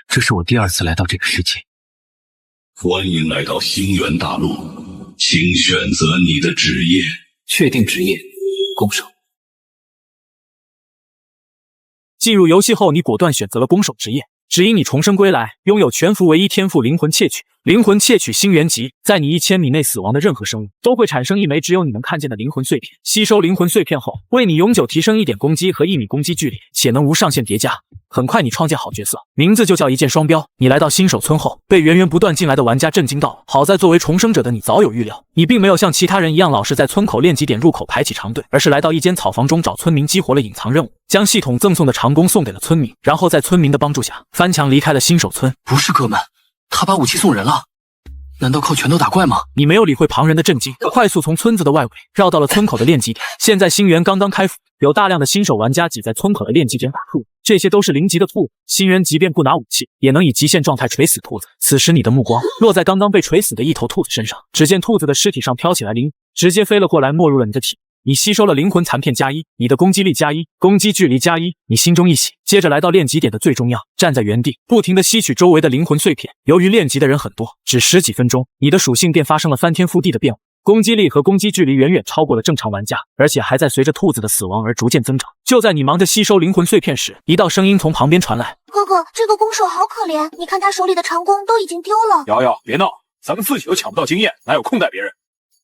这是我第2次来到这个世界。欢迎来到星源大陆，请选择你的职业。确定职业，弓手。进入游戏后，你果断选择了弓手职业，只因你重生归来，拥有全服唯一天赋灵魂窃取。灵魂窃取星源级，在你1000米内死亡的任何生物都会产生1枚只有你能看见的灵魂碎片。吸收灵魂碎片后，为你永久提升1点攻击和1米攻击距离，且能无上限叠加。很快你创建好角色，名字就叫一剑双标。你来到新手村后，被源源不断进来的玩家震惊到。好在作为重生者的你早有预料，你并没有像其他人一样老是在村口练级点入口排起长队，而是来到一间草房中找村民激活了隐藏任务，将系统赠送的长弓送给了村民，然后在村民的帮助下翻墙离开了新手村。不是哥们，他把武器送人了。难道靠拳头打怪吗？你没有理会旁人的震惊，快速从村子的外围绕到了村口的练级点。现在星源刚刚开服，有大量的新手玩家挤在村口的练级点打兔子，这些都是0级的兔子。星源即便不拿武器，也能以极限状态锤死兔子。此时你的目光落在刚刚被锤死的一头兔子身上，只见兔子的尸体上飘起来灵，直接飞了过来，没入了你的体。你吸收了灵魂残片+1，你的攻击力+1，攻击距离+1，你心中一喜。接着来到练级点的最重要，站在原地，不停地吸取周围的灵魂碎片。由于练级的人很多，只10几分钟，你的属性便发生了翻天覆地的变化，攻击力和攻击距离远远超过了正常玩家，而且还在随着兔子的死亡而逐渐增长。就在你忙着吸收灵魂碎片时，一道声音从旁边传来：哥哥，这个弓手好可怜，你看他手里的长弓都已经丢了。瑶瑶，别闹，咱们自己都抢不到经验，哪有空带别人？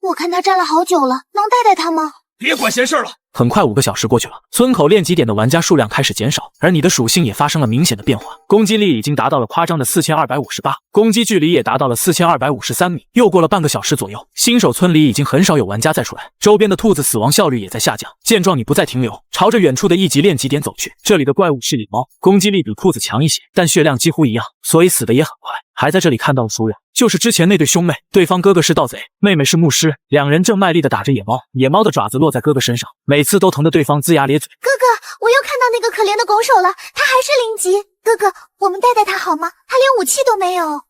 我看他站了好久了，能带带他吗？别管闲事了。很快5个小时过去了，村口练级点的玩家数量开始减少，而你的属性也发生了明显的变化，攻击力已经达到了夸张的4258，攻击距离也达到了4253米。又过了半个小时左右，新手村里已经很少有玩家再出来，周边的兔子死亡效率也在下降。见状，你不再停留，朝着远处的1级练级点走去。这里的怪物是野猫，攻击力比兔子强一些，但血量几乎一样，所以死的也很快。还在这里看到了熟人，就是之前那对兄妹，对方哥哥是盗贼，妹妹是牧师，两人正卖力地打着野猫，野猫的爪子落在哥哥身上，每次都疼得对方龇牙咧嘴。哥哥，我又看到那个可怜的拱手了，他还是0级。哥哥，我们带带他好吗？他连武器都没有。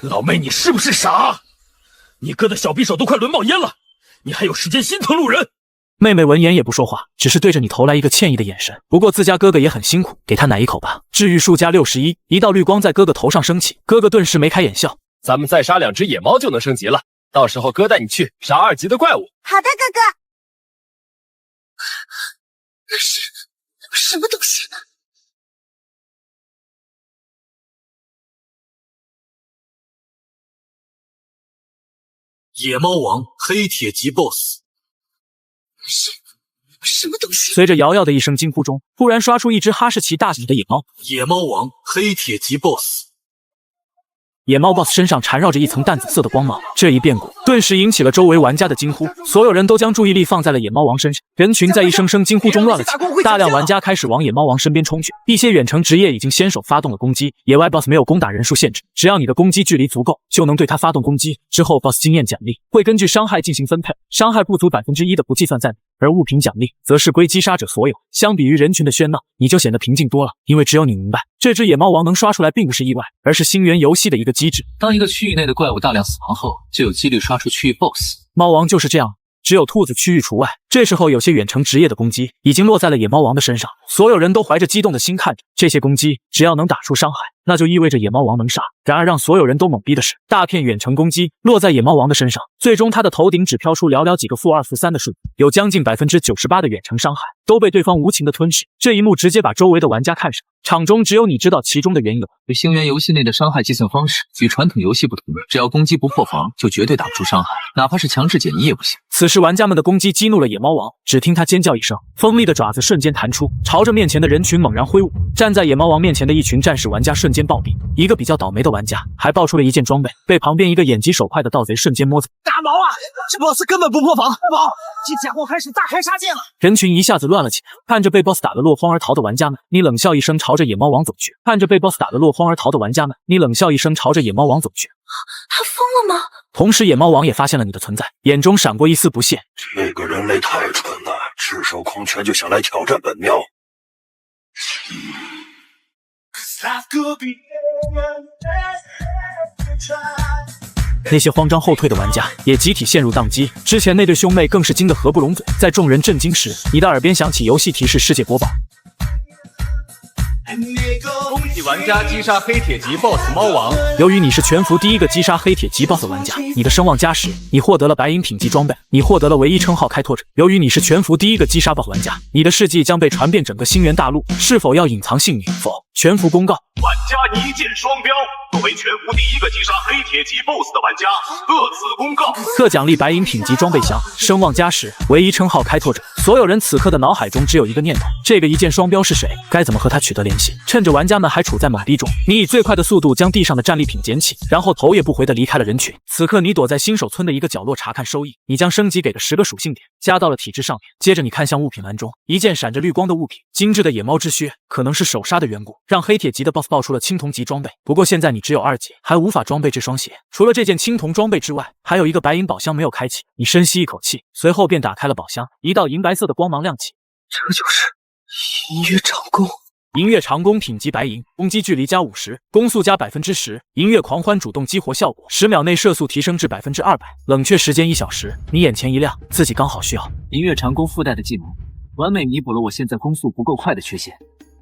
老妹，你是不是傻？你哥的小匕首都快轮冒烟了，你还有时间心疼路人？妹妹闻言也不说话，只是对着你投来一个歉意的眼神。不过自家哥哥也很辛苦，给他奶一口吧。治愈数+61，一道绿光在哥哥头上升起，哥哥顿时眉开眼笑。咱们再杀2只野猫就能升级了，到时候哥带你去杀2级的怪物。好的，哥哥。那是什么东西？野猫王黑铁级 BOSS。是什么东西？随着瑶瑶的一声惊呼中，突然刷出一只哈士奇大小的野猫。野猫王黑铁级 BOSS。野猫 BOSS 身上缠绕着一层淡紫色的光芒，这一变故顿时引起了周围玩家的惊呼，所有人都将注意力放在了野猫王身上，人群在一声声惊呼中乱了起来，大量玩家开始往野猫王身边冲去，一些远程职业已经先手发动了攻击。野外 BOSS 没有攻打人数限制，只要你的攻击距离足够，就能对他发动攻击。之后 BOSS 经验奖励会根据伤害进行分配，伤害不足1%的不计算在内，而物品奖励则是归击杀者所有。相比于人群的喧闹，你就显得平静多了，因为只有你明白，这只野猫王能刷出来并不是意外，而是星源游戏的一个机制。当一个区域内的怪物大量死亡后，就有几率刷出区域 BOSS。猫王就是这样，只有兔子区域除外。这时候有些远程职业的攻击已经落在了野猫王的身上，所有人都怀着激动的心看着这些攻击，只要能打出伤害，那就意味着野猫王能杀。然而让所有人都懵逼的是，大片远程攻击落在野猫王的身上，最终他的头顶只飘出寥寥几个-2、-3的数字，有将近98%的远程伤害都被对方无情的吞噬。这一幕直接把周围的玩家看傻，场中只有你知道其中的缘由。星源游戏内的伤害计算方式与传统游戏不同，只要攻击不破防，就绝对打不出伤害，哪怕是强制减1也不行。此时玩家们的攻击激怒了野猫王，只听他尖叫一声，锋利的爪子瞬间弹出，朝着面前的人群猛然挥舞。站在野猫王面前的一群战士玩家瞬间暴毙，一个比较倒霉的玩家还爆出了一件装备，被旁边一个眼疾手快的盗贼瞬间摸走。大毛啊，这 boss 根本不破防！大毛，这家伙开始大开杀戒了！人群一下子乱了起来，看着被 boss 打得落荒而逃的玩家们，你冷笑一声，朝着野猫王走去。看着被 boss 打得落荒而逃的玩家们，你冷笑一声，朝着野猫王走去。他疯了吗？同时野猫王也发现了你的存在，眼中闪过一丝不屑。这个人类太蠢了，赤手空拳就想来挑战本庙。那些慌张后退的玩家也集体陷入宕机，之前那对兄妹更是惊得合不拢嘴。在众人震惊时，你的耳边响起游戏提示世界播报。恭喜玩家击杀黑铁级 BOSS 猫王。由于你是全服第一个击杀黑铁级 BOSS 玩家，你的声望加10，你获得了白银品级装备，你获得了唯一称号开拓者。由于你是全服第一个击杀 BOSS 玩家，你的事迹将被传遍整个星源大陆，是否要隐藏姓名？否。全服公告：玩家一键双标。作为全服第一个击杀黑铁级 BOSS 的玩家，特此公告。特奖励白银品级装备箱，声望加10，唯一称号开拓者。所有人此刻的脑海中只有一个念头：这个一键双标是谁？该怎么和他取得联系？趁着玩家们还处在懵逼中，你以最快的速度将地上的战利品捡起，然后头也不回地离开了人群。此刻你躲在新手村的一个角落查看收益，你将升级给的10个属性点加到了体质上面。接着你看向物品栏中一件闪着绿光的物品，精致的野猫之靴，可能是手杀的缘故，让黑铁级的 BOSS 爆出了青铜级装备。不过现在你只有2级，还无法装备这双鞋。除了这件青铜装备之外，还有一个白银宝箱没有开启。你深吸一口气，随后便打开了宝箱，一道银白色的光芒亮起。这就是银月长弓。银月长弓品级白银，攻击距离加50%，攻速加10%。银月狂欢主动激活效果，10秒内射速提升至200%，冷却时间1小时。你眼前一亮，自己刚好需要。银月长弓附带的技能，完美弥补了我现在攻速不够快的缺陷，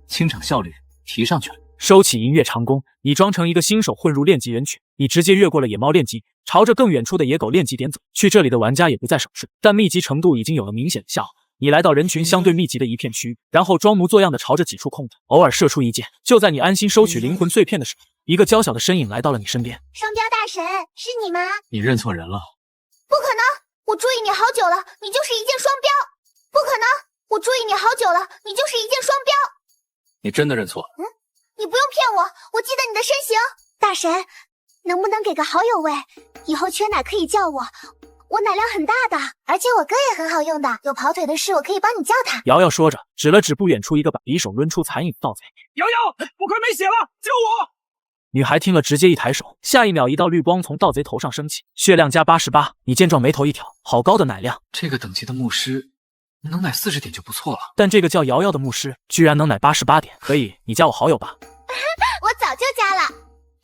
清场效率提上去了。收起银月长弓，你装成一个新手混入练级人群，你直接越过了野猫练级，朝着更远处的野狗练级点走去。这里的玩家也不再省事，但密集程度已经有了明显的下滑。你来到人群相对密集的一片区域，然后装模作样的朝着几处空子偶尔射出一箭。就在你安心收取灵魂碎片的时候，一个娇小的身影来到了你身边。双标大神，是你吗？你认错人了。不可能，我注意你好久了，你就是一箭双标。不可能，我注意你好久了，你就是一箭双标。你真的认错了？你不用骗我，我记得你的身形。大神，能不能给个好友位？以后缺奶可以叫我，我奶量很大的，而且我哥也很好用的，有跑腿的事我可以帮你叫他。瑶瑶说着，指了指不远处一个把匕首抡出残影的盗贼。瑶瑶，我快没血了，救我！女孩听了直接一抬手，下一秒一道绿光从盗贼头上升起，血量加88。你见状眉头一挑，好高的奶量，这个等级的牧师能奶40点就不错了。但这个叫瑶瑶的牧师居然能奶88点，可以，你加我好友吧。我早就加了，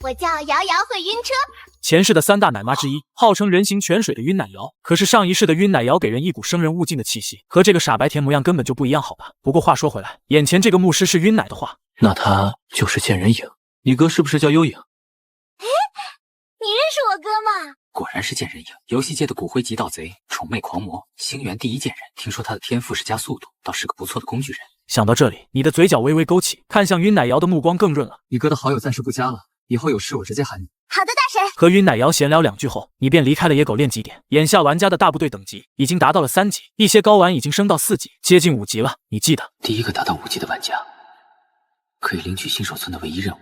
我叫瑶瑶会晕车。前世的3大奶妈之一，号称人形泉水的晕奶瑶，可是上一世的晕奶瑶给人一股生人勿近的气息，和这个傻白甜模样根本就不一样，好吧。不过话说回来，眼前这个牧师是晕奶的话，那他就是剑人影。你哥是不是叫幽影？你认识我哥吗？果然是剑人影，游戏界的骨灰级盗贼，宠妹狂魔，星源第一剑人。听说他的天赋是加速度，倒是个不错的工具人。想到这里，你的嘴角微微勾起，看向晕奶瑶的目光更润了。你哥的好友暂时不加了，以后有事我直接喊你。好的，大神。和晕奶瑶闲聊2句后，你便离开了野狗练级点。眼下玩家的大部队等级已经达到了3级，一些高玩已经升到4级，接近5级了。你记得，第一个达到5级的玩家可以领取新手村的唯一任务，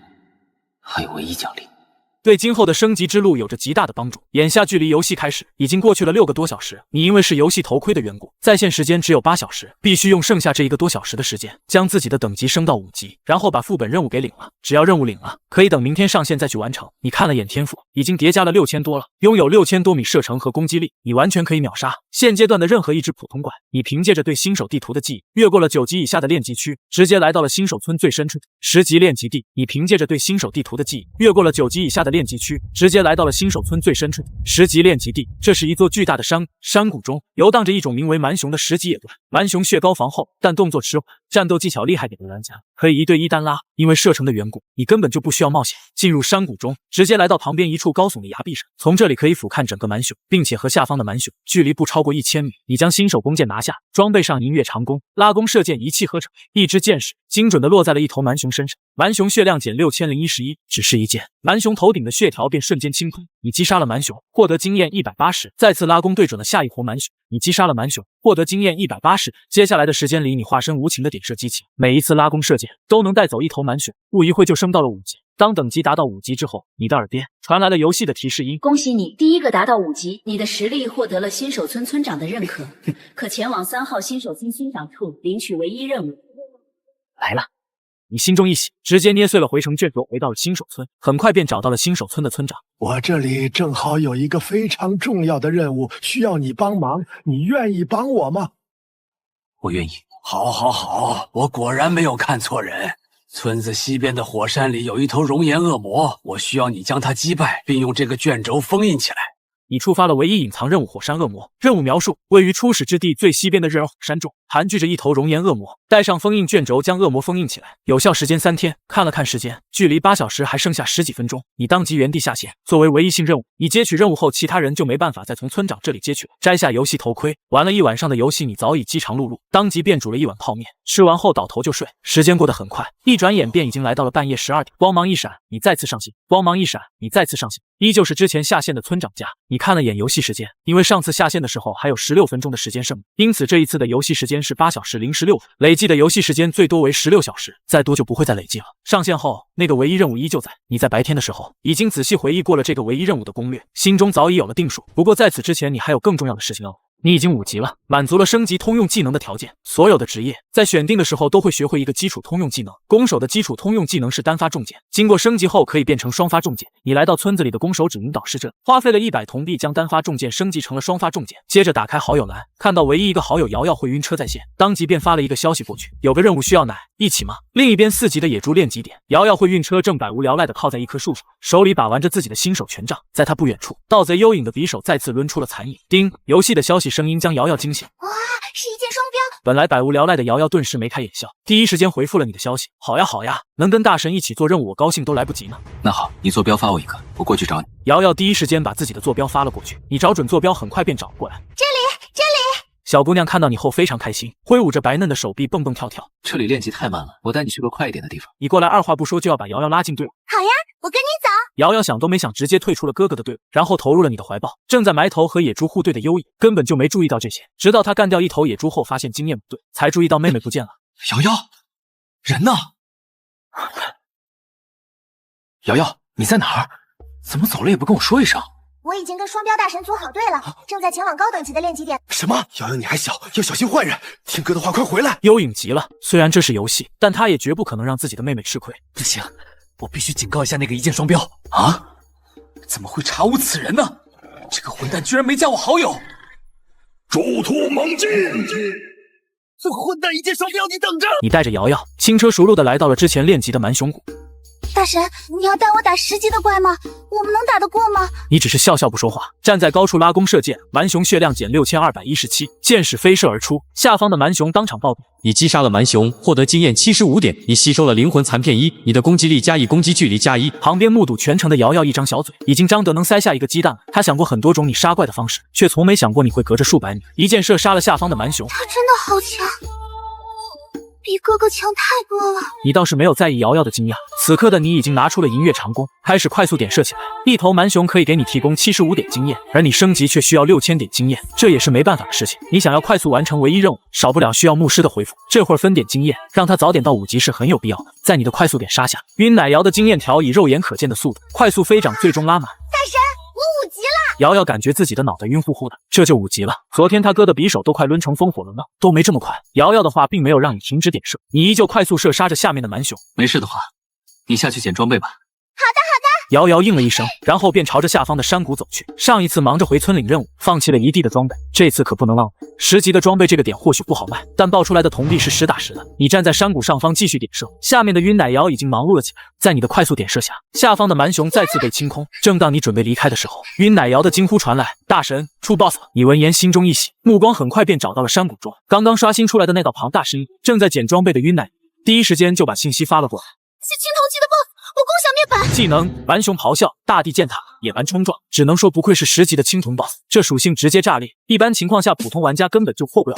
还有唯一奖励。对今后的升级之路有着极大的帮助。眼下距离游戏开始已经过去了6个多小时，你因为是游戏头盔的缘故，在线时间只有8小时，必须用剩下这1个多小时的时间，将自己的等级升到5级，然后把副本任务给领了。只要任务领了，可以等明天上线再去完成。你看了眼天赋，已经叠加了6000多了，拥有6000多米射程和攻击力，你完全可以秒杀现阶段的任何一只普通怪。你凭借着对新手地图的记忆，越过了9级以下的练级区，直接来到了新手村最深处10级练级地。你凭借着对新手地图的记忆，越过了9级以下的练级区，直接来到了新手村最深处10级练级地。这是一座巨大的山谷中游荡着一种名为蛮熊的10级野怪。蛮熊血高防厚，但动作迟缓，战斗技巧厉害点的玩家可以1对1单拉。因为射程的缘故，你根本就不需要冒险进入山谷中，直接来到旁边一处高耸的崖壁上，从这里可以俯瞰整个蛮熊，并且和下方的蛮熊距离不超过1000米。你将新手弓箭拿下，装备上银月长弓，拉弓射箭一气呵成，一支箭矢精准的落在了一头蛮熊身上。蛮熊血量减6011，只是一箭，蛮熊头顶的血条便瞬间清空。你击杀了蛮熊，获得经验180，再次拉弓对准了下一头蛮熊。你击杀了蛮熊，获得经验180。接下来的时间里，你化身无情的点射机器，每一次拉弓射箭都能带走一头蛮熊，不一会就升到了5级。当等级达到5级之后，你的耳边传来了游戏的提示音：恭喜你，第一个达到5级，你的实力获得了新手村村长的认可，可前往3号新手村村长处领取唯一任务。来了。你心中一喜，直接捏碎了回城卷轴，回到了新手村，很快便找到了新手村的村长。我这里正好有一个非常重要的任务需要你帮忙，你愿意帮我吗？我愿意。好，好，好，我果然没有看错人。村子西边的火山里有一头熔岩恶魔，我需要你将它击败，并用这个卷轴封印起来。你触发了唯一隐藏任务火山恶魔。任务描述：位于初始之地最西边的日尔火山中，盘踞着一头熔岩恶魔，带上封印卷轴将恶魔封印起来，有效时间3天。看了看时间，距离8小时还剩下10几分钟，你当即原地下线。作为唯一性任务，你接取任务后，其他人就没办法再从村长这里接取了。摘下游戏头盔，玩了一晚上的游戏，你早已饥肠辘辘，当即便煮了一碗泡面，吃完后倒头就睡。时间过得很快，一转眼便已经来到了半夜12点。光芒一闪，你再次上线；光芒一闪，你再次上线。依旧是之前下线的村长家。你看了眼游戏时间，因为上次下线的时候还有16分钟的时间剩余，因此这一次的游戏时间是8小时016分，累计的游戏时间最多为16小时，再多就不会再累计了。上线后，那个唯一任务依旧在。你在白天的时候已经仔细回忆过了这个唯一任务的攻略，心中早已有了定数。不过在此之前，你还有更重要的事情要做。你已经5级了，满足了升级通用技能的条件。所有的职业在选定的时候都会学会一个基础通用技能。弓手的基础通用技能是单发重剑，经过升级后可以变成双发重剑。你来到村子里的弓手指引导师这，花费了100铜币将单发重剑升级成了双发重剑。接着打开好友栏，看到唯一一个好友瑶瑶会晕车在线，当即便发了一个消息过去，有个任务需要奶，一起吗？另一边4级的野猪练级点，瑶瑶会晕车正百无聊赖地靠在一棵树上，手里把玩着自己的新手权杖。在他不远处，盗贼幽影的匕首再次抡出了残影。叮，游戏的消息声音将瑶瑶惊醒。哇，是一箭双标！本来百无聊赖的瑶瑶顿时眉开眼笑，第一时间回复了你的消息。好呀好呀，能跟大神一起做任务，我高兴都来不及呢。那好，你坐标发我一个，我过去找你。瑶瑶第一时间把自己的坐标发了过去，你找准坐标，很快便找了过来。这里！小姑娘看到你后非常开心，挥舞着白嫩的手臂蹦蹦跳跳。这里练级太慢了，我带你去个快一点的地方。你过来，二话不说就要把瑶瑶拉进队伍。好呀，我跟你走。瑶瑶想都没想，直接退出了哥哥的队伍，然后投入了你的怀抱。正在埋头和野猪护队的优影根本就没注意到这些，直到他干掉一头野猪后，发现经验不对，才注意到妹妹不见了。瑶瑶，人呢？瑶瑶，你在哪儿？怎么走了也不跟我说一声？我已经跟双标大神组好队了，正在前往高等级的练级点。什么？瑶瑶你还小，要小心坏人！听哥的话，快回来！幽影急了，虽然这是游戏，但他也绝不可能让自己的妹妹吃亏。不行，我必须警告一下那个一箭双标啊！怎么会查无此人呢？这个混蛋居然没加我好友！殊途猛进！这混蛋一箭双标，你等着！你带着瑶瑶轻车熟路的来到了之前练级的蛮熊谷。大神，你要带我打10级的怪吗？我们能打得过吗？你只是笑笑不说话，站在高处拉弓射箭，蛮熊血量减6217，箭矢飞射而出，下方的蛮熊当场暴毙。你击杀了蛮熊，获得经验75点，你吸收了灵魂残片1，你的攻击力加1，攻击距离加1。旁边目睹全程的瑶瑶一张小嘴，已经张得能塞下一个鸡蛋了。他想过很多种你杀怪的方式，却从没想过你会隔着数百米一箭射杀了下方的蛮熊。他真的好强，比哥哥强太多了。你倒是没有在意瑶瑶的惊讶，此刻的你已经拿出了银月长弓，开始快速点射起来。一头蛮熊可以给你提供75点经验，而你升级却需要6000点经验，这也是没办法的事情。你想要快速完成唯一任务，少不了需要牧师的回复。这会儿分点经验，让他早点到5级是很有必要的。在你的快速点杀下，晕奶瑶的经验条以肉眼可见的速度快速飞涨，最终拉满。大神，我5级了！瑶瑶感觉自己的脑袋晕乎乎的，这就5级了。昨天他哥的匕首都快抡成风火轮了，都没这么快。瑶瑶的话并没有让你停止点射，你依旧快速射杀着下面的蛮熊。没事的话，你下去捡装备吧。好的。瑶瑶应了一声，然后便朝着下方的山谷走去。上一次忙着回村领任务，放弃了一地的装备，这次可不能浪费。10级的装备这个点或许不好卖，但爆出来的铜币是实打实的。你站在山谷上方继续点射，下面的晕奶瑶已经忙碌了起来。在你的快速点射下，下方的蛮熊再次被清空。正当你准备离开的时候，晕奶瑶的惊呼传来：大神出 BOSS 了！你闻言心中一喜，目光很快便找到了山谷中刚刚刷新出来的那道庞大身影。正在捡装备的晕奶第一时间就把信息发了过来。是青铜级的 BOSS， 我攻享灭版。技能蛮熊咆哮，大地践踏，野蛮冲撞，只能说不愧是10级的青铜 BOSS。这属性直接炸裂，一般情况下普通玩家根本就破不了。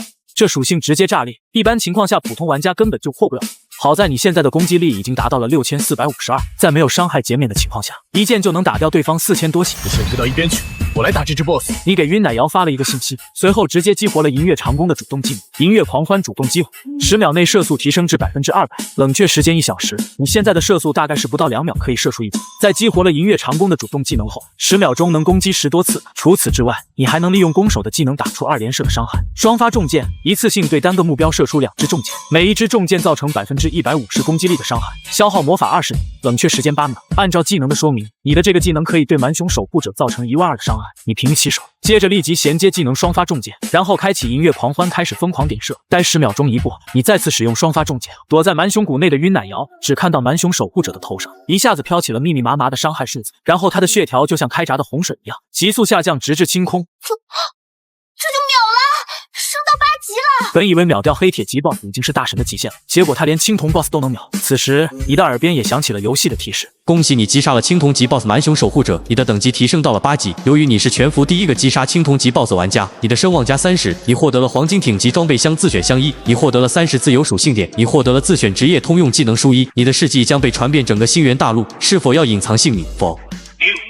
好在你现在的攻击力已经达到了6452，在没有伤害减免的情况下，一剑就能打掉对方4000多血。你先退到一边去，我来打这只 BOSS。你给晕奶瑶发了一个信息，随后直接激活了银月长弓的主动技能银月狂欢主动激活，10秒内射速提升至200%，冷却时间1小时。你现在的射速大概是不到2秒可以射出一击。在激活了银月长弓的主动技能后，10秒钟能攻击10多次。除此之外，你还能利用弓手的技能打出2连射的伤害。双发重剑，一次性对单个目标射出2支重箭，每一支重箭造成150%攻击力的伤害，消耗魔法20点，冷却时间8秒。按照技能的说明，你的这个技能可以对蛮熊守护者造成12000的伤害。你平起手，接着立即衔接技能双发重剑，然后开启银月狂欢，开始疯狂点射。待10秒钟一过，你再次使用双发重剑。躲在蛮熊谷内的晕奶瑶只看到蛮熊守护者的头上一下子飘起了密密麻麻的伤害数字，然后他的血条就像开闸的洪水一样急速下降，直至清空。这就秒了，升到8级了。本以为秒掉黑铁级 BOSS 已经是大神的极限了，结果他连青铜 BOSS 都能秒。此时你的耳边也响起了游戏的提示：恭喜你击杀了青铜级 BOSS 蛮熊守护者，你的等级提升到了8级。由于你是全服第一个击杀青铜级 BOSS 玩家，你的声望加30，你获得了黄金挺级装备箱自选箱1，你获得了30自由属性点，你获得了自选职业通用技能书1，你的事迹将被传遍整个星源大陆，是否要隐藏姓名？否。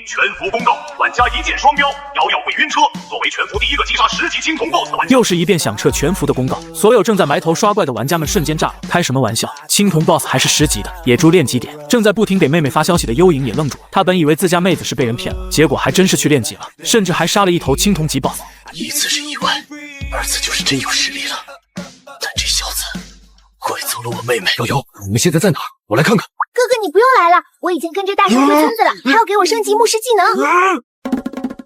全服公告，玩家一键双标，瑶瑶会晕车。作为全服第一个击杀10级青铜 BOSS 的玩家，又是一遍响彻全服的公告，所有正在埋头刷怪的玩家们瞬间炸了。开什么玩笑？青铜 BOSS 还是10级的，野猪练级点。正在不停给妹妹发消息的幽影也愣住了，他本以为自家妹子是被人骗了，结果还真是去练级了，甚至还杀了一头青铜级 BOSS。一次是意外，二次就是真有实力了。但这小子拐走了我妹妹。瑶瑶，我们现在在哪儿？我来看看。哥哥，你不用来了，我已经跟着大神回村子了，还要给我升级牧师技能。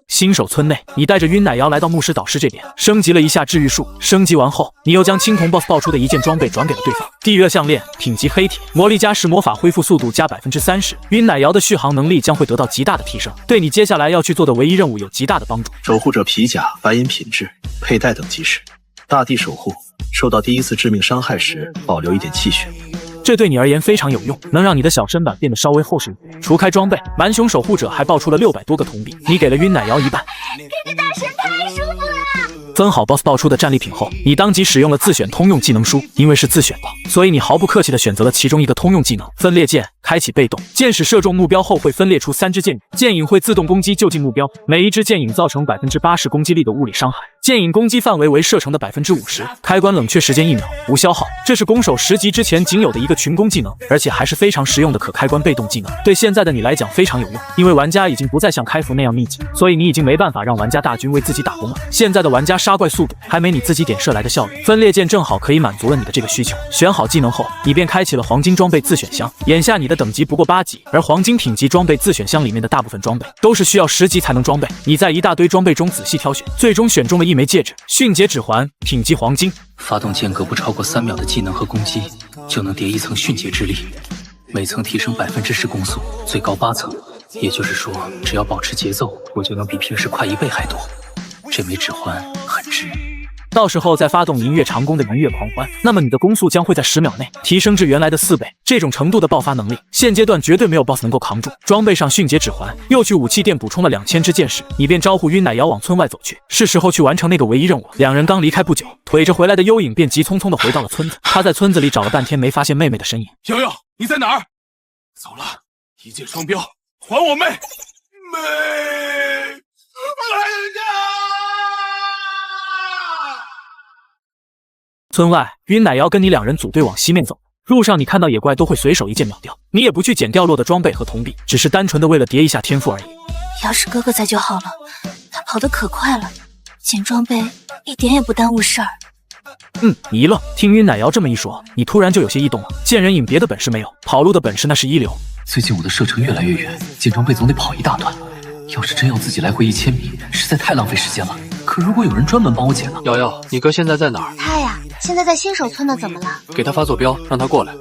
新手村内，你带着晕奶瑶来到牧师导师这边，升级了一下治愈术。升级完后，你又将青铜 BOSS 爆出的一件装备转给了对方。地热项链，品级黑铁，魔力加10魔法恢复速度加30%。晕奶瑶的续航能力将会得到极大的提升，对你接下来要去做的唯一任务有极大的帮助。守护者皮甲，白银品质，佩戴等级是大地守护，受到第一次致命伤害时保留1点气血。这对你而言非常有用，能让你的小身板变得稍微厚实一点。除开装备，蛮熊守护者还爆出了600多个铜币，你给了晕奶瑶1半。跟着大神太舒服了。分好 BOSS 爆出的战利品后，你当即使用了自选通用技能书，因为是自选的，所以你毫不客气地选择了其中一个通用技能分裂剑。开启被动，箭矢射中目标后会分裂出3支箭影，箭影会自动攻击就近目标，每一支箭影造成80%攻击力的物理伤害，箭影攻击范围为射程的50%。开关冷却时间1秒，无消耗。这是攻守10级之前仅有的一个群攻技能，而且还是非常实用的可开关被动技能，对现在的你来讲非常有用。因为玩家已经不再像开服那样密集，所以你已经没办法让玩家大军为自己打工了。现在的玩家杀怪速度还没你自己点射来的效率，分裂剑正好可以满足了你的这个需求。选好技能后，你便开启了黄金装备自选箱。眼下你的等级不过8级，而黄金品级装备自选箱里面的大部分装备都是需要10级才能装备。你在一大堆装备中仔细挑选，最终选中了一枚戒指，迅捷指环，品级黄金。发动间隔不超过3秒的技能和攻击，就能叠1层迅捷之力，每层提升10%攻速，最高8层。也就是说，只要保持节奏，我就能比平时快1倍还多。这枚指环很值。到时候再发动银月长弓的银月狂欢，那么你的攻速将会在10秒内提升至原来的4倍。这种程度的爆发能力，现阶段绝对没有 BOSS 能够扛住。装备上迅捷指环，又去武器店补充了2000支箭矢，你便招呼晕奶瑶往村外走去，是时候去完成那个唯一任务。两人刚离开不久，腿着回来的幽影便急匆匆地回到了村子。他在村子里找了半天，没发现妹妹的身影。瑶瑶，你在哪儿？走了，一箭双标，还我妹！村外，晕奶瑶跟你2人组队往西面走。路上你看到野怪都会随手一剑秒掉，你也不去捡掉落的装备和铜币，只是单纯的为了叠一下天赋而已。要是哥哥在就好了，他跑得可快了，捡装备一点也不耽误事儿。你一愣，听晕奶瑶这么一说，你突然就有些异动了。见人影别的本事没有，跑路的本事那是一流。最近我的射程越来越远，捡装备总得跑一大段。要是真要自己来回1000米，实在太浪费时间了。可如果有人专门帮我捡呢？瑶瑶，你哥现在在哪儿？他呀，现在在新手村呢，怎么了？给他发坐标，让他过来。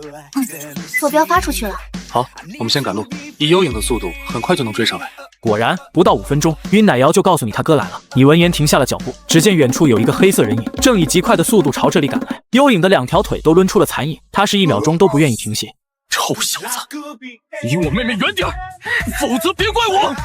坐标发出去了。好，我们先赶路，以幽影的速度，很快就能追上来。果然，不到5分钟，晕奶瑶就告诉你他哥来了。你闻言停下了脚步，只见远处有一个黑色人影，正以极快的速度朝这里赶来。幽影的2条腿都抡出了残影，他是1秒钟都不愿意停歇。臭小子，离我妹妹远点，否则别怪我！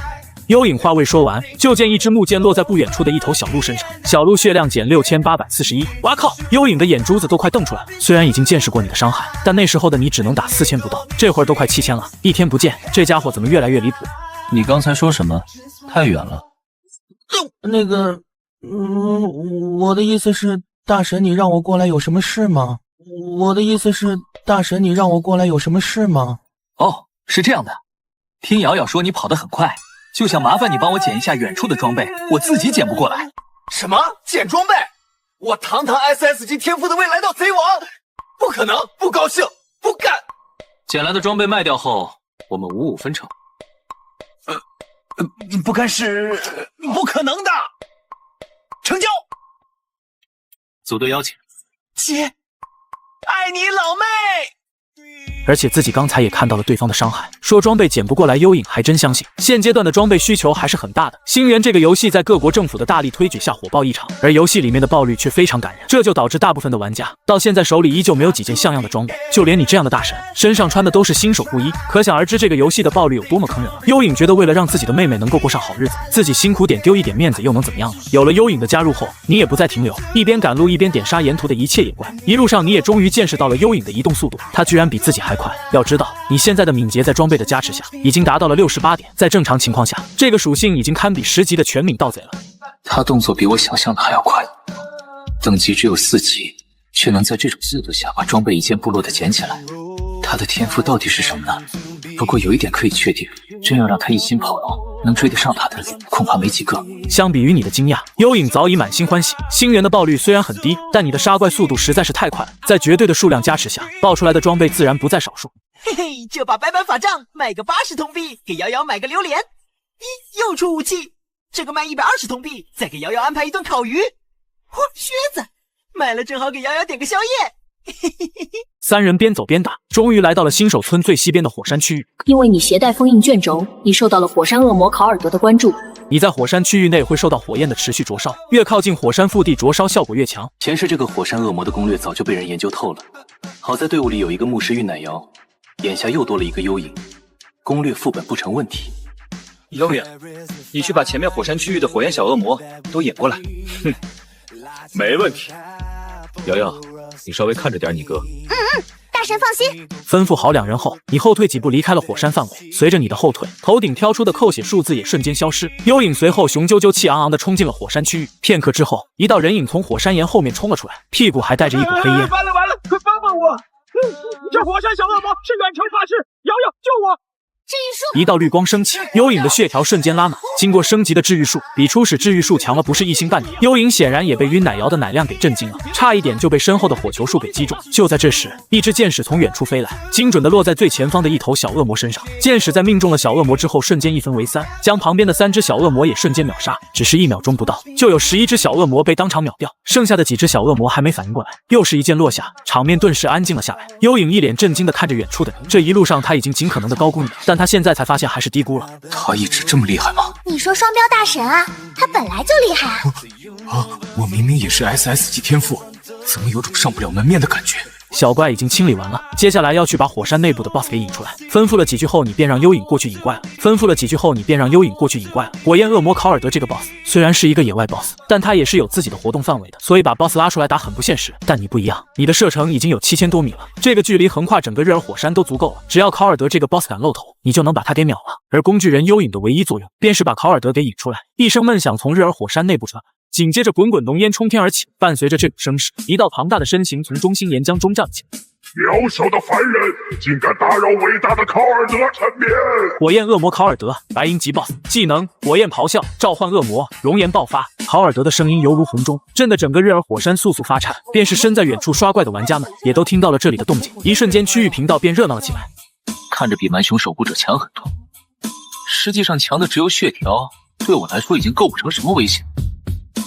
幽影话未说完，就见一支木剑落在不远处的一头小鹿身上，小鹿血量减6841。哇靠！幽影的眼珠子都快瞪出来了。虽然已经见识过你的伤害，但那时候的你只能打4000不到，这会儿都快7000了。1天不见，这家伙怎么越来越离谱？你刚才说什么？太远了。我的意思是，大神，你让我过来有什么事吗？我的意思是，大神，你让我过来有什么事吗？哦，是这样的，听瑶瑶说你跑得很快，就想麻烦你帮我捡一下远处的装备，我自己捡不过来。什么捡装备？我堂堂 SS 级天赋的未来到贼王，不可能！不高兴，不干！捡来的装备卖掉后，我们55分成。不干是不可能的。成交。组队邀请。姐，爱你老妹。而且自己刚才也看到了对方的伤害，说装备捡不过来，幽影还真相信。现阶段的装备需求还是很大的，星源这个游戏在各国政府的大力推举下火爆异常，而游戏里面的爆率却非常感人，这就导致大部分的玩家到现在手里依旧没有几件像样的装备，就连你这样的大神身上穿的都是新手布衣，可想而知这个游戏的爆率有多么坑人了。幽影觉得为了让自己的妹妹能够过上好日子，自己辛苦点丢一点面子又能怎么样呢？有了幽影的加入后，你也不再停留，一边赶路一边点杀沿途的一切野怪，一路上你也终于见识到了幽影的移动速度，他居然比自己还快。要知道你现在的敏捷在装备的加持下已经达到了68点，在正常情况下这个属性已经堪比10级的全敏盗贼了。他动作比我想象的还要快，等级只有4级，却能在这种速度下把装备一件部落的捡起来，他的天赋到底是什么呢？不过有一点可以确定，真要让他一心跑龙，能追得上他的恐怕没几个。相比于你的惊讶，幽影早已满心欢喜。星源的爆率虽然很低，但你的杀怪速度实在是太快了，在绝对的数量加持下，爆出来的装备自然不在少数。嘿嘿，这把白板法杖卖个80铜币，给瑶瑶买个榴莲。又出武器，这个卖120铜币，再给瑶瑶安排一顿烤鱼。靴子买了正好给瑶瑶点个宵夜。三人边走边打，终于来到了新手村最西边的火山区域。因为你携带封印卷轴，你受到了火山恶魔考尔德的关注。你在火山区域内会受到火焰的持续灼烧，越靠近火山腹地，灼烧效果越强。前世这个火山恶魔的攻略早就被人研究透了，好在队伍里有一个牧师与奶瑶，眼下又多了一个幽影，攻略副本不成问题。幽影，你去把前面火山区域的火焰小恶魔都引过来。哼，没问题。瑶瑶，你稍微看着点你哥。大神放心。吩咐好两人后，你后退几步离开了火山范围。随着你的后退，头顶飘出的扣血数字也瞬间消失。幽影随后雄赳赳气昂昂地冲进了火山区域。片刻之后，一道人影从火山岩后面冲了出来，屁股还带着一股黑烟。完了，快帮帮我！这火山小恶魔是远程法师，瑶瑶救我！治愈术，一道绿光升起，幽影的血条瞬间拉满。经过升级的治愈术，比初始治愈术强了不是一星半点。幽影显然也被晕奶瑶的奶量给震惊了，差一点就被身后的火球术给击中。就在这时，一支箭矢从远处飞来，精准的落在最前方的一头小恶魔身上。箭矢在命中了小恶魔之后，瞬间一分为3，将旁边的3只小恶魔也瞬间秒杀。只是1秒钟不到，就有11只小恶魔被当场秒掉，剩下的几只小恶魔还没反应过来，又是一箭落下，场面顿时安静了下来。幽影一脸震惊的看着远处的你，这一路上他已经尽可能的高估你，但他现在才发现还是低估了。他一直这么厉害吗？你说双标大神啊，他本来就厉害啊！我明明也是 SS 级天赋，怎么有种上不了门面的感觉？小怪已经清理完了，接下来要去把火山内部的 BOSS 给引出来。吩咐了几句后，你便让幽影过去引怪了。火焰恶魔考尔德这个 BOSS 虽然是一个野外 BOSS， 但他也是有自己的活动范围的，所以把 BOSS 拉出来打很不现实。但你不一样，你的射程已经有7000多米了，这个距离横跨整个日尔火山都足够了。只要考尔德这个 BOSS 敢露头，你就能把他给秒了。而工具人幽影的唯一作用，便是把考尔德给引出来。一声闷响从日尔火山内部传来。紧接着滚滚浓烟冲天而起，伴随着这股声势，一道庞大的身形从中心岩浆中站起。渺小的凡人竟敢打扰伟大的考尔德沉眠！火焰恶魔考尔德，白银级 BOSS， 技能火焰咆哮，召唤恶魔，熔岩爆发。考尔德的声音犹如洪钟，震得整个日尔火山簌簌发颤。便是身在远处刷怪的玩家们，也都听到了这里的动静。一瞬间，区域频道便热闹了起来。看着比蛮雄守护者强很多，实际上强的只有血条，对我来说已经构不成什么威胁。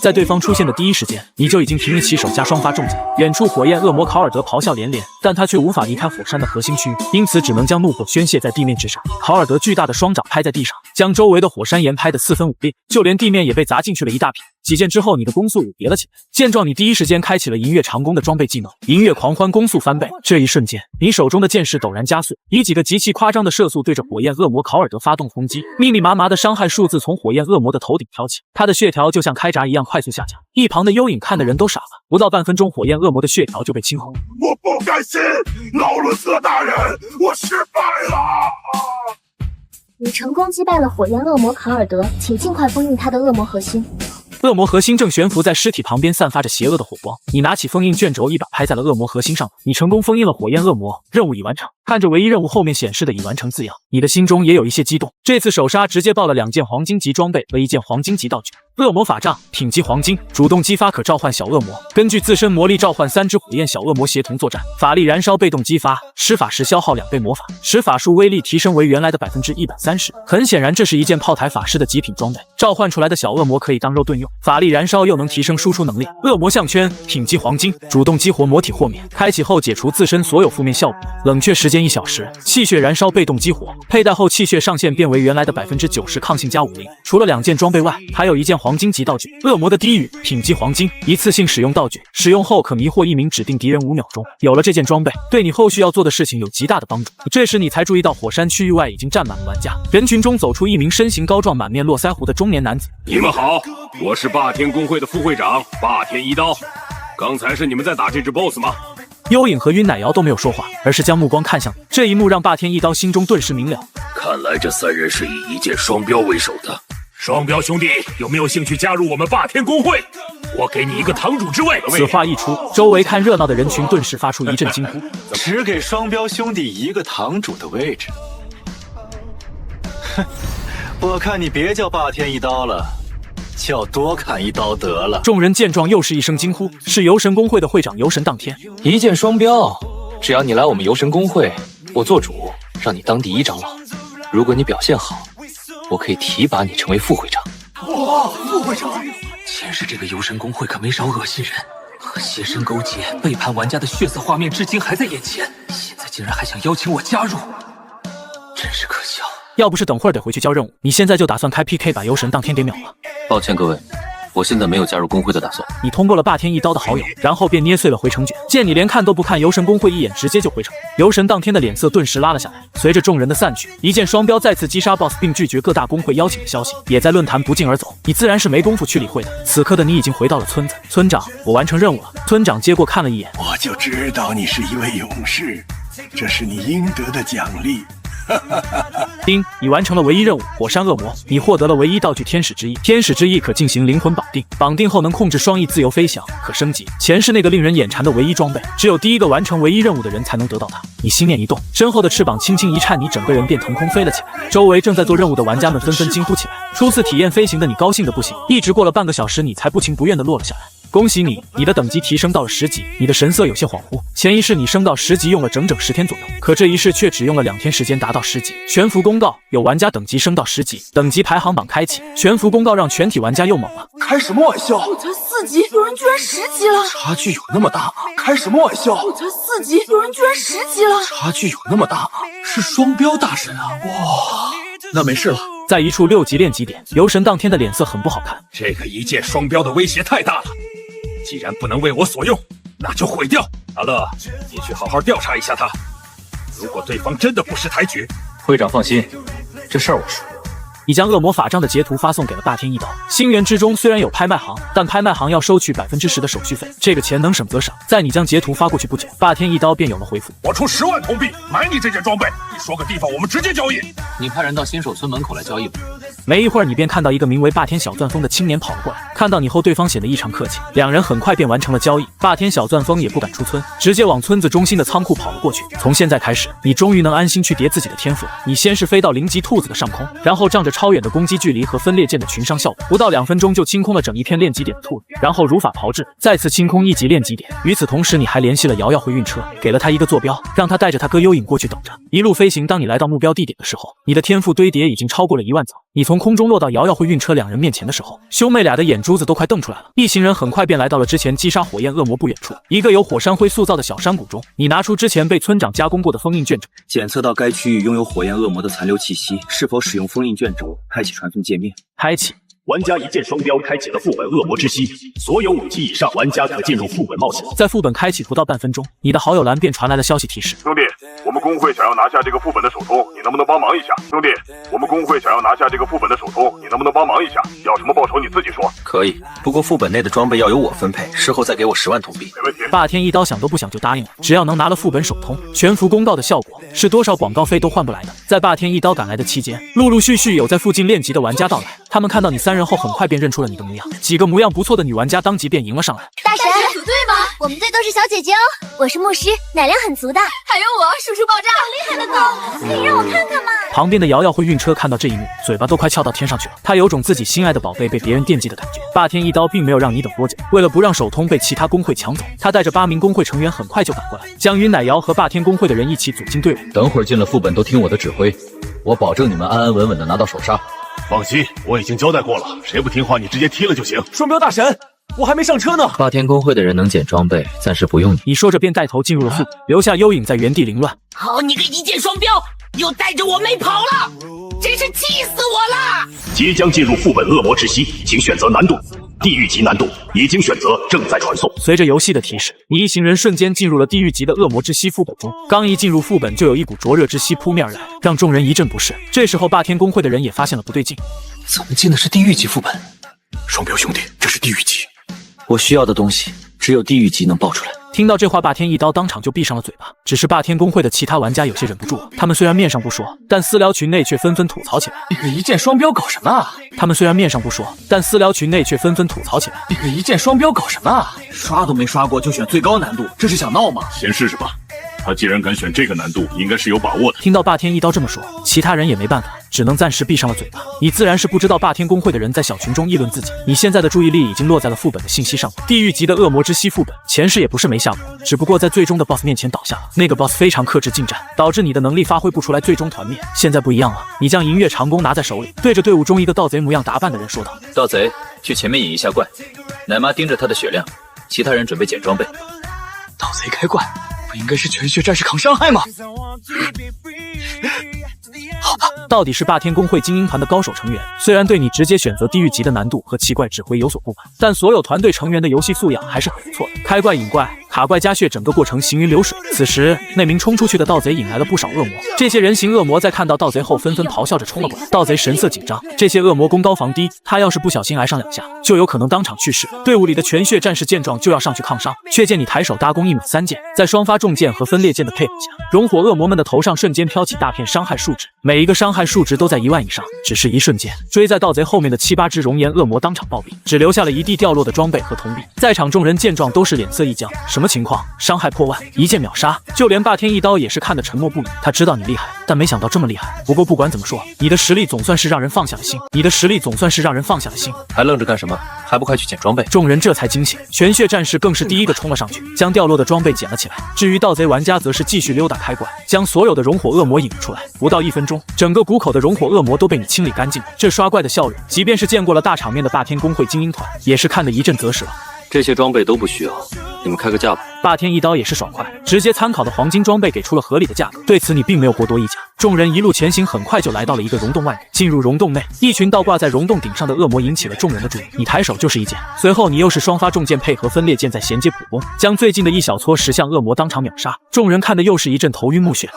在对方出现的第一时间，你就已经平日起手加双发重击。远处火焰恶魔考尔德咆哮连连，但他却无法离开火山的核心区域，因此只能将怒火宣泄在地面之上。考尔德巨大的双掌拍在地上，将周围的火山岩拍得4分5裂，就连地面也被砸进去了一大片。几剑之后，你的攻速也叠了起来。见状，你第一时间开启了银月长弓的装备技能，银月狂欢，攻速翻倍。这一瞬间，你手中的剑势陡然加速，以几个极其夸张的射速对着火焰恶魔考尔德发动轰击。密密麻麻的伤害数字从火焰恶魔的头顶飘起，他的血条就像开闸一样快速下降。一旁的幽影看的人都傻了，不到半分钟，火焰恶魔的血条就被清空。我不甘心，劳伦瑟大人，我失败了。你成功击败了火焰恶魔考尔德，请尽快封印他的恶魔核心。恶魔核心正悬浮在尸体旁边，散发着邪恶的火光。你拿起封印卷轴，一把拍在了恶魔核心上。你成功封印了火焰恶魔，任务已完成。看着唯一任务后面显示的已完成字样，你的心中也有一些激动。这次首杀直接爆了2件黄金级装备和1件黄金级道具。恶魔法杖，品级黄金，主动激发可召唤小恶魔，根据自身魔力召唤3只火焰小恶魔协同作战。法力燃烧被动激发，施法时消耗2倍魔法，使法术威力提升为原来的130%。很显然，这是一件炮台法师的极品装备，召唤出来的小恶魔可以当肉盾用。法力燃烧又能提升输出能力。恶魔项圈，品级黄金，主动激活魔体豁免，开启后解除自身所有负面效果，冷却时间1小时。气血燃烧被动激活，佩戴后气血上限变为原来的90%抗性加50%。除了2件装备外，还有一件黄金级道具，恶魔的低语，品级黄金，一次性使用道具，使用后可迷惑一名指定敌人5秒钟。有了这件装备，对你后续要做的事情有极大的帮助。这时你才注意到火山区域外已经站满了玩家，人群中走出一名身形高壮、满面络腮胡的中年男子。你们好，我是霸天公会的副会长霸天一刀。刚才是你们在打这只 BOSS 吗？幽影和晕奶瑶都没有说话，而是将目光看向这一幕，让霸天一刀心中顿时明了。看来这3人是以一剑双标为首的。双标兄弟，有没有兴趣加入我们霸天公会？我给你一个堂主之位。此话一出，周围看热闹的人群顿时发出一阵惊呼。只给双标兄弟一个堂主的位置？哼，我看你别叫霸天一刀了，叫多砍一刀得了。众人见状又是一声惊呼，是游神公会的会长游神当天。一剑双标，只要你来我们游神公会，我做主让你当第1长老。如果你表现好，我可以提拔你成为副会长。哇，副会长！前世这个游神公会可没少恶心人，和邪神勾结、背叛玩家的血色画面至今还在眼前，现在竟然还想邀请我加入，真是可笑。要不是等会儿得回去交任务，你现在就打算开 PK 把游神当天给秒了。抱歉各位，我现在没有加入公会的打算。你通过了霸天一刀的好友，然后便捏碎了回城卷。见你连看都不看游神公会一眼，直接就回城。游神当天的脸色顿时拉了下来。随着众人的散去，一剑双标再次击杀 BOSS 并拒绝各大公会邀请的消息，也在论坛不胫而走。你自然是没工夫去理会的。此刻的你已经回到了村子。村长，我完成任务了。村长接过看了一眼，我就知道你是一位勇士，这是你应得的奖励。丁，你完成了唯一任务火山恶魔，你获得了唯一道具天使之翼。天使之翼可进行灵魂绑定，绑定后能控制双翼自由飞翔，可升级。前世那个令人眼馋的唯一装备，只有第一个完成唯一任务的人才能得到它。你心念一动，身后的翅膀轻轻一颤，你整个人便腾空飞了起来。周围正在做任务的玩家们纷纷惊呼起来。初次体验飞行的你高兴的不行，一直过了半个小时，你才不情不愿的落了下来。恭喜你，你的等级提升到了10级。你的神色有些恍惚，前一世你升到10级用了整整10天左右，可这一世却只用了2天时间达到10级。全服公告，有玩家等级升到10级，等级排行榜开启。全服公告让全体玩家又懵了。开什么玩笑？我才4级，有人居然10级了！差距有那么大吗？开什么玩笑？我才4级，有人居然10级了！差距有那么大吗？是双标大神啊！哇，那没事了。在一处6级练级点，游神当天的脸色很不好看。这个一剑双标的威胁太大了，既然不能为我所用，那就毁掉。阿乐，你去好好调查一下他，如果对方真的不识抬举，会长放心，这事儿我说。你将恶魔法杖的截图发送给了霸天一刀。星源之中虽然有拍卖行，但拍卖行要收取10%的手续费，这个钱能省则省。在你将截图发过去不久，霸天一刀便有了回复：我出10万铜币买你这件装备，你说个地方我们直接交易。你派人到新手村门口来交易吧。没一会儿，你便看到一个名为霸天小钻风的青年跑了过来。看到你后，对方显得异常客气，两人很快便完成了交易。霸天小钻风也不敢出村，直接往村子中心的仓库跑了过去。从现在开始，你终于能安心去叠自己的天赋了。你先是飞到0级兔子的上空，然后仗着超远的攻击距离和分裂剑的群伤效果，不到2分钟就清空了整一片练级点的兔子，然后如法炮制，再次清空1级练级点。与此同时，你还联系了瑶瑶回运车，给了他一个坐标，让他带着他哥幽影过去等着。一路飞行，当你来到目标地点的时候，你的天赋堆叠已经超过了1万层。你从空中落到瑶瑶会运车2人面前的时候，兄妹俩的眼珠子都快瞪出来了。一行人很快便来到了之前击杀火焰恶魔不远处，一个由火山灰塑造的小山谷中。你拿出之前被村长加工过的封印卷轴，检测到该区域拥有火焰恶魔的残留气息，是否使用封印卷轴开启传送界面？开启。玩家一剑双标开启了副本恶魔之息，所有5级以上玩家可进入副本冒险。在副本开启不到半分钟，你的好友栏便传来了消息提示：兄弟，我们公会想要拿下这个副本的首通，你能不能帮忙一下？兄弟，我们公会想要拿下这个副本的首通，你能不能帮忙一下？要什么报酬你自己说。可以，不过副本内的装备要由我分配，事后再给我10万铜币。没问题。霸天一刀想都不想就答应了，只要能拿了副本首通，全服公告的效果是多少广告费都换不来的。在霸天一刀赶来的期间，陆陆续续有在附近练级的玩家到来，他们看到你3人后，很快便认出了你的模样。几个模样不错的女玩家当即便迎了上来。大神，对吗？我们队都是小姐姐哦。我是牧师，奶量很足的。还有我，叔叔爆炸，好厉害的狗，可以让我看看吗？旁边的瑶瑶会晕车看到这一幕，嘴巴都快翘到天上去了。她有种自己心爱的宝贝被别人惦记的感觉。霸天一刀并没有让你等多久，为了不让手通被其他工会抢走，他带着8名工会成员很快就赶过来，将与奶瑶和霸天工会的人一起组进队伍。等会儿进了副本都听我的指挥，我保证你们安安稳稳的拿到首杀。放心，我已经交代过了，谁不听话你直接踢了就行。双标大神，我还没上车呢。霸天工会的人能捡装备，暂时不用你。你说着便带头进入了副本，留下幽影在原地凌乱。好你个一箭双标，又带着我妹跑了，真是气死我了！即将进入副本恶魔之息，请选择难度，地狱级难度已经选择，正在传送。随着游戏的提示，你一行人瞬间进入了地狱级的恶魔之息副本中。刚一进入副本，就有一股灼热之息扑面而来，让众人一阵不适。这时候霸天工会的人也发现了不对劲，怎么进的是地狱级副本？双标兄弟，这是地狱级，我需要的东西只有地狱级能爆出来。听到这话，霸天一刀当场就闭上了嘴巴。只是霸天工会的其他玩家有些忍不住了，他们虽然面上不说，但私聊群内却纷纷吐槽起来。你个一箭双标搞什么啊？他们虽然面上不说，但私聊群内却纷纷吐槽起来。你个一箭双标搞什么啊？刷都没刷过就选最高难度，这是想闹吗？先试试吧。他既然敢选这个难度，应该是有把握的。听到霸天一刀这么说，其他人也没办法，只能暂时闭上了嘴巴。你自然是不知道霸天工会的人在小群中议论自己，你现在的注意力已经落在了副本的信息上。地狱级的恶魔之息副本，前世也不是没下过，只不过在最终的 BOSS 面前倒下了。那个 BOSS 非常克制近战，导致你的能力发挥不出来，最终团灭。现在不一样了，你将银月长弓拿在手里，对着队伍中一个盗贼模样打扮的人说道：“盗贼，去前面引一下怪，奶妈盯着他的血量，其他人准备捡装备。”盗贼开怪。不应该是全血战士扛伤害吗？好吧，到底是霸天工会精英团的高手成员，虽然对你直接选择地狱级的难度和奇怪指挥有所不满，但所有团队成员的游戏素养还是很不错的。开怪引怪，卡怪加血，整个过程行云流水。此时，那名冲出去的盗贼引来了不少恶魔，这些人形恶魔在看到盗贼后纷纷咆哮着冲了过来。盗贼神色紧张，这些恶魔攻高防低，他要是不小心挨上2下，就有可能当场去世。队伍里的全血战士见状就要上去抗伤，却见你抬手搭弓一秒3箭，在双发重箭和分裂箭的配合下，熔火恶魔们的头上瞬间飘起大片伤害数值，每一个伤害数值都在1万以上。只是一瞬间，追在盗贼后面的7、8只熔岩恶魔当场暴毙，只留下了一地掉落的装备和铜币。在场众人见状都是脸色一僵，什么情况？伤害破万，一剑秒杀，就连霸天一刀也是看得沉默不语。他知道你厉害，但没想到这么厉害。不过不管怎么说，你的实力总算是让人放下了心。还愣着干什么？还不快去捡装备？众人这才惊醒，全血战士更是第一个冲了上去，将掉落的装备捡了起来。至于盗贼玩家，则是继续溜达开怪，将所有的熔火恶魔引了出来。不到1分钟，整个谷口的熔火恶魔都被你清理干净。这刷怪的效率，即便是见过了大场面的霸天工会精英团，也是看得一阵啧舌。这些装备都不需要，你们开个价吧。霸天一刀也是爽快，直接参考的黄金装备给出了合理的价格。对此你并没有过多议价。众人一路前行，很快就来到了一个溶洞外面。进入溶洞内，一群倒挂在溶洞顶上的恶魔引起了众人的注意。你抬手就是一剑，随后你又是双发重剑配合分裂剑，在衔接普攻，将最近的一小撮石像恶魔当场秒杀。众人看的又是一阵头晕目眩。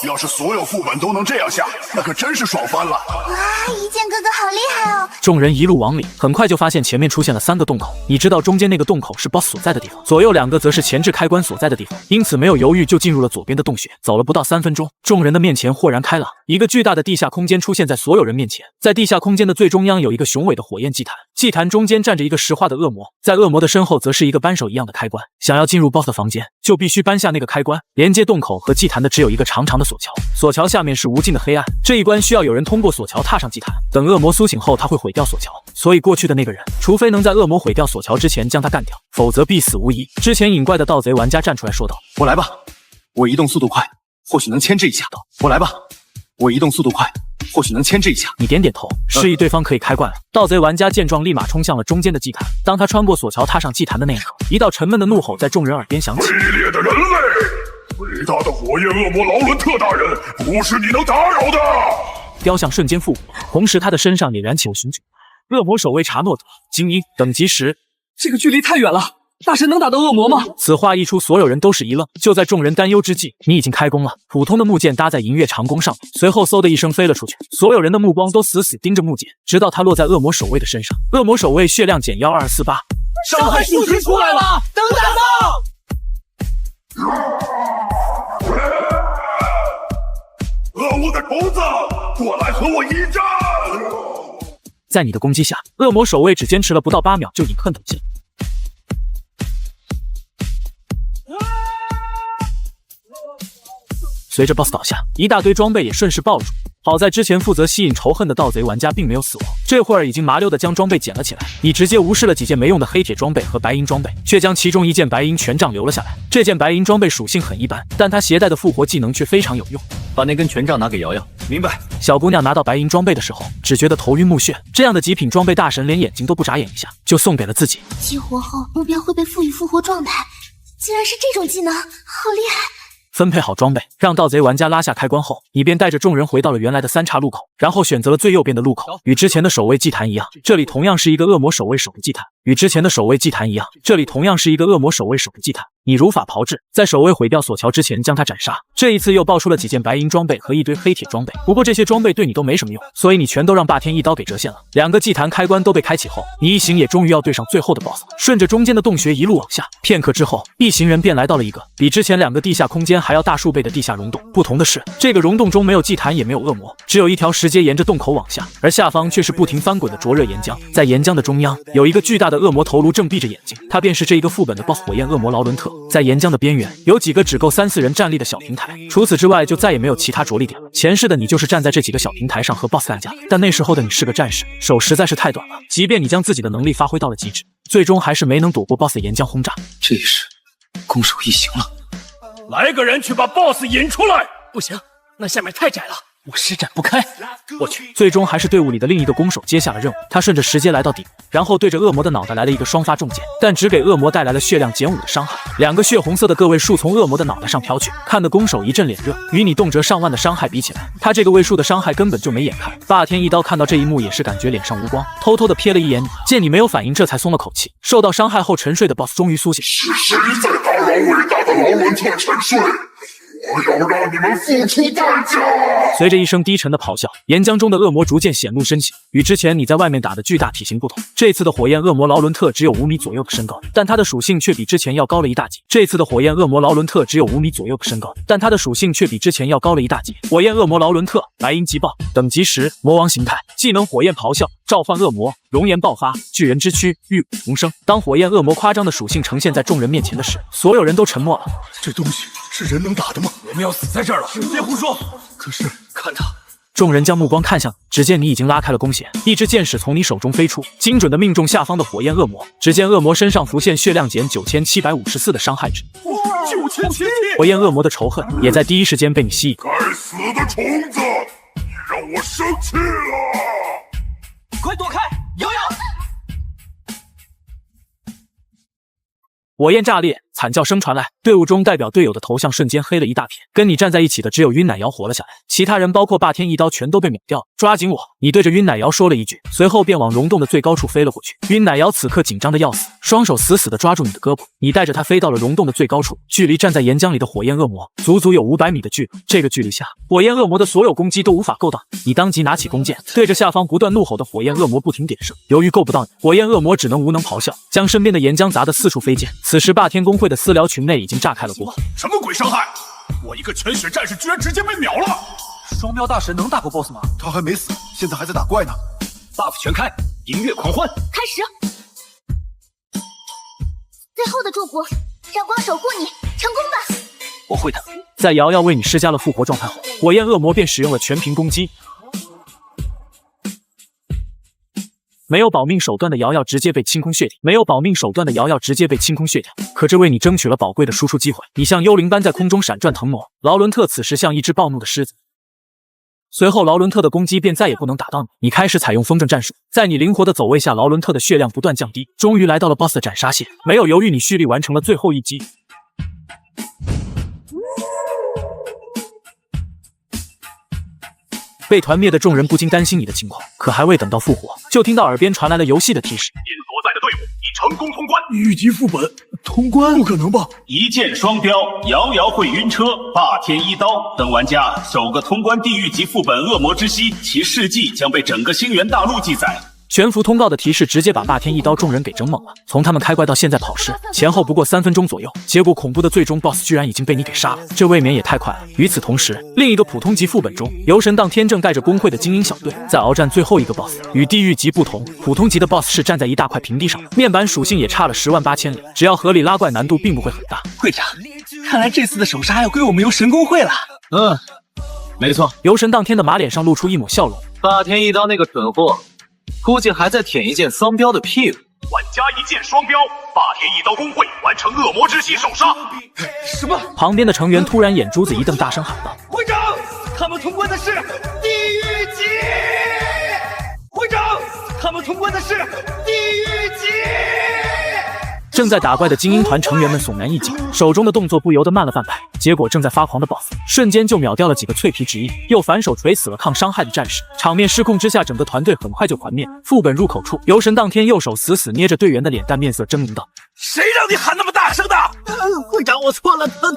要是所有副本都能这样下，那可真是爽翻了！哇，一剑哥哥好厉害哦！众人一路往里，很快就发现前面出现了3个洞口。你知道中间那个洞口是 BOSS 所在的地方，左右2个则是前置开关所在的地方，因此没有犹豫就进入了左边的洞穴。走了不到3分钟，众人的面前豁然开朗，一个巨大的地下空间出现在所有人面前。在地下空间的最中央有一个雄伟的火焰祭坛，祭坛中间站着一个石化的恶魔，在恶魔的身后则是一个扳手一样的开关。想要进入 BOSS 的房间，就必须扳下那个开关。连接洞口和祭坛的只有一个长长的索桥，索桥下面是无尽的黑暗。这一关需要有人通过索桥踏上祭坛，等恶魔苏醒后他会毁掉索桥，所以过去的那个人，除非能在恶魔毁掉索桥之前将他干掉，否则必死无疑。之前引怪的盗贼玩家站出来说道：“我来吧，我移动速度快，或许能牵制一下。我来吧，我移动速度快，或许能牵制一下。”你点点头，示意对方可以开怪了。盗贼玩家见状，立马冲向了中间的祭坛。当他穿过索桥踏上祭坛的那一刻，一道沉闷的怒吼在众人耳边响起：“卑劣的人类！伟大的火焰恶魔劳伦特大人，不是你能打扰的！”雕像瞬间复活，同时他的身上也燃起了熊赳。恶魔守卫查诺德，精英等级10。这个距离太远了，大神能打到恶魔吗？此话一出，所有人都是一愣。就在众人担忧之际，你已经开弓了。普通的木剑搭在银月长弓上面，随后嗖的一声飞了出去。所有人的目光都死死盯着木剑，直到它落在恶魔守卫的身上。恶魔守卫血量减12248，伤害数值出来了，等打造！恶魔的虫子，过来和我一战！在你的攻击下，恶魔守卫只坚持了不到8秒就饮恨倒下。随着 BOSS 倒下，一大堆装备也顺势暴露。好在之前负责吸引仇恨的盗贼玩家并没有死亡，这会儿已经麻溜的将装备捡了起来。你直接无视了几件没用的黑铁装备和白银装备，却将其中一件白银权杖留了下来。这件白银装备属性很一般，但它携带的复活技能却非常有用。把那根权杖拿给瑶瑶。明白。小姑娘拿到白银装备的时候，只觉得头晕目眩，这样的极品装备，大神连眼睛都不眨眼一下，就送给了自己。激活后，目标会被赋予复活状态，竟然是这种技能，好厉害！分配好装备，让盗贼玩家拉下开关后，你便带着众人回到了原来的3岔路口，然后选择了最右边的路口。与之前的守卫祭坛一样，这里同样是一个恶魔守卫守护祭坛。你如法炮制，在守卫毁掉索桥之前将他斩杀。这一次又爆出了几件白银装备和一堆黑铁装备，不过这些装备对你都没什么用，所以你全都让霸天一刀给折现了。2个祭坛开关都被开启后，你一行也终于要对上最后的 BOSS。顺着中间的洞穴一路往下，片刻之后，一行人便来到了一个比之前2个地下空间还要大数倍的地下溶洞。不同的是，这个溶洞中没有祭坛也没有恶魔，只有一条石阶沿着洞口往下，而下方却是不停翻滚的灼热岩浆。在岩浆的中央，有一个巨大的恶魔头颅正闭着眼睛，他便是这一个副本的 BOSS 火焰恶魔劳伦特。在岩浆的边缘有几个只够3、4人站立的小平台，除此之外就再也没有其他着力点了。前世的你就是站在这几个小平台上和 BOSS 干架，但那时候的你是个战士，手实在是太短了，即便你将自己的能力发挥到了极致，最终还是没能躲过 BOSS 的岩浆轰炸。这也是攻守一行了。来个人去把 BOSS 引出来！不行，那下面太窄了，我施展不开。我去，最终还是队伍里的另一个弓手接下了任务。他顺着石阶来到底部，然后对着恶魔的脑袋来了一个双发重箭，但只给恶魔带来了血量减5的伤害。2个血红色的个位数从恶魔的脑袋上飘去，看得弓手一阵脸热。与你动辄上万的伤害比起来，他这个位数的伤害根本就没眼看。霸天一刀看到这一幕也是感觉脸上无光，偷偷的瞥了一眼你，见你没有反应，这才松了口气。受到伤害后沉睡的 BOSS 终于苏醒。是谁在打扰伟大的劳伦特沉睡？我要让你们付出代价！随着一声低沉的咆哮，岩浆中的恶魔逐渐显露身形。与之前你在外面打的巨大体型不同，这次的火焰恶魔劳伦特只有5米左右的身高，但他的属性却比之前要高了一大级。火焰恶魔劳伦特白银极爆，等级10，魔王形态，技能火焰咆哮，召唤恶魔，熔岩爆发，巨人之躯，玉骨重生。当火焰恶魔夸张的属性呈现在众人面前的时，所有人都沉默了。这东西是人能打的吗？我们要死在这儿了！别胡说！可是看他。众人将目光看向，只见你已经拉开了弓弦，一支箭矢从你手中飞出，精准的命中下方的火焰恶魔。只见恶魔身上浮现血量减9754的伤害值。9777！火焰恶魔的仇恨也在第一时间被你吸引。该死的虫子，你让我生气了！快躲开！瑶瑶！火焰炸裂，惨叫声传来，队伍中代表队友的头像瞬间黑了一大片。跟你站在一起的只有晕奶瑶活了下来，其他人包括霸天一刀全都被秒掉。抓紧我！你对着晕奶瑶说了一句，随后便往溶洞的最高处飞了过去。晕奶瑶此刻紧张的要死，双手死死地抓住你的胳膊，你带着他飞到了溶洞的最高处，距离站在岩浆里的火焰恶魔足足有500米的距离。这个距离下，火焰恶魔的所有攻击都无法够到你。当即拿起弓箭，对着下方不断怒吼的火焰恶魔不停点射。由于够不到你，火焰恶魔只能无能咆哮，将身边的岩浆砸得四处飞溅。此时霸天公会的私聊群内已经炸开了锅。什么鬼伤害？我一个全血战士居然直接被秒了！双标大神能打过 BOSS 吗？他还没死，现在还在打怪呢。buff 全开，音乐狂欢，开始！最后的祝福，让光守护你，成功吧！我会的。在瑶瑶为你施加了复活状态后，火焰恶魔便使用了全屏攻击。没有保命手段的瑶瑶直接被清空血掉，可这为你争取了宝贵的输出机会。你像幽灵般在空中闪转腾挪，劳伦特此时像一只暴怒的狮子。随后劳伦特的攻击便再也不能打到你，你开始采用风筝战术。在你灵活的走位下，劳伦特的血量不断降低，终于来到了 BOSS 的斩杀线。没有犹豫，你蓄力完成了最后一击。被团灭的众人不禁担心你的情况，可还未等到复活，就听到耳边传来了游戏的提示：您所在的队伍已成功通关。1级副本通关？不可能吧！一箭双雕，遥遥会晕车，霸天一刀等玩家首个通关地狱级副本恶魔之息，其事迹将被整个星源大陆记载。悬浮通告的提示直接把霸天一刀众人给整懵了。从他们开怪到现在跑时，前后不过3分钟左右，结果恐怖的最终 BOSS 居然已经被你给杀了，这未免也太快了。与此同时，另一个普通级副本中，游神荡天正带着工会的精英小队在鏖战最后一个 BOSS。与地狱级不同，普通级的 BOSS 是站在一大块平地上，面板属性也差了108000里，只要合理拉怪难度并不会很大。会长，看来这次的首杀要归我们游神工会了。没错。游神当天的马脸上露出一抹笑容。霸天一刀那个蠢货，估计还在舔一件双标的屁股。玩家一键双标，霸天一刀公会完成恶魔之息首杀。什么？旁边的成员突然眼珠子一瞪，大声喊道：“会长，他们通关的是地狱级！会长，他们通关的是地狱级！”正在打怪的精英团成员们悚然一惊，手中的动作不由得慢了半拍。结果正在发狂的 BOSS 瞬间就秒掉了几个脆皮职业，又反手锤死了抗伤害的战士。场面失控之下，整个团队很快就团灭。副本入口处，游神当天右手死死捏着队员的脸蛋，面色狰狞道：“谁让你喊那么大声的？会长，我错了，疼！”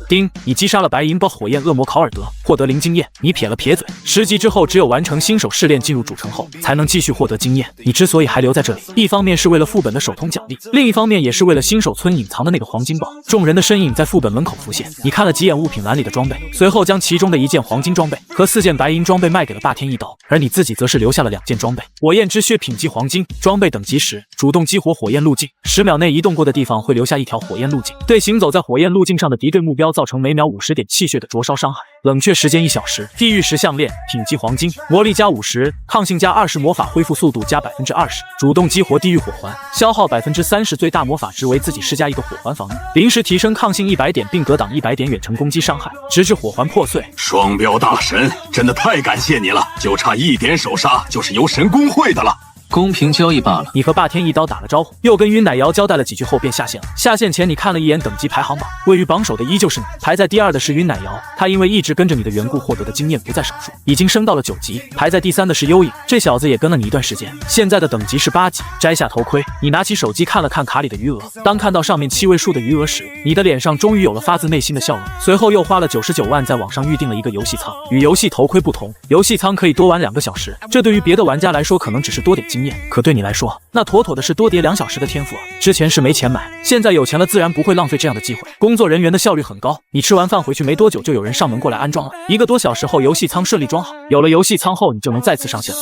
丁，你击杀了白银包火焰恶魔考尔德，获得0经验。你撇了撇嘴，10级之后只有完成新手试炼进入主城后，才能继续获得经验。你之所以还留在这里，一方面是为了副本的手通奖励，另一方面也是为了新手村隐藏的那个黄金宝。众人的身影在副本门口浮现，你看了几眼物品栏里的装备，随后将其中的1件黄金装备和4件白银装备卖给了霸天一刀，而你自己则是留下了2件装备：火焰之血品级黄金，装备等级10，主动激活火焰路径，10秒内移动过的地方会留下一条火焰路径，对行走在火焰路径上的敌对目标造成每秒50点气血的灼烧伤害，冷却时间1小时。地狱石项链品级黄金，魔力加50，抗性加20，魔法恢复速度加20%，主动激活地狱火环，消耗30%，最大魔法值为自己施加一个火环防御，临时提升抗性100点，并格挡100点远程攻击伤害，直至火环破碎。双标大神，真的太感谢你了，就差1点首杀就是游神公会的了。公平交易罢了。你和霸天一刀打了招呼，又跟晕奶瑶交代了几句后便下线了。下线前你看了一眼等级排行榜，位于榜首的依旧是你，排在第2的是晕奶瑶，他因为一直跟着你的缘故获得的经验不在少数，已经升到了9级。排在第3的是幽影，这小子也跟了你一段时间，现在的等级是8级。摘下头盔，你拿起手机看了看卡里的余额，当看到上面7位数的余额时，你的脸上终于有了发自内心的笑容。随后又花了99万在网上预定了一个游戏舱，与游戏头盔不同，游戏舱可以多玩2个小时，这对于别的玩家来说可能只是多点经验，可对你来说那妥妥的是多叠2小时的天赋啊！之前是没钱买，现在有钱了，自然不会浪费这样的机会。工作人员的效率很高，你吃完饭回去没多久，就有人上门过来安装了。1个多小时后，游戏舱顺利装好。有了游戏舱后，你就能再次上线了。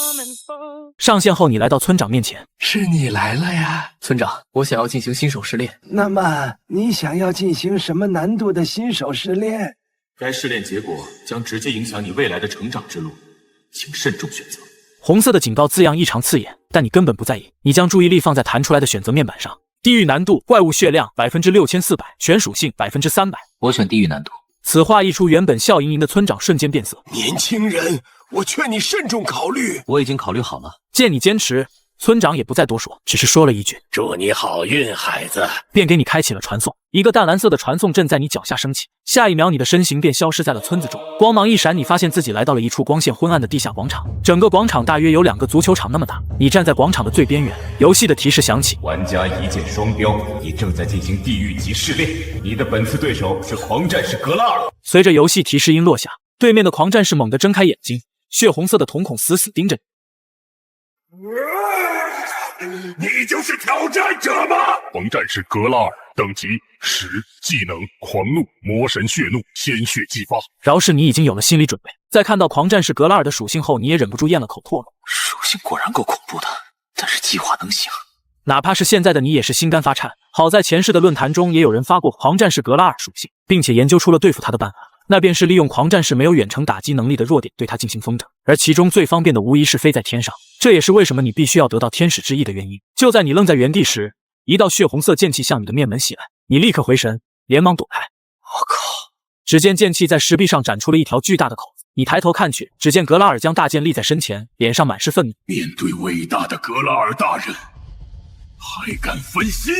上线后，你来到村长面前。是你来了呀，村长，我想要进行新手试炼。那么你想要进行什么难度的新手试炼？该试炼结果将直接影响你未来的成长之路，请慎重选择。红色的警告字样异常刺眼，但你根本不在意。你将注意力放在弹出来的选择面板上。地狱难度，怪物血量6400%，全属性300%。我选地狱难度。此话一出，原本笑盈盈的村长瞬间变色。年轻人，我劝你慎重考虑。我已经考虑好了。见你坚持，村长也不再多说，只是说了一句：“祝你好运，孩子。”便给你开启了传送。一个淡蓝色的传送阵在你脚下升起，下一秒你的身形便消失在了村子中。光芒一闪，你发现自己来到了一处光线昏暗的地下广场。整个广场大约有2个足球场那么大。你站在广场的最边缘，游戏的提示响起：玩家一键双标，你正在进行地狱级试炼。你的本次对手是狂战士格拉尔。随着游戏提示音落下，对面的狂战士猛地睁开眼睛，血红色的瞳孔死死盯着你。你就是挑战者吗？狂战士格拉尔，等级10，技能狂怒，魔神血怒，鲜血激发。饶是你已经有了心理准备，在看到狂战士格拉尔的属性后，你也忍不住咽了口唾沫。属性果然够恐怖的，但是计划能行。哪怕是现在的你也是心肝发颤。好在前世的论坛中也有人发过狂战士格拉尔属性，并且研究出了对付他的办法。那便是利用狂战士没有远程打击能力的弱点对他进行风筝，而其中最方便的无疑是飞在天上。这也是为什么你必须要得到天使之翼的原因。就在你愣在原地时，一道血红色剑气向你的面门袭来，你立刻回神，连忙躲开。我靠！只见剑气在石壁上展出了一条巨大的口子，你抬头看去，只见格拉尔将大剑立在身前，脸上满是愤怒。面对伟大的格拉尔大人，还敢分心？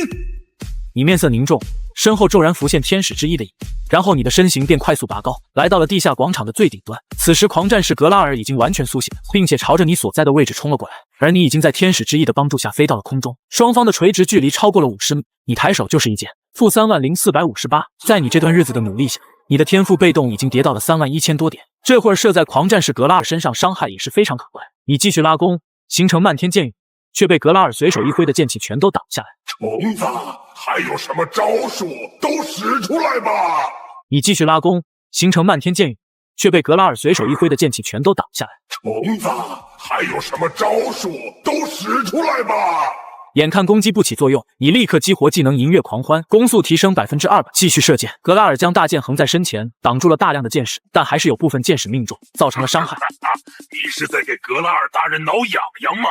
你面色凝重，身后骤然浮现天使之翼的影子，然后你的身形便快速拔高，来到了地下广场的最顶端。此时狂战士格拉尔已经完全苏醒，并且朝着你所在的位置冲了过来，而你已经在天使之翼的帮助下飞到了空中，双方的垂直距离超过了50米。你抬手就是一剑，-30458。在你这段日子的努力下，你的天赋被动已经叠到了31000多点，这会儿射在狂战士格拉尔身上，伤害也是非常可观。你继续拉弓，形成漫天箭雨，却被格拉尔随手一挥的剑气全都挡下来。虫子，还有什么招数都使出来吧！你继续拉弓，形成漫天箭雨，却被格拉尔随手一挥的剑气全都挡下来。虫子，还有什么招数都使出来吧！眼看攻击不起作用，你立刻激活技能银月狂欢，攻速提升200%，继续射箭。格拉尔将大剑横在身前，挡住了大量的箭矢，但还是有部分箭矢命中，造成了伤害。你是在给格拉尔大人挠痒痒吗？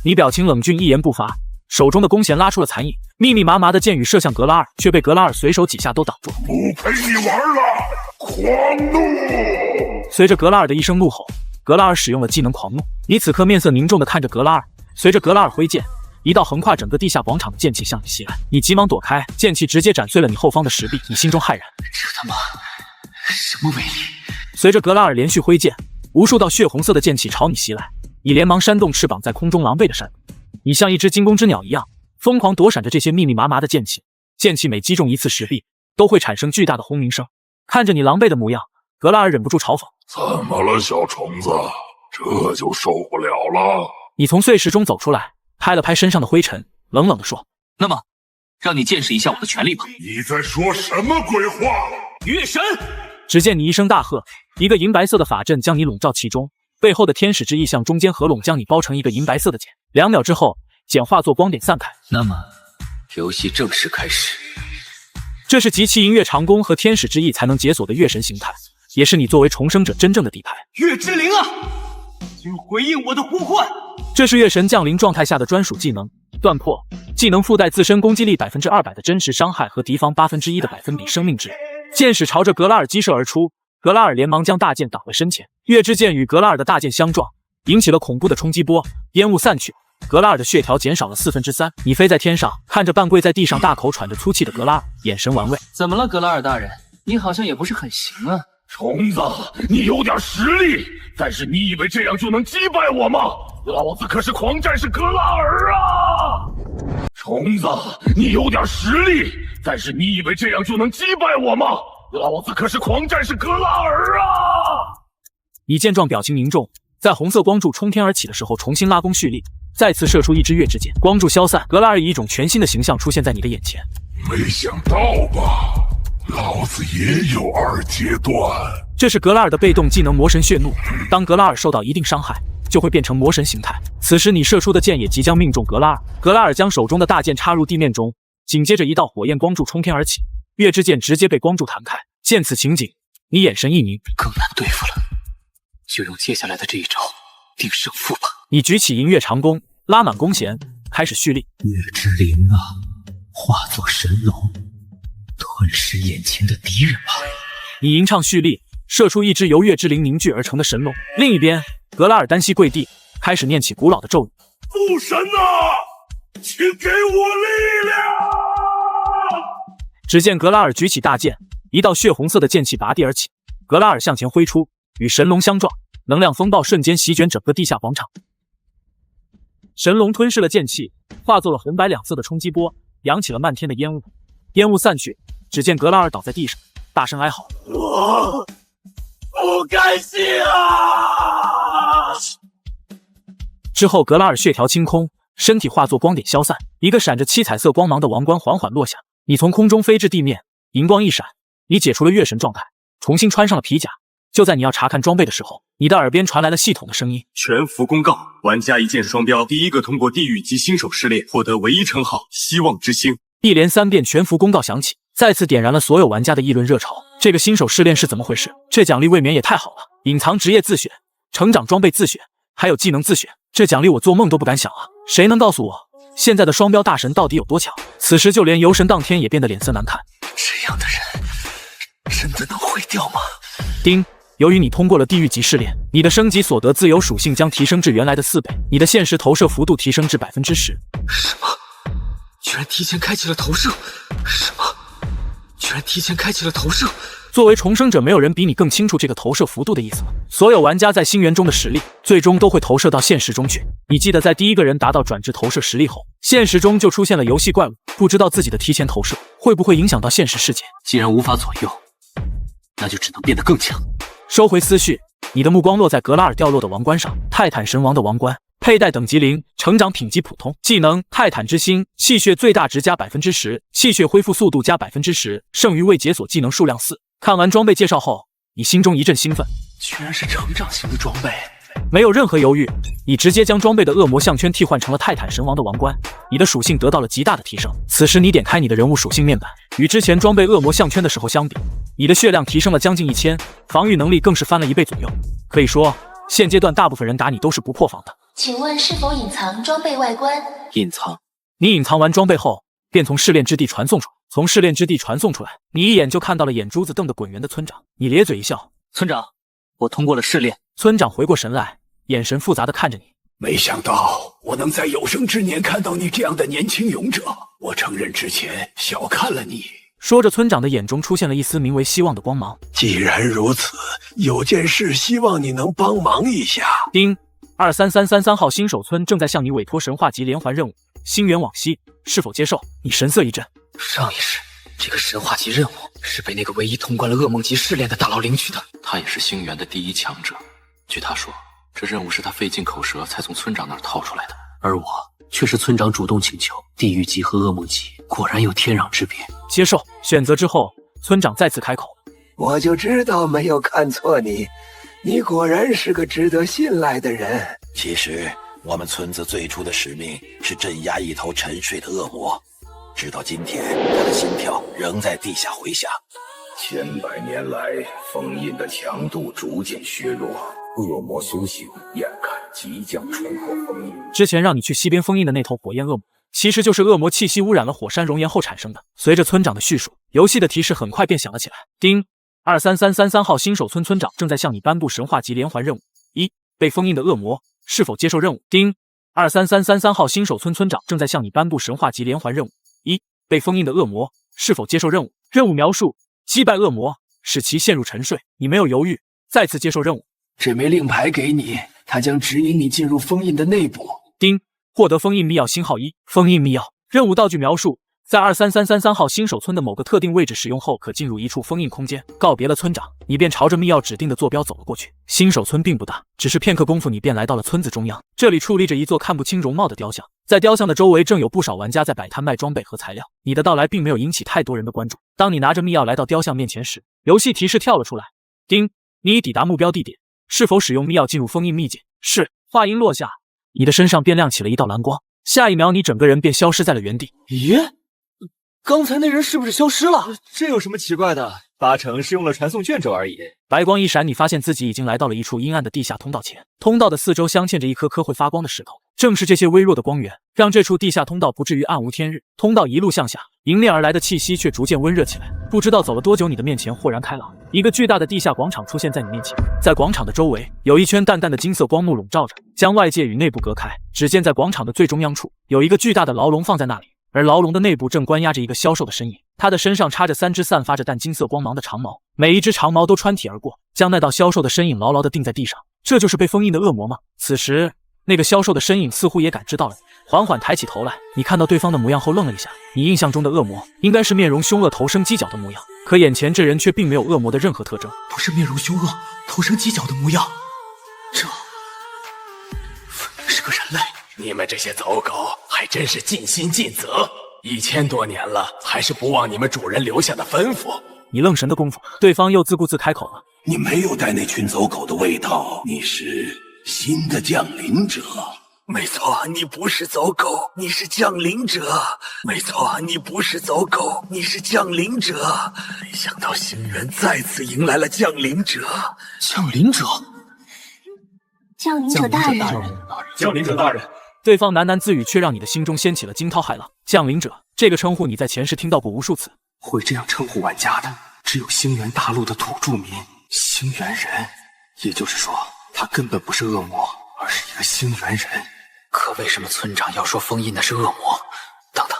你表情冷峻，一言不发，手中的弓弦拉出了残影，密密麻麻的箭雨射向格拉尔，却被格拉尔随手几下都挡住了。不陪你玩了，狂怒！随着格拉尔的一声怒吼，格拉尔使用了技能狂怒。你此刻面色凝重地看着格拉尔，随着格拉尔挥剑，一道横跨整个地下广场的剑气向你袭来，你急忙躲开，剑气直接斩碎了你后方的石壁，你心中骇然，这他妈什么威力？随着格拉尔连续挥剑，无数道血红色的剑气朝你袭来，你连忙扇动翅膀，在空中狼狈地闪躲。你像一只惊弓之鸟一样，疯狂躲闪着这些密密麻麻的剑气，剑气每击中一次石壁，都会产生巨大的轰鸣声。看着你狼狈的模样，格拉尔忍不住嘲讽：怎么了，小虫子？这就受不了了？你从碎石中走出来，拍了拍身上的灰尘，冷冷地说：那么，让你见识一下我的权力吧。你在说什么鬼话？月神！只见你一声大喝，一个银白色的法阵将你笼罩其中，背后的天使之翼向中间合拢，将你包成一个银白色的茧。2秒之后，茧化作光点散开。那么，游戏正式开始。这是集齐银月长弓和天使之翼才能解锁的月神形态，也是你作为重生者真正的底牌。月之灵啊，请回应我的呼唤！这是月神降临状态下的专属技能断破，技能附带自身攻击力200%的真实伤害和敌方1%的百分比生命值。箭矢朝着格拉尔击射而出，格拉尔连忙将大剑挡在身前。月之剑与格拉尔的大剑相撞，引起了恐怖的冲击波，烟雾散去，格拉尔的血条减少了3/4。你飞在天上，看着半跪在地上大口喘着粗气的格拉尔，眼神玩味。怎么了，格拉尔大人？你好像也不是很行啊。虫子，你有点实力，但是你以为这样就能击败我吗？老子可是狂战士格拉尔啊！虫子，你有点实力，但是你以为这样就能击败我吗？老子可是狂战士格拉尔啊！你见状表情凝重，在红色光柱冲天而起的时候重新拉弓蓄力，再次射出一支月之剑。光柱消散，格拉尔以一种全新的形象出现在你的眼前。没想到吧，老子也有2阶段。这是格拉尔的被动技能魔神血怒，当格拉尔受到一定伤害，就会变成魔神形态。此时你射出的箭也即将命中格拉尔。格拉尔将手中的大剑插入地面中，紧接着一道火焰光柱冲天而起，月之剑直接被光柱弹开。见此情景，你眼神一凝，更难对付了，就用接下来的这一招定胜负吧。你举起银月长弓，拉满弓弦，开始蓄力。月之灵啊，化作神龙，吞噬眼前的敌人吧。你吟唱蓄力，射出一只由月之灵凝聚而成的神龙。另一边，格拉尔单膝跪地，开始念起古老的咒语：父神啊，请给我力量！只见格拉尔举起大剑，一道血红色的剑气拔地而起，格拉尔向前挥出，与神龙相撞，能量风暴瞬间席卷整个地下广场。神龙吞噬了剑气，化作了红白两色的冲击波，扬起了漫天的烟雾。烟雾散去，只见格拉尔倒在地上，大声哀嚎：我不甘心啊！之后格拉尔血条清空，身体化作光点消散，一个闪着七彩色光芒的王冠缓缓落下。你从空中飞至地面，银光一闪，你解除了月神状态，重新穿上了皮甲。就在你要查看装备的时候，你的耳边传来了系统的声音：全服公告，玩家一剑双标，第一个通过地狱级新手试炼，获得唯一称号希望之星。一连3遍全服公告响起，再次点燃了所有玩家的议论热潮。这个新手试炼是怎么回事？这奖励未免也太好了！隐藏职业自选，成长装备自选，还有技能自选，这奖励我做梦都不敢想啊！谁能告诉我，现在的双标大神到底有多强？此时就连游神当天也变得脸色难看。这样的人，真的能毁掉吗？丁，由于你通过了地狱级试炼，你的升级所得自由属性将提升至原来的4倍，你的现实投射幅度提升至10%。什么？居然提前开启了投射？什么？居然提前开启了投射？作为重生者，没有人比你更清楚这个投射幅度的意思了。所有玩家在星元中的实力，最终都会投射到现实中去。你记得，在第一个人达到转制投射实力后，现实中就出现了游戏怪物，不知道自己的提前投射会不会影响到现实世界。既然无法左右，那就只能变得更强。收回思绪，你的目光落在格拉尔掉落的王冠上，泰坦神王的王冠。佩戴等级0，成长品级普通，技能泰坦之心，气血最大值加10%，气血恢复速度加10%，剩余未解锁技能数量4。看完装备介绍后，你心中一阵兴奋，居然是成长型的装备，没有任何犹豫，你直接将装备的恶魔项圈替换成了泰坦神王的王冠，你的属性得到了极大的提升。此时你点开你的人物属性面板，与之前装备恶魔项圈的时候相比，你的血量提升了将近1000，防御能力更是翻了1倍左右。可以说，现阶段大部分人打你都是不破防的。请问是否隐藏装备外观？隐藏。你隐藏完装备后，便从试炼之地传送出来。从试炼之地传送出来，你一眼就看到了眼珠子瞪得滚圆的村长。你咧嘴一笑：“村长，我通过了试炼。”村长回过神来，眼神复杂的看着你。没想到我能在有生之年看到你这样的年轻勇者，我承认之前小看了你。说着，村长的眼中出现了一丝名为希望的光芒。既然如此，有件事希望你能帮忙一下。丁，23333号新手村正在向你委托神话级连环任务，星源往昔，是否接受？你神色一震。上一世，这个神话级任务是被那个唯一通关了噩梦级试炼的大佬领取的。他也是星源的第一强者。据他说，这任务是他费尽口舌才从村长那儿套出来的。而我却是村长主动请求，地狱级和噩梦级果然有天壤之别。接受选择之后，村长再次开口：“我就知道没有看错你，你果然是个值得信赖的人。其实，我们村子最初的使命是镇压一头沉睡的恶魔。直到今天，他的心跳仍在地下回响。千百年来，封印的强度逐渐削弱，恶魔苏醒，眼看即将冲破封印。之前让你去西边封印的那头火焰恶魔，其实就是恶魔气息污染了火山熔岩后产生的。随着村长的叙述，游戏的提示很快便响了起来。丁，23333号新手村村长正在向你颁布神话级连环任务：1. 被封印的恶魔是否接受任务？丁，23333号新手村村长正在向你颁布神话级连环任务：1. 被封印的恶魔是否接受任务？任务描述：击败恶魔，使其陷入沉睡。你没有犹豫，再次接受任务。这枚令牌给你，它将指引你进入封印的内部。丁，获得封印密钥星号1。封印密钥任务道具描述：在23333号新手村的某个特定位置使用后，可进入一处封印空间。告别了村长，你便朝着密钥指定的坐标走了过去。新手村并不大，只是片刻功夫，你便来到了村子中央。这里矗立着一座看不清容貌的雕像，在雕像的周围正有不少玩家在摆摊卖装备和材料。你的到来并没有引起太多人的关注。当你拿着密钥来到雕像面前时，游戏提示跳了出来：丁，你已抵达目标地点，是否使用密钥进入封印秘境？是。话音落下，你的身上便亮起了一道蓝光，下一秒你整个人便消失在了原地。咦，刚才那人是不是消失了？这有什么奇怪的？八成是用了传送卷轴而已。白光一闪，你发现自己已经来到了一处阴暗的地下通道前。通道的四周镶嵌着一颗颗会发光的石头，正是这些微弱的光源，让这处地下通道不至于暗无天日。通道一路向下，迎面而来的气息却逐渐温热起来。不知道走了多久，你的面前豁然开朗，一个巨大的地下广场出现在你面前。在广场的周围，有一圈淡淡的金色光幕笼罩着，将外界与内部隔开。只见在广场的最中央处，有一个巨大的牢笼放在那里。而牢笼的内部正关押着一个消瘦的身影，他的身上插着3只散发着淡金色光芒的长矛，每一只长矛都穿体而过，将那道消瘦的身影牢牢地钉在地上。这就是被封印的恶魔吗？此时，那个消瘦的身影似乎也感知到了你，缓缓抬起头来。你看到对方的模样后愣了一下，你印象中的恶魔应该是面容凶恶、头生犄角的模样，可眼前这人却并没有恶魔的任何特征。不是面容凶恶、头生犄角的模样，这是个人类。你们这些走狗还真是尽心尽责，1000多年了，还是不忘你们主人留下的吩咐。你愣神的功夫，对方又自顾自开口了：你没有带那群走狗的味道，你是新的降临者。没错，你不是走狗，你是降临者。没错，你不是走狗，你是降临者。没想到星源再次迎来了降临者。降临者，降临者大人，降临者大人。对方喃喃自语，却让你的心中掀起了惊涛骇浪。降临者这个称呼，你在前世听到过无数次。会这样称呼玩家的，只有星源大陆的土著民星源人。也就是说，他根本不是恶魔，而是一个星源人。可为什么村长要说封印的是恶魔？等等，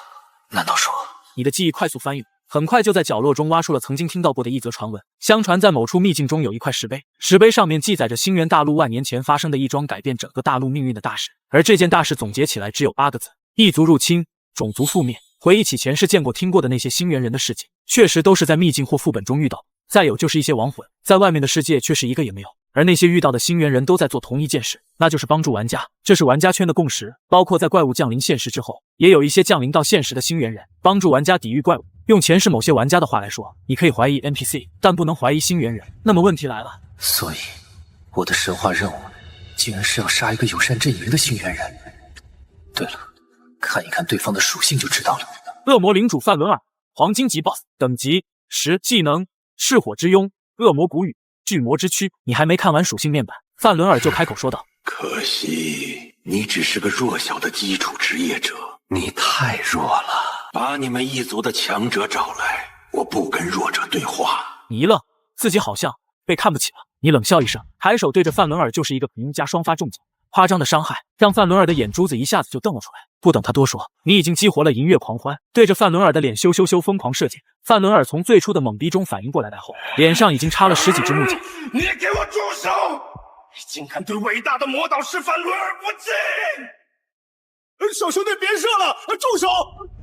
难道说……你的记忆快速翻阅，很快就在角落中挖出了曾经听到过的一则传闻。相传在某处秘境中有一块石碑，石碑上面记载着星源大陆万年前发生的一桩改变整个大陆命运的大事。而这件大事总结起来只有8个字：异族入侵，种族覆灭。回忆起前世见过听过的那些星源人的事情，确实都是在秘境或副本中遇到。再有就是一些亡魂，在外面的世界却是一个也没有。而那些遇到的星源人都在做同一件事，那就是帮助玩家。这是玩家圈的共识，包括在怪物降临现实之后，也有一些降临到现实的星源人，帮助玩家抵御怪物。用前世某些玩家的话来说，你可以怀疑 NPC， 但不能怀疑星源人。那么问题来了，所以我的神话任务竟然是要杀一个友善阵营的星源人。对了，看一看对方的属性就知道了。恶魔领主范伦尔，黄金级 BOSS， 等级10，技能赤火之拥、恶魔谷雨、巨魔之躯。你还没看完属性面板，范伦尔就开口说道：“可惜你只是个弱小的基础职业者，你太弱了。把你们一族的强者找来，我不跟弱者对话。”你一愣，自己好像被看不起了。你冷笑一声，抬手对着范伦尔就是一个平加双发重击。夸张的伤害让范伦尔的眼珠子一下子就瞪了出来。不等他多说，你已经激活了银月狂欢，对着范伦尔的脸咻疯狂射箭。范伦尔从最初的懵逼中反应过来后，脸上已经插了10几支木箭。你给我住手！你竟敢对伟大的魔导师范伦尔不敬！小兄弟别射了，住手！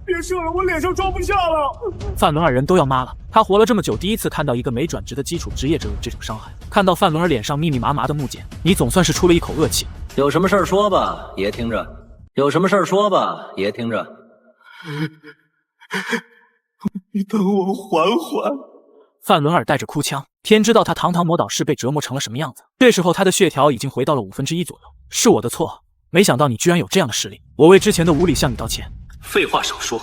别射了，我脸上装不下了。范伦尔人都要妈了，他活了这么久，第一次看到一个没转职的基础职业者有这种伤害。看到范伦尔脸上密密麻麻的木箭，你总算是出了一口恶气。有什么事儿说吧，爷听着。有什么事儿说吧，爷听着。你等我缓缓。范伦尔带着哭腔，天知道他堂堂魔导师被折磨成了什么样子。这时候他的血条已经回到了1/5左右。是我的错，没想到你居然有这样的实力，我为之前的无礼向你道歉。废话少说，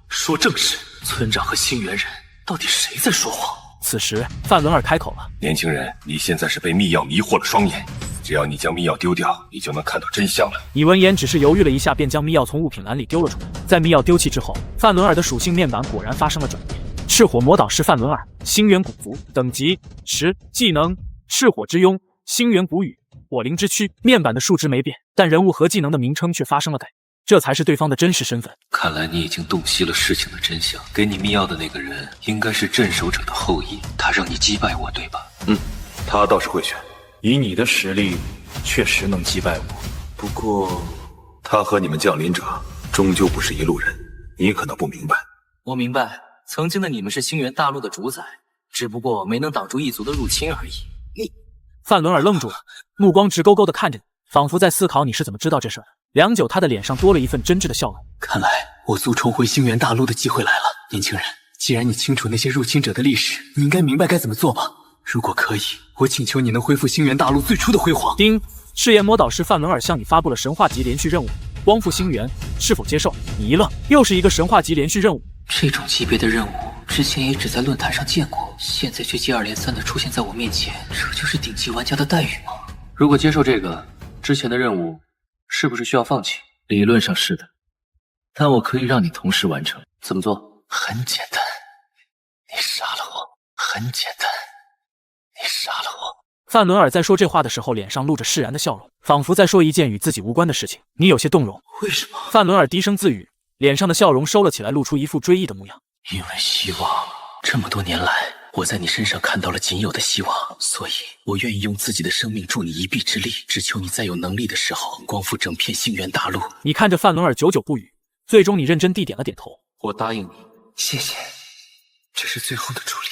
说正事。村长和星源人到底谁在说谎？此时范伦尔开口了：“年轻人，你现在是被密钥迷惑了双眼，只要你将密钥丢掉，你就能看到真相了。”你闻言只是犹豫了一下，便将密钥从物品栏里丢了出来。在密钥丢弃之后，范伦尔的属性面板果然发生了转变。赤火魔导师范伦尔，星源古族，等级10，技能赤火之拥、星源谷雨、火灵之躯。面板的数值没变，但人物和技能的名称却发生了改变。这才是对方的真实身份。看来你已经洞悉了事情的真相。给你密钥的那个人应该是镇守者的后裔，他让你击败我，对吧？他倒是会选。以你的实力，确实能击败我。不过，他和你们降临者终究不是一路人，你可能不明白。我明白，曾经的你们是星源大陆的主宰，只不过没能挡住异族的入侵而已。你……范伦尔愣住了，目光直勾勾地看着你，仿佛在思考你是怎么知道这事儿的。良久，他的脸上多了一份真挚的笑容。看来我族重回星源大陆的机会来了。年轻人，既然你清楚那些入侵者的历史，你应该明白该怎么做吧？如果可以，我请求你能恢复星源大陆最初的辉煌。丁，誓言魔导师范伦尔向你发布了神话级连续任务，光复星源，是否接受？你一愣，又是一个神话级连续任务。这种级别的任务之前也只在论坛上见过，现在却接二连三地出现在我面前，这就是顶级玩家的待遇吗？如果接受这个，之前的任务是不是需要放弃？理论上是的，但我可以让你同时完成。怎么做？很简单，你杀了我。很简单，你杀了我。范伦尔在说这话的时候，脸上露着释然的笑容，仿佛在说一件与自己无关的事情。你有些动容。为什么？范伦尔低声自语，脸上的笑容收了起来，露出一副追忆的模样。因为希望，这么多年来，我在你身上看到了仅有的希望，所以我愿意用自己的生命助你一臂之力，只求你在有能力的时候光复整片星源大陆。你看着范伦尔久久不语，最终你认真地点了点头。我答应你。谢谢，这是最后的助力。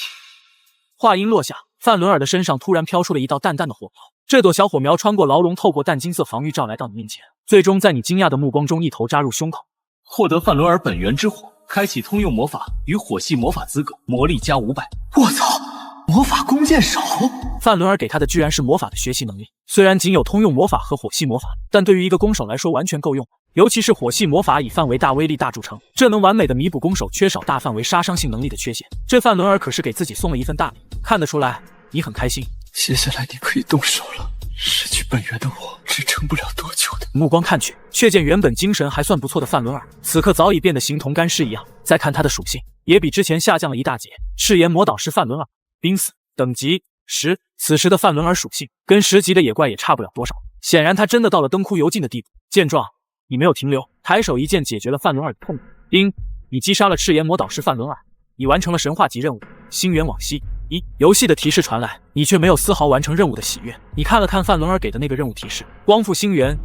话音落下，范伦尔的身上突然飘出了一道淡淡的火苗，这朵小火苗穿过牢笼，透过淡金色防御罩来到你面前，最终在你惊讶的目光中一头扎入胸口。获得范伦尔本源之火，开启通用魔法与火系魔法资格，魔力加500。我操！魔法弓箭手！范伦尔给他的居然是魔法的学习能力，虽然仅有通用魔法和火系魔法，但对于一个弓手来说完全够用。尤其是火系魔法以范围大、威力大著称，这能完美的弥补弓手缺少大范围杀伤性能力的缺陷。这范伦尔可是给自己送了一份大礼，看得出来你很开心。接下来你可以动手了。失去本源的我支撑不了多久的。目光看去，却见原本精神还算不错的范伦尔，此刻早已变得形同干尸一样。再看他的属性，也比之前下降了一大截。赤炎魔导师范伦尔，濒死，等级10。此时的范伦尔属性跟10级的野怪也差不了多少，显然他真的到了灯枯油尽的地步。见状，你没有停留，抬手一剑解决了范伦尔的痛苦。丁，你击杀了赤炎魔导师范伦尔，你完成了神话级任务星源往昔。游戏的提示传来，你却没有丝毫完成任务的喜悦。你看了看范伦尔给的那个任务提示，光复星源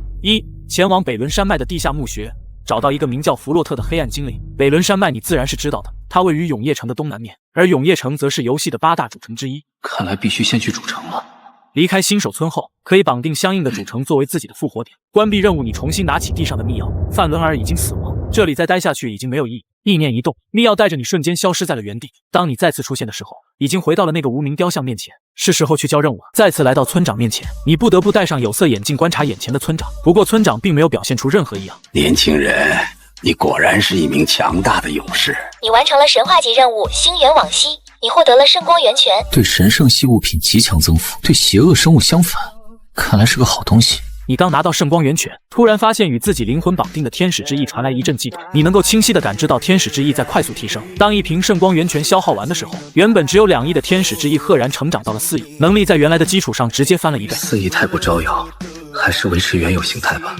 前往北仑山脉的地下墓穴，找到一个名叫弗洛特的黑暗精灵。北仑山脉你自然是知道的，它位于永夜城的东南面，而永夜城则是游戏的8大主城之一。看来必须先去主城了。离开新手村后，可以绑定相应的主城作为自己的复活点。关闭任务，你重新拿起地上的密钥。范伦尔已经死亡，这里再待下去已经没有意义。意念一动，密钥带着你瞬间消失在了原地。当你再次出现的时候，已经回到了那个无名雕像面前。是时候去交任务了。再次来到村长面前，你不得不戴上有色眼镜观察眼前的村长。不过村长并没有表现出任何异样。年轻人，你果然是一名强大的勇士。你完成了神话级任务星源往昔，你获得了圣光源泉，对神圣系物品极强增幅，对邪恶生物相反，看来是个好东西。你刚拿到圣光源泉，突然发现与自己灵魂绑定的天使之翼传来一阵悸动，你能够清晰地感知到天使之翼在快速提升。当一瓶圣光源泉消耗完的时候，原本只有2亿的天使之翼赫然成长到了4亿，能力在原来的基础上直接翻了1倍。4亿太过招摇，还是维持原有形态吧。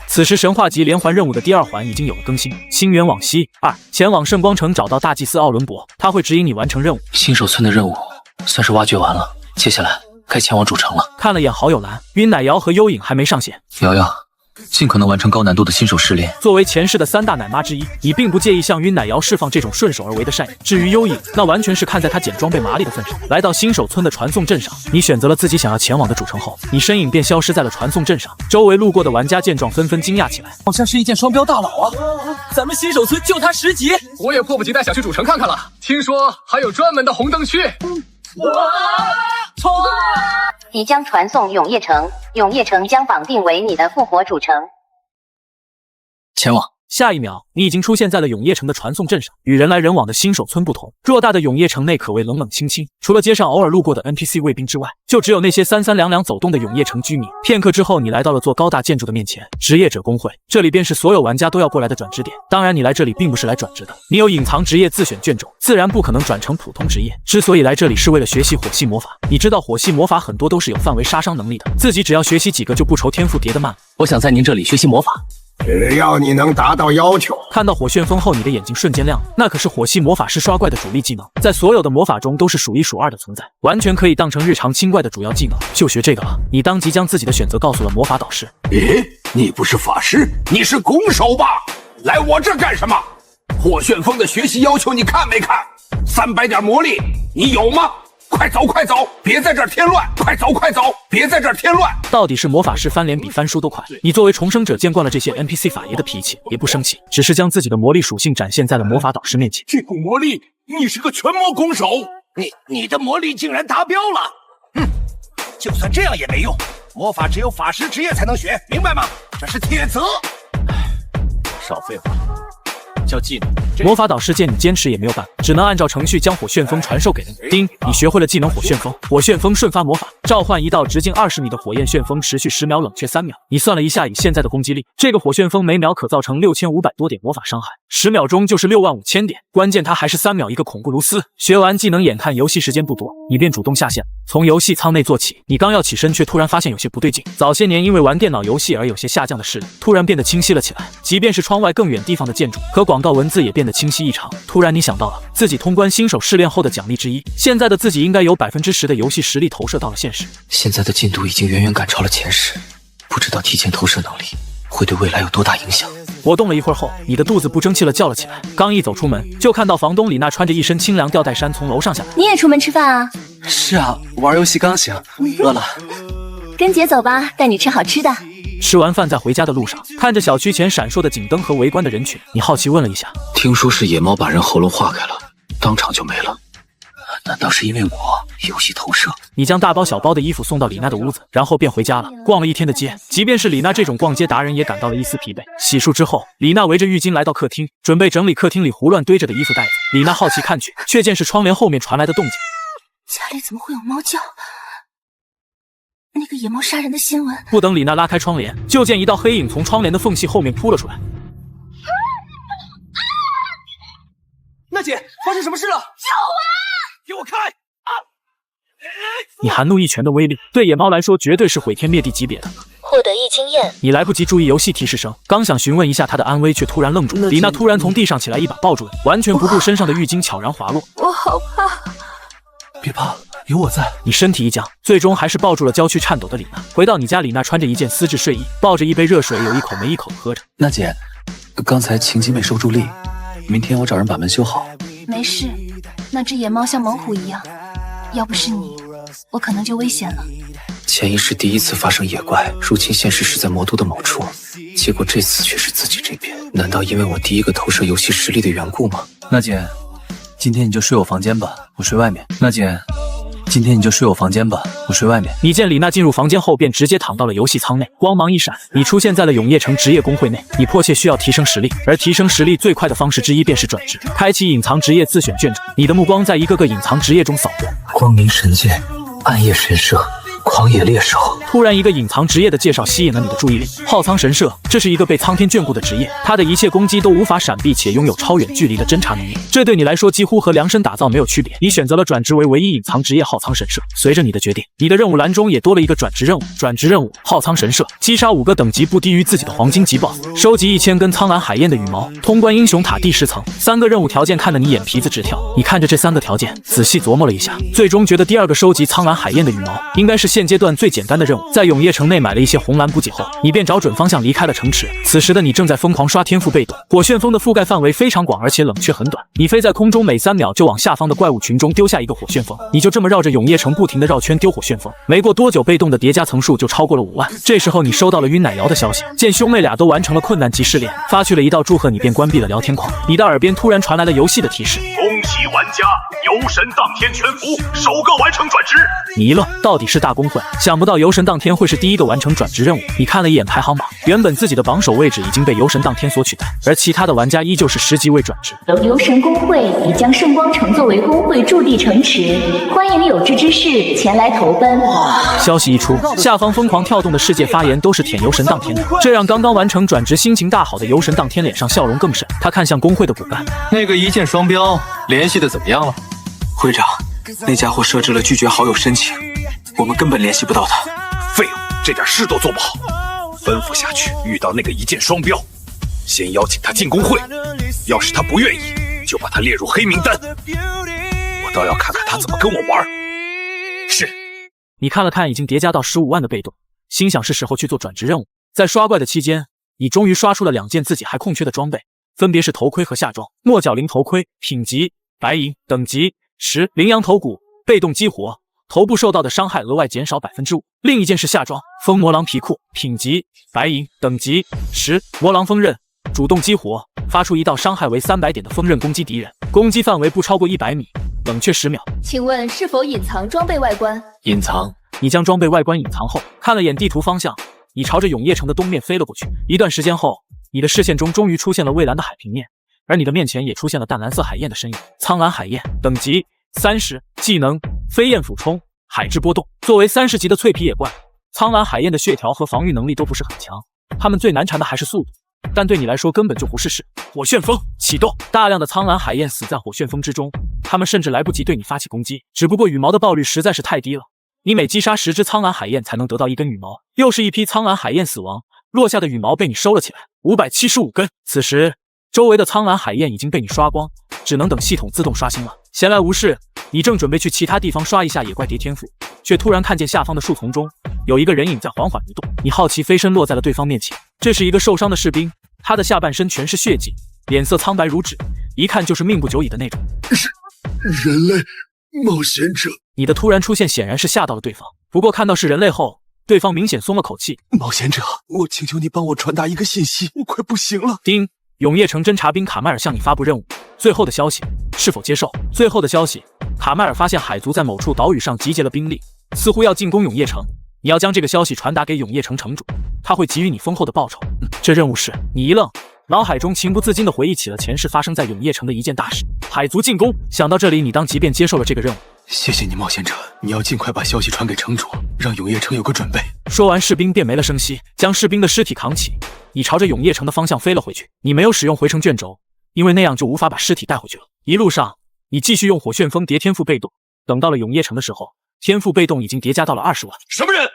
此时神话级连环任务的第2环已经有了更新，星源往昔2，前往圣光城找到大祭司奥伦博，他会指引你完成任务。新手村的任务算是挖掘完了，接下来该前往主城了。看了眼好友栏，晕奶瑶和幽影还没上线。瑶瑶，尽可能完成高难度的新手试炼。作为前世的3大奶妈之一，你并不介意向晕奶瑶释放这种顺手而为的善意。至于幽影，那完全是看在他捡装备麻利的份上。来到新手村的传送阵上，你选择了自己想要前往的主城后，你身影便消失在了传送阵上。周围路过的玩家见状纷纷惊讶起来，好像是一件双标大佬啊！咱们新手村就他10级，我也迫不及待想去主城看看了。听说还有专门的红灯区。错！即将传送永夜城，永夜城将绑定为你的复活主城。前往。下一秒，你已经出现在了永夜城的传送阵上。与人来人往的新手村不同，偌大的永夜城内可谓冷冷清清，除了街上偶尔路过的 NPC 卫兵之外，就只有那些三三两两走动的永夜城居民。片刻之后，你来到了座高大建筑的面前，职业者工会，这里便是所有玩家都要过来的转职点。当然，你来这里并不是来转职的，你有隐藏职业自选卷种，自然不可能转成普通职业。之所以来这里，是为了学习火系魔法。你知道火系魔法很多都是有范围杀伤能力的，自己只要学习几个就不愁天赋叠得慢。我想在您这里学习魔法。只要你能达到要求。看到火旋风后，你的眼睛瞬间亮了，那可是火系魔法师刷怪的主力技能，在所有的魔法中都是数1数2的存在，完全可以当成日常清怪的主要技能，就学这个了。你当即将自己的选择告诉了魔法导师。咦，你不是法师，你是弓手吧？来我这干什么？火旋风的学习要求你看没看？300点魔力，你有吗？快走快走，别在这儿添乱！快走快走，别在这儿添乱！到底是魔法师翻脸比翻书都快。你作为重生者见惯了这些 NPC 法爷的脾气，也不生气，只是将自己的魔力属性展现在了魔法导师面前。这股魔力，你是个全魔弓手，你的魔力竟然达标了！就算这样也没用，魔法只有法师职业才能学，明白吗？这是铁则。少废话。叫技能。魔法导师见你坚持也没有办法，只能按照程序将火旋风传授给了你。叮，你学会了技能火旋风。火旋风瞬发魔法，召唤一道直径20米的火焰旋风，持续10秒，冷却3秒。你算了一下，以现在的攻击力，这个火旋风每秒可造成6500多点魔法伤害，10秒钟就是65000点。关键它还是3秒一个恐怖如斯。学完技能，眼看游戏时间不多，你便主动下线，从游戏舱内坐起。你刚要起身，却突然发现有些不对劲。早些年因为玩电脑游戏而有些下降的视力，突然变得清晰了起来。即便是窗外更远地方的建筑和广告文字也变得清晰异常。突然你想到了自己通关新手试炼后的奖励之一，现在的自己应该有10%的游戏实力投射到了现实。现在的进度已经远远赶超了前世，不知道提前投射能力会对未来有多大影响。活动了一会儿后，你的肚子不争气了，叫了起来。刚一走出门，就看到房东李娜穿着一身清凉吊带衫从楼上下来。你也出门吃饭啊？是啊，玩游戏刚醒，饿了。跟姐走吧，带你吃好吃的。吃完饭在回家的路上，看着小区前闪烁的警灯和围观的人群，你好奇问了一下，听说是野猫把人喉咙化开了，当场就没了。难道是因为我游戏投射？你将大包小包的衣服送到李娜的屋子，然后便回家了。逛了一天的街，即便是李娜这种逛街达人也感到了一丝疲惫。洗漱之后，李娜围着浴巾来到客厅，准备整理客厅里胡乱堆着的衣服袋子。李娜好奇看去，却见是窗帘后面传来的动静。家里怎么会有猫叫？那个野猫杀人的新闻。不等李娜拉开窗帘，就见一道黑影从窗帘的缝隙后面扑了出来。娜姐，发生什么事了？救我！给我开！你含怒一拳的威力，对野猫来说绝对是毁天灭地级别的。获得1经验。你来不及注意游戏提示声，刚想询问一下他的安危，却突然愣住。李娜突然从地上起来，一把抱住你，完全不顾身上的浴巾悄然滑落。我好怕。别怕，有我在。你身体一僵，最终还是抱住了娇躯颤抖的李娜。回到你家，李娜穿着一件丝质睡衣，抱着一杯热水，有一口没一口的喝着。娜姐，刚才情急没受助力，明天我找人把门修好。没事，那只野猫像猛虎一样，要不是你，我可能就危险了。前一世第一次发生野怪入侵现实是在魔都的某处，结果这次却是自己这边，难道因为我第一个投射游戏实力的缘故吗？娜姐，今天你就睡我房间吧，我睡外面。娜姐，今天你就睡我房间吧，我睡外面。你见李娜进入房间后，便直接躺到了游戏舱内，光芒一闪，你出现在了永夜城职业工会内。你迫切需要提升实力，而提升实力最快的方式之一便是转职，开启隐藏职业自选卷轴。你的目光在一个个隐藏职业中扫过，光明神剑、暗夜神社、狂野猎手。突然，一个隐藏职业的介绍吸引了你的注意力。浩苍神社，这是一个被苍天眷顾的职业，它的一切攻击都无法闪避，且拥有超远距离的侦察能力。这对你来说几乎和量身打造没有区别。你选择了转职为唯一隐藏职业浩苍神社。随着你的决定，你的任务栏中也多了一个转职任务。转职任务：浩苍神社，击杀5个等级不低于自己的黄金级 BOSS， 收集1000根苍蓝海燕的羽毛，通关英雄塔第10层。3个任务条件看得你眼皮子直跳。你看着这3个条件，仔细琢磨了一下，最终觉得第2个收集苍蓝海燕的羽毛应该是现阶段最简单的任务。在永夜城内买了一些红蓝补给后，你便找准方向离开了城池。此时的你正在疯狂刷天赋被动，火旋风的覆盖范围非常广，而且冷却很短。你飞在空中，每3秒就往下方的怪物群中丢下一个火旋风。你就这么绕着永夜城不停地绕圈丢火旋风，没过多久，被动的叠加层数就超过了5万。这时候你收到了晕奶瑶的消息，见兄妹俩都完成了困难级试炼，发去了一道祝贺，你便关闭了聊天框。你的耳边突然传来了游戏的提示：恭喜玩家游神当天全服，首个完成转职。你一愣，到底是大公会，想不到游神当天会是第一个完成转职任务。你看了一眼排行榜，原本自己的榜首位置已经被游神当天所取代，而其他的玩家依旧是10级未转职。游神公会已将圣光城作为公会驻地城池，欢迎有志之士前来投奔。消息一出，下方疯狂跳动的世界发言都是舔游神当天的，这让刚刚完成转职心情大好的游神当天脸上笑容更甚。他看向公会的骨干，那个一箭双标联系的怎么样了？会长，那家伙设置了拒绝好友申请，我们根本联系不到他。废物，这点事都做不好。吩咐下去，遇到那个一箭双标，先邀请他进公会，要是他不愿意，就把他列入黑名单。我倒要看看他怎么跟我玩。是。你看了看已经叠加到15万的被动，心想是时候去做转职任务。在刷怪的期间，你终于刷出了2件自己还空缺的装备，分别是头盔和下装。墨角羚头盔，品级白银，等级10，羚羊头骨，被动激活，头部受到的伤害额外减少 5%。另一件是下装，风魔狼皮裤，品级白银，等级10，魔狼锋刃，主动激活，发出一道伤害为300点的锋刃攻击敌人，攻击范围不超过100米，冷却10秒。请问是否隐藏装备外观？隐藏。你将装备外观隐藏后，看了眼地图方向，你朝着永夜城的东面飞了过去。一段时间后，你的视线中终于出现了蔚蓝的海平面，而你的面前也出现了淡蓝色海燕的身影。苍蓝海燕，等级30，技能飞燕俯冲，海之波动。作为30级的脆皮野怪，苍蓝海燕的血条和防御能力都不是很强，它们最难缠的还是速度，但对你来说根本就不是事。火旋风启动，大量的苍蓝海燕死在火旋风之中，它们甚至来不及对你发起攻击，只不过羽毛的爆率实在是太低了，你每击杀10只苍蓝海燕才能得到1根羽毛。又是一批苍蓝海燕死亡，落下的羽毛被你收了起来，575根。此时周围的苍蓝海燕已经被你刷光，只能等系统自动刷新了。闲来无事，你正准备去其他地方刷一下野怪叠天赋，却突然看见下方的树丛中有一个人影在缓缓移动。你好奇飞身落在了对方面前，这是一个受伤的士兵，他的下半身全是血迹，脸色苍白如纸，一看就是命不久矣的那种。是人类冒险者。你的突然出现显然是吓到了对方，不过看到是人类后，对方明显松了口气。冒险者，我请求你帮我传达一个信息，我快不行了。丁，永夜城侦察兵卡麦尔向你发布任务，最后的消息，是否接受？最后的消息，卡麦尔发现海族在某处岛屿上集结了兵力，似乎要进攻永夜城。你要将这个消息传达给永夜城城主，他会给予你丰厚的报酬。这任务是……你一愣，脑海中情不自禁地回忆起了前世发生在永夜城的一件大事——海族进攻。想到这里，你当即便接受了这个任务。谢谢你，冒险者，你要尽快把消息传给城主，让永夜城有个准备。说完，士兵便没了声息，将士兵的尸体扛起，你朝着永夜城的方向飞了回去。你没有使用回城卷轴，因为那样就无法把尸体带回去了。一路上，你继续用火旋风叠天赋被动，等到了永夜城的时候，天赋被动已经叠加到了20万。什么人？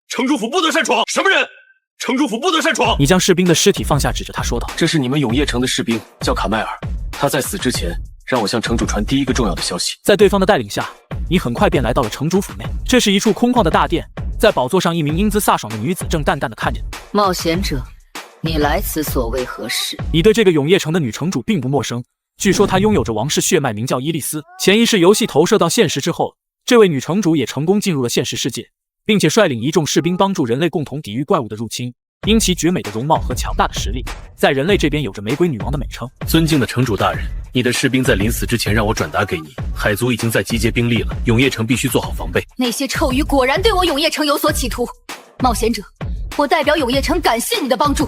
城主府不得擅闯！什么人？城主府不得擅闯！你将士兵的尸体放下，指着他说道：“这是你们永夜城的士兵，叫卡麦尔。他在死之前，让我向城主传第一个重要的消息。”在对方的带领下，你很快便来到了城主府内。这是一处空旷的大殿，在宝座上，一名英姿飒爽的女子正淡淡的看着你。冒险者，你来此所为何事？你对这个永夜城的女城主并不陌生，据说她拥有着王室血脉，名叫伊丽丝。前一世游戏投射到现实之后，这位女城主也成功进入了现实世界，并且率领一众士兵帮助人类共同抵御怪物的入侵。因其绝美的容貌和强大的实力，在人类这边有着玫瑰女王的美称。尊敬的城主大人，你的士兵在临死之前让我转达给你，海族已经在集结兵力了，永业城必须做好防备。那些臭鱼果然对我永业城有所企图，冒险者，我代表永业城感谢你的帮助，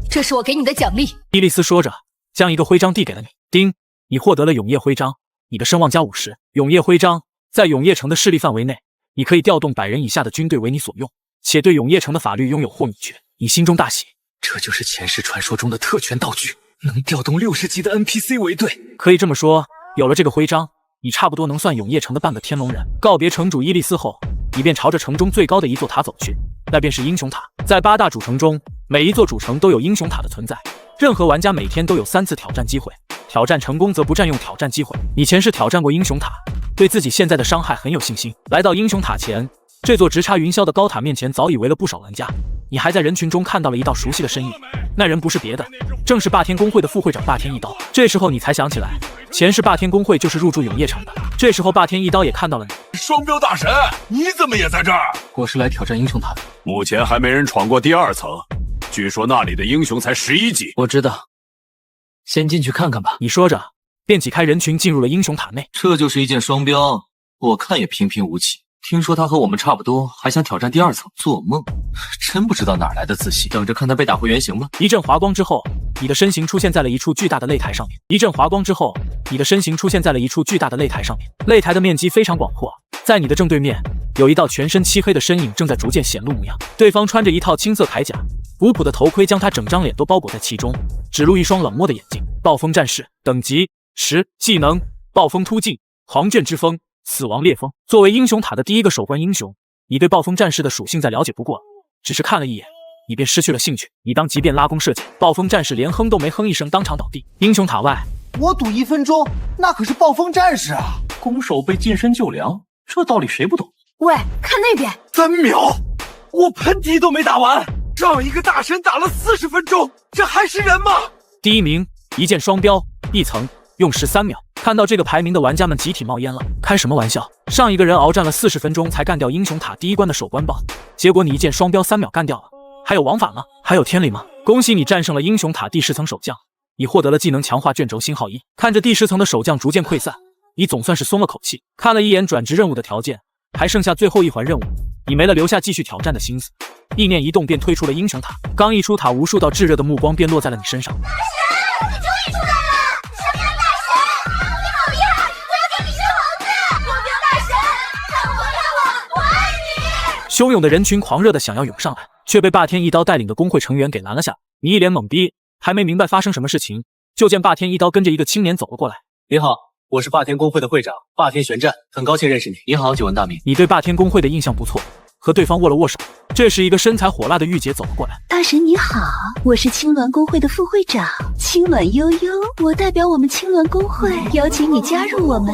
这是我给你的奖励。伊莉丝说着，将一个徽章递给了你。丁，你获得了永业徽章，你的声望加50。永业徽章在永业城的势力范围内，你可以调动100人以下的军队为你所用，且对永业城的法律拥有豁免权。你心中大喜，这就是前世传说中的特权道具，能调动60级的 NPC 为队。可以这么说，有了这个徽章，你差不多能算永业城的半个天龙人。告别城主伊莉丝后，你便朝着城中最高的一座塔走去，那便是英雄塔。在8大主城中，每一座主城都有英雄塔的存在，任何玩家每天都有3次挑战机会，挑战成功则不占用挑战机会。你前世挑战过英雄塔，对自己现在的伤害很有信心。来到英雄塔前，这座直插云霄的高塔面前早已围了不少玩家，你还在人群中看到了一道熟悉的身影，那人不是别的，正是霸天公会的副会长霸天一刀。这时候你才想起来，前世霸天公会就是入驻永业城的。这时候霸天一刀也看到了你。双标大神，你怎么也在这儿？我是来挑战英雄塔的。目前还没人闯过第2层，据说那里的英雄才11级。我知道，先进去看看吧。你说着，便挤开人群进入了英雄塔内。这就是一件双标，我看也平平无奇。听说他和我们差不多，还想挑战第2层，做梦！真不知道哪来的自信，等着看他被打回原形吧。一阵华光之后，你的身形出现在了一处巨大的擂台上面。擂台的面积非常广阔，在你的正对面，有一道全身漆黑的身影正在逐渐显露模样。对方穿着一套青色铠甲，古朴的头盔将他整张脸都包裹在其中，只露一双冷漠的眼睛。暴风战士，等级10，技能暴风突进，狂卷之风，死亡烈风。作为英雄塔的第一个守关英雄，你对暴风战士的属性再了解不过，只是看了一眼，你便失去了兴趣。你当即便拉弓射箭，暴风战士连哼都没哼一声，当场倒地。英雄塔外，我赌1分钟，那可是暴风战士啊！攻守被近身救凉，这道理谁不懂？喂，看那边！3秒，我喷嚏都没打完，让一个大神打了40分钟，这还是人吗？第1名，一箭双标，1层用13秒。看到这个排名的玩家们集体冒烟了，开什么玩笑？上一个人鏖战了40分钟才干掉英雄塔第1关的首关 BOSS， 结果你一箭双标3秒干掉了。还有往返吗？还有天理吗？恭喜你战胜了英雄塔第10层守将，你获得了技能强化卷轴星号1。看着第10层的守将逐渐溃散，你总算是松了口气。看了一眼转职任务的条件，还剩下最后1环任务，你没了留下继续挑战的心思，意念一动便退出了英雄塔。刚一出塔，无数道炙热的目光便落在了你身上。汹涌的人群狂热的想要涌上来，却被霸天一刀带领的工会成员给拦了下。你一脸懵逼，还没明白发生什么事情，就见霸天一刀跟着一个青年走了过来。你好，我是霸天公会的会长霸天玄战，很高兴认识你。你好，久闻大名。你对霸天公会的印象不错，和对方握了握手。这时一个身材火辣的御姐走了过来。大神你好，我是青鸾公会的副会长青鸾悠悠，我代表我们青鸾公会邀请你加入我们。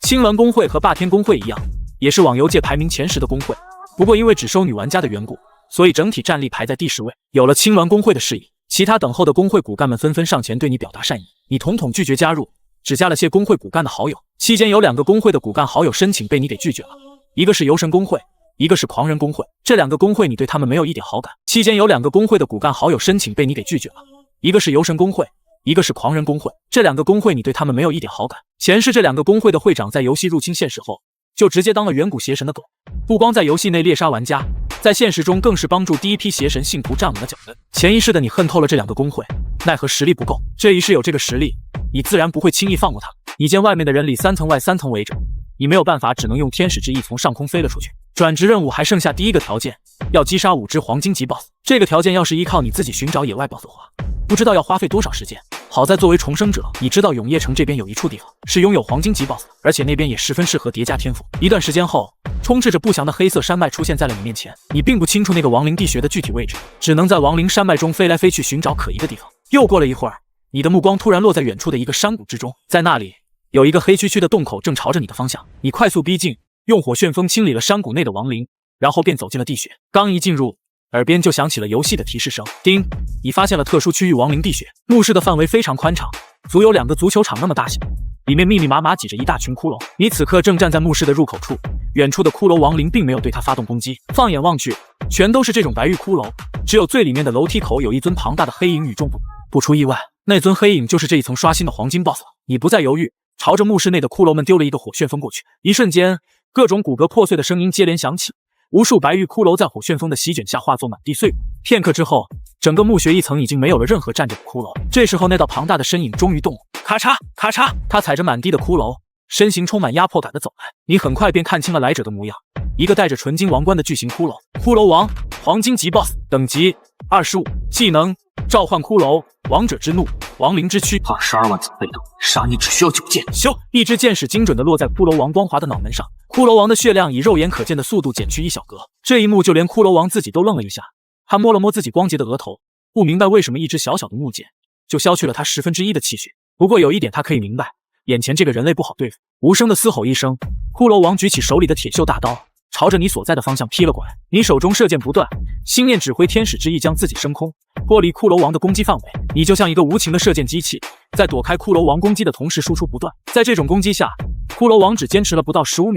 青鸾公会和霸天公会一样，也是网游界排名前10的公会，不过因为只收女玩家的缘故，所以整体战力排在第10位。有了青鸾公会的示意，其他等候的公会骨干们纷纷上前对你表达善意，你统统拒绝加入，只加了些公会骨干的好友。期间有2个公会的骨干好友申请被你给拒绝了，一个是游神公会，一个是狂人公会。这2个公会你对他们没有一点好感。期间有2个公会的骨干好友申请被你给拒绝了，一个是游神公会，一个是狂人公会。这2个公会你对他们没有一点好感。前世这2个公会的会长在游戏入侵现实后，就直接当了远古邪神的狗，不光在游戏内猎杀玩家，在现实中更是帮助第一批邪神信徒站稳了脚跟。潜意识的你恨透了这2个公会，奈何实力不够。这一世有这个实力，你自然不会轻易放过他。你见外面的人里3层外3层围着，你没有办法，只能用天使之翼从上空飞了出去。转职任务还剩下第1个条件，要击杀5只黄金级 BOSS。这个条件要是依靠你自己寻找野外 BOSS 的话，不知道要花费多少时间。好在作为重生者，你知道永业城这边有一处地方是拥有黄金级 BOSS， 而且那边也十分适合叠加天赋。一段时间后，充斥着不祥的黑色山脉出现在了你面前，你并不清楚那个亡灵地穴的具体位置，只能在亡灵山脉中飞来飞去寻找可疑的地方。又过了一会儿，你的目光突然落在远处的一个山谷之中，在那里有一个黑黢黢的洞口正朝着你的方向。你快速逼近，用火旋风清理了山谷内的亡灵，然后便走进了地穴。刚一进入，耳边就响起了游戏的提示声。叮，你发现了特殊区域亡灵地穴，墓室的范围非常宽敞，足有2个足球场那么大小。里面密密麻麻挤着一大群骷髅。你此刻正站在墓室的入口处，远处的骷髅亡灵并没有对他发动攻击，放眼望去，全都是这种白玉骷髅，只有最里面的楼梯口有一尊庞大的黑影与众不同。不出意外，那尊黑影就是这一层刷新的黄金 BOSS。你不再犹豫，朝着墓室内的骷髅们丢了一个火旋风过去。一瞬间，各种骨骼破碎的声音接连响起，无数白玉骷髅在火旋风的席卷下化作满地碎骨。片刻之后，整个墓穴一层已经没有了任何站着的骷髅。这时候，那道庞大的身影终于动了，咔嚓咔嚓，他踩着满地的骷髅，身形充满压迫感的走来。你很快便看清了来者的模样，一个戴着纯金王冠的巨型骷髅。骷髅王，黄金级 BOSS， 等级25，技能召唤骷髅，王者之怒，亡灵之躯，22万次被动，杀你只需要9剑。咻！一支箭矢精准地落在骷髅王光滑的脑门上，骷髅王的血量以肉眼可见的速度减去1小格。这一幕就连骷髅王自己都愣了一下，他摸了摸自己光洁的额头，不明白为什么一支小小的木剑就削去了他1/10的气血。不过有一点他可以明白，眼前这个人类不好对付。无声的嘶吼一声，骷髅王举起手里的铁锈大刀，朝着你所在的方向劈了过来。你手中射箭不断，心念指挥天使之翼将自己升空，脱离骷髅王的攻击范围。你就像一个无情的射箭机器，在躲开骷髅王攻击的同时输出不断。在这种攻击下，骷髅王只坚持了不到15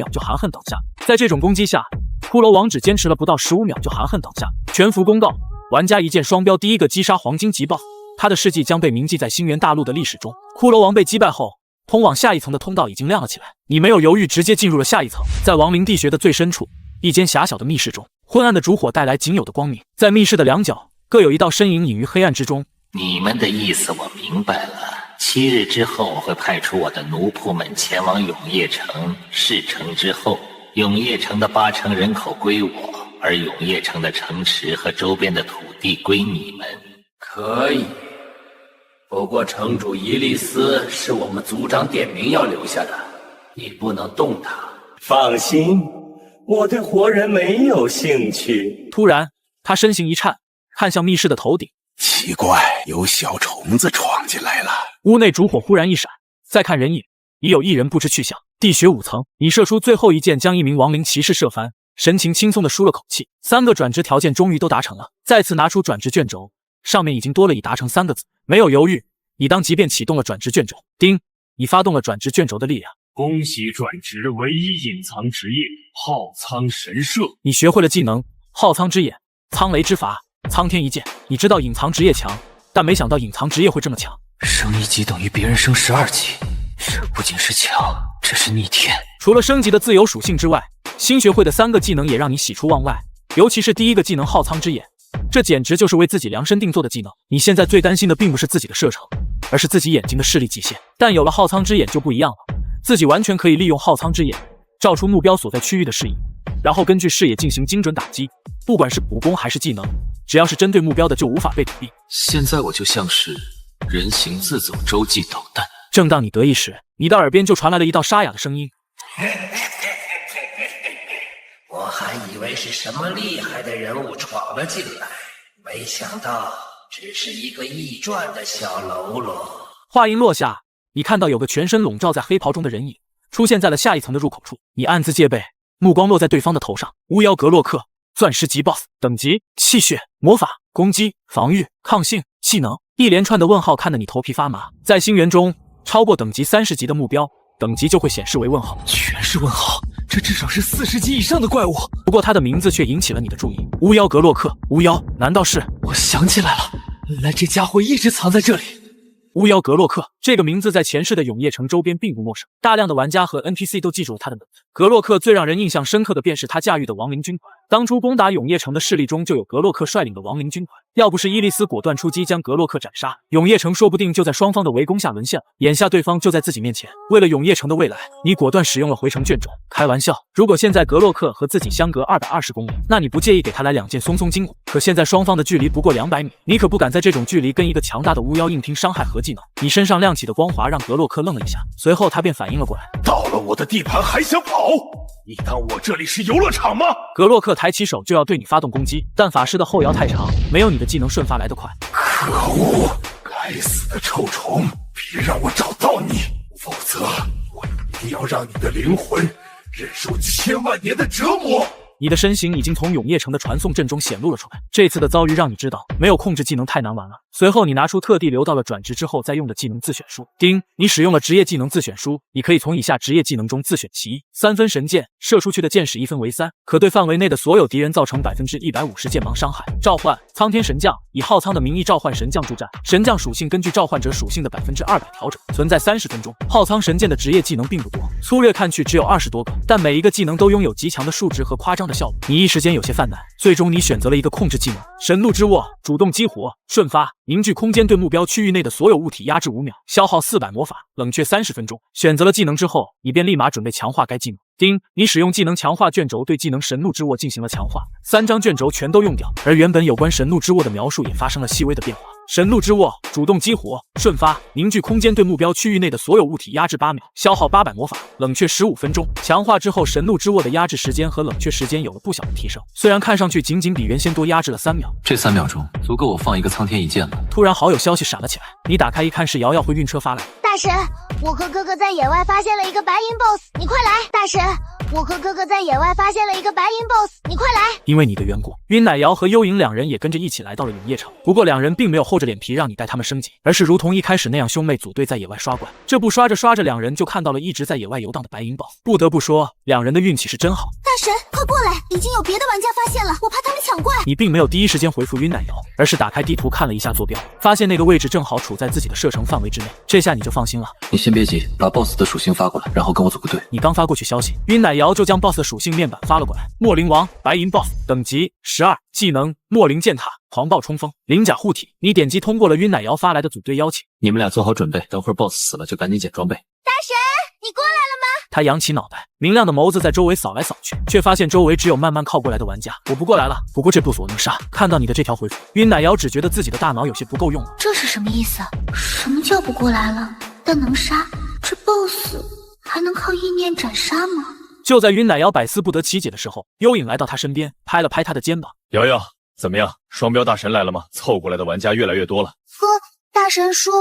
秒就含恨倒下。全服公告：玩家一箭双标，第一个击杀黄金级 BOSS， 他的事迹将被铭记在星源大陆的历史中。骷髅王被击败后，通往下一层的通道已经亮了起来。你没有犹豫，直接进入了下一层。在亡灵地穴的最深处，一间狭小的密室中，昏暗的烛火带来仅有的光明。在密室的两角，各有一道身影隐于黑暗之中。你们的意思我明白了。7日之后，我会派出我的奴仆们前往永夜城。事成之后，永夜城的80%人口归我，而永夜城的城池和周边的土地归你们。可以。不过城主伊利斯是我们族长点名要留下的，你不能动他。放心，我对活人没有兴趣。突然，他身形一颤，看向密室的头顶。奇怪，有小虫子闯进来了。屋内烛火忽然一闪，再看人影，已有一人不知去向。地穴5层，你射出最后一箭，将一名亡灵骑士射翻，神情轻松地舒了口气。3个转职条件终于都达成了，再次拿出转职卷轴，上面已经多了已达成3个字。没有犹豫，你当即便启动了转职卷轴。叮，你发动了转职卷轴的力量。恭喜转职唯一隐藏职业浩苍神射。你学会了技能浩苍之眼、苍雷之罚、苍天一剑。你知道隐藏职业强，但没想到隐藏职业会这么强。升1级等于别人升12级，这不仅是强，这是逆天。除了升级的自由属性之外，新学会的3个技能也让你喜出望外，尤其是第一个技能浩苍之眼，这简直就是为自己量身定做的技能。你现在最担心的并不是自己的射程，而是自己眼睛的视力极限。但有了浩苍之眼就不一样了，自己完全可以利用浩苍之眼照出目标所在区域的视野，然后根据视野进行精准打击，不管是补攻还是技能，只要是针对目标的就无法被躲避。现在我就像是人形自走洲际导弹。正当你得意时，你的耳边就传来了一道沙哑的声音。我还以为是什么厉害的人物闯了进来，没想到只是一个驿传的小喽啰。话音落下，你看到有个全身笼罩在黑袍中的人影出现在了下一层的入口处。你暗自戒备，目光落在对方的头上。巫妖格洛克，钻石级 BOSS， 等级气血、魔法、攻击、防御、抗性、技能，一连串的问号看得你头皮发麻。在星源中，超过等级30级的目标，等级就会显示为问号。全是问号，这至少是40级以上的怪物。不过他的名字却引起了你的注意，巫妖格洛克。巫妖？难道是？我想起来了，原来这家伙一直藏在这里。巫妖格洛克这个名字在前世的永夜城周边并不陌生，大量的玩家和 NPC 都记住了他的名字。格洛克最让人印象深刻的便是他驾驭的亡灵军团。当初攻打永夜城的势力中就有格洛克率领的亡灵军团，要不是伊利斯果断出击将格洛克斩杀，永夜城说不定就在双方的围攻下沦陷了。眼下对方就在自己面前，为了永夜城的未来，你果断使用了回城卷轴。开玩笑，如果现在格洛克和自己相隔220公里，那你不介意给他来2件松松筋骨。可现在双方的距离不过200米，你可不敢在这种距离跟一个强大的巫妖硬拼伤害和技能。你身上亮起的光华让格洛克愣了一下，随后他便反应了过来。到了我的地盘还想跑？你当我这里是游乐场吗？格洛克抬起手就要对你发动攻击，但法师的后摇太长，没有你的技能瞬发来得快。可恶！该死的臭虫，别让我找到你，否则我一定要让你的灵魂忍受1000万年的折磨。你的身形已经从永夜城的传送阵中显露了出来。这次的遭遇让你知道，没有控制技能太难玩了。随后你拿出特地留到了转职之后再用的技能自选书。丁，你使用了职业技能自选书，你可以从以下职业技能中自选其一：3分神剑，射出去的箭矢1分为3，可对范围内的所有敌人造成150%剑芒伤害。召唤苍天神将，以浩苍的名义召唤神将助战，神将属性根据召唤者属性的200%调整，存在30分钟。浩苍神剑的职业技能并不多，粗略看去只有20多个，但每一个技能都拥有极强的数值和夸张的效果，你一时间有些犯难。最终你选择了一个控制技能神怒之握，主动激活，瞬发，凝聚空间，对目标区域内的所有物体压制5秒，消耗400魔法，冷却30分钟。选择了技能之后，你便立马准备强化该技能。丁，你使用技能强化卷轴对技能神怒之握进行了强化，3张卷轴全都用掉，而原本有关神怒之握的描述也发生了细微的变化。神怒之握，主动激活，瞬发，凝聚空间，对目标区域内的所有物体压制8秒，消耗800魔法，冷却15分钟。强化之后，神怒之握的压制时间和冷却时间有了不小的提升，虽然看上去仅仅比原先多压制了3秒，这3秒钟足够我放一个苍天一剑了。突然好友消息闪了起来，你打开一看是瑶瑶回运车发来。大神，我和哥哥在野外发现了一个白银 BOSS， 你快来！大神，我和哥哥在野外发现了一个白银 BOSS， 你快来！因为你的缘故，晕奶瑶和幽影2人也跟着一起来到了永夜城。不过2人并没有厚着脸皮让你带他们升级，而是如同一开始那样兄妹组队在野外刷怪。这不刷着刷着，2人就看到了一直在野外游荡的白银 BOSS。不得不说，2人的运气是真好。大神，快过来！已经有别的玩家发现了，我怕他们抢怪。你并没有第一时间回复晕奶瑶，而是打开地图看了一下坐标，发现那个位置正好处在自己的射程范围之内，这下你就放心了。你先别急，把 BOSS 的属性发过来，然后跟我组个队。你刚发过去消息，晕奶瑶就将 BOSS 的属性面板发了过来。墨灵王，白银 BOSS， 等级12，技能墨灵剑塔，狂暴冲锋，鳞甲护体。你点击通过了晕奶瑶发来的组队邀请。你们俩做好准备，等会儿 BOSS 死了就赶紧捡装备。大神，你过来了吗？他扬起脑袋，明亮的眸子在周围扫来扫去，却发现周围只有慢慢靠过来的玩家。我不过来了，不过这 BOSS 我能杀。看到你的这条回复，晕奶瑶只觉得自己的大脑有些不够用了。这是什么意思？什么叫不过来了？但能杀？这 BOSS 还能靠意念斩杀吗？就在晕奶瑶百思不得其解的时候，幽影来到他身边，拍了拍他的肩膀。瑶瑶，怎么样？双标大神来了吗？凑过来的玩家越来越多了。哥，大神说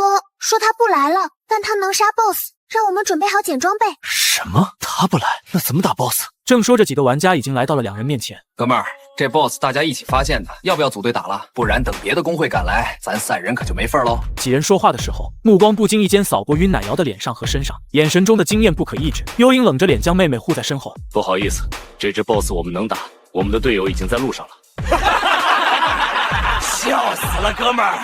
他不来了，但他能杀 BOSS， 让我们准备好捡装备。什么？他不来，那怎么打 BOSS？ 正说着，几个玩家已经来到了2人面前。哥们儿，这 BOSS 大家一起发现的，要不要组队打了？不然等别的工会赶来，咱3人可就没份喽。几人说话的时候，目光不经意间扫过晕奶瑶的脸上和身上，眼神中的惊艳不可抑制。幽影冷着脸将妹妹护在身后。不好意思，这只 BOSS 我们能打，我们的队友已经在路上了。笑死了，哥们儿！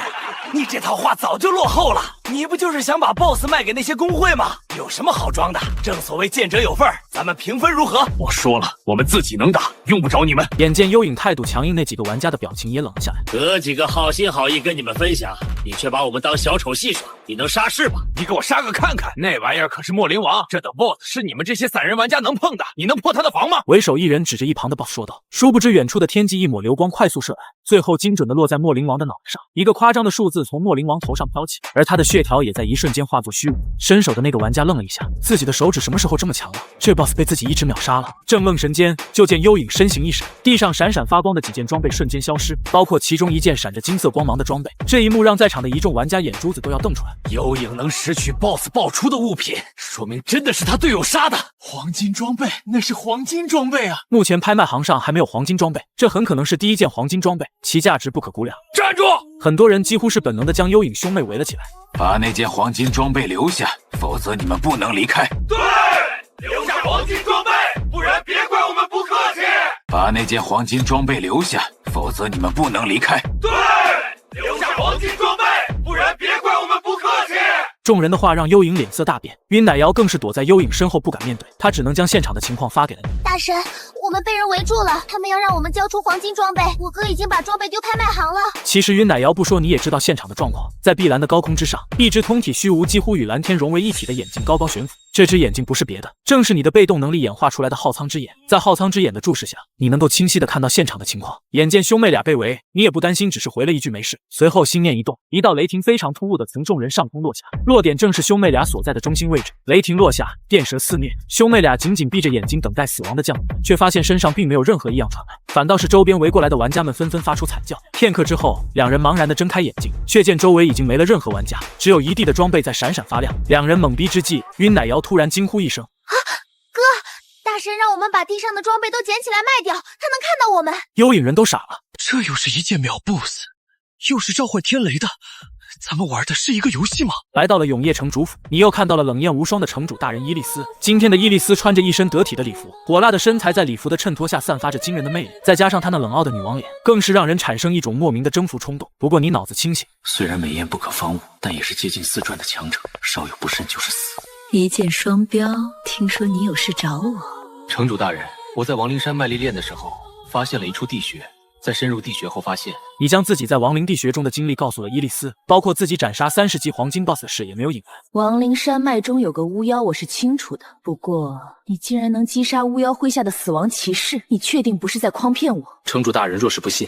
你这套话早就落后了。你不就是想把 BOSS 卖给那些工会吗？有什么好装的？正所谓见者有份，咱们平分如何？我说了，我们自己能打，用不着你们。眼见幽影态度强硬，那几个玩家的表情也冷了下来。哥几个好心好意跟你们分享，你却把我们当小丑戏耍，你能杀是吧？你给我杀个看看，那玩意儿可是墨灵王，这等 BOSS 是你们这些散人玩家能碰的，你能破他的防吗？为首一人指着一旁的 BOSS 说道。殊不知远处的天际一抹流光快速射来，最后精准的落在墨灵王的脑袋上，一个夸张的数字从墨灵王头上飘起，而他的血条也在一瞬间化作虚无。伸手的那个玩家愣了一下，自己的手指什么时候这么强了？这 BOSS 被自己一指秒杀了。正愣神间，就见幽影身形一闪，地上闪闪发光的几件装备瞬间消失，包括其中一件闪着金色光芒的装备。这一幕让在场的一众玩家眼珠子都要瞪出来。幽影能拾取 BOSS 爆出的物品，说明真的是他队友杀的。黄金装备，那是黄金装备啊！目前拍卖行上还没有黄金装备，这很可能是第一件黄金装备，其价值不可估量。站住！很多人几乎是本能的将幽影兄妹围了起来。把那件黄金装备留下，否则你们不能离开。对，留下黄金装备，不然别怪我们不客气。把那件黄金装备留下，否则你们不能离开。对，留下黄金装备，不然别怪我们不客气。众人的话让幽影脸色大变，晕奶瑶更是躲在幽影身后不敢面对，他只能将现场的情况发给了你。大神，我们被人围住了，他们要让我们交出黄金装备，我哥已经把装备丢拍卖行了。其实晕奶瑶不说你也知道现场的状况，在碧蓝的高空之上，一只通体虚无几乎与蓝天融为一体的眼睛高高悬浮，这只眼睛不是别的，正是你的被动能力演化出来的浩苍之眼。在浩苍之眼的注视下，你能够清晰地看到现场的情况。眼见兄妹俩被围，你也不担心，只是回了一句没事。随后心念一动，一道雷霆非常突兀地从众人上空落下，落点正是兄妹俩所在的中心位置。雷霆落下，电蛇肆虐，兄妹俩紧紧闭着眼睛等待死亡的降临，却发现身上并没有任何异样传来，反倒是周边围过来的玩家们纷纷发出惨叫。片刻之后，2人茫然地睁开眼睛，却见周围已经没了任何玩家，只有一地的装备在闪闪发亮。2人懵逼之际，晕奶瑶突然惊呼一声：啊，哥！大神让我们把地上的装备都捡起来卖掉，他能看到我们。幽影人都傻了，这又是一剑秒 BOSS， 又是召唤天雷的，咱们玩的是一个游戏吗？来到了永夜城主府，你又看到了冷艳无双的城主大人伊莉丝。今天的伊莉丝穿着一身得体的礼服，火辣的身材在礼服的衬托下散发着惊人的魅力，再加上她那冷傲的女王脸，更是让人产生一种莫名的征服冲动。不过你脑子清醒，虽然美艳不可方物，但也是接近4转的强者，稍有不慎就是死。一箭双雕，听说你有事找我。城主大人，我在亡灵山卖力练的时候，发现了一处地穴。在深入地穴后发现，你将自己在亡灵地穴中的经历告诉了伊莉丝，包括自己斩杀30级黄金 BOSS 的事也没有隐瞒。亡灵山脉中有个巫妖，我是清楚的。不过你竟然能击杀巫妖麾下的死亡骑士，你确定不是在诓骗我？城主大人若是不信，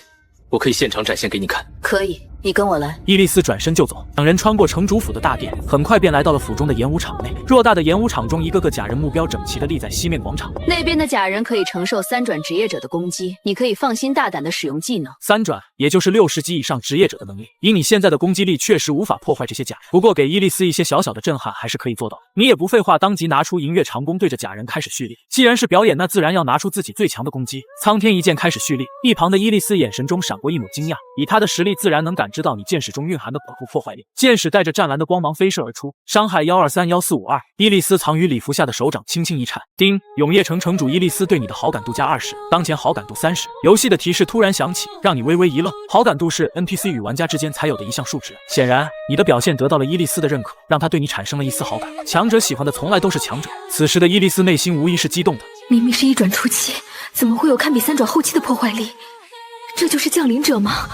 我可以现场展现给你看。可以，你跟我来。伊莉丝转身就走，两人穿过城主府的大殿，很快便来到了府中的演武场内。偌大的演武场中，一个个假人目标整齐地立在西面广场。那边的假人可以承受3转职业者的攻击，你可以放心大胆地使用技能。3转，也就是60级以上职业者的能力。以你现在的攻击力，确实无法破坏这些假人，不过给伊莉丝一些小小的震撼还是可以做到。你也不废话，当即拿出银月长弓，对着假人开始蓄力。既然是表演，那自然要拿出自己最强的攻击。苍天一剑开始蓄力，一旁的伊莉丝眼神中闪过一抹惊讶，以她的实力，自然能感知到你剑矢中蕴含的恐怖破坏力。剑矢带着湛蓝的光芒飞射而出，伤害1231452。伊莉丝藏于礼服下的手掌轻轻一颤，叮！永夜城城主伊莉丝对你的好感度加20，当前好感度30。游戏的提示突然响起，让你微微一愣。好感度是 NPC 与玩家之间才有的一项数值，显然你的表现得到了伊莉丝的认可，让她对你产生了一丝好感。强者喜欢的从来都是强者。此时的伊莉丝内心无疑是激动的。明明是1转初期，怎么会有堪比3转后期的破坏力？这就是降临者吗？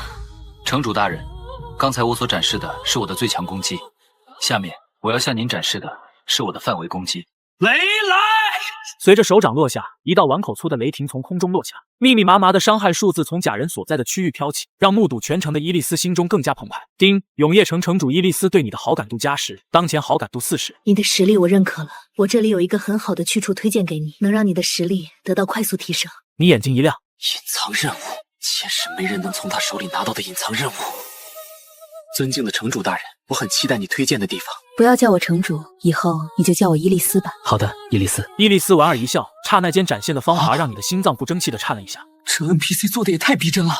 城主大人，刚才我所展示的是我的最强攻击，下面我要向您展示的是我的范围攻击。雷来！随着手掌落下，一道碗口粗的雷霆从空中落下，密密麻麻的伤害数字从假人所在的区域飘起，让目睹全程的伊莉丝心中更加澎湃。叮！永夜城城主伊莉丝对你的好感度加10，当前好感度40。你的实力我认可了，我这里有一个很好的去处推荐给你，能让你的实力得到快速提升。你眼睛一亮，隐藏任务，前世没人能从他手里拿到的隐藏任务。尊敬的城主大人，我很期待你推荐的地方。不要叫我城主，以后你就叫我伊莉丝吧。好的，伊莉丝。伊莉丝莞尔一笑，刹那间展现的芳华让你的心脏不争气的颤了一下。这 NPC 做的也太逼真了，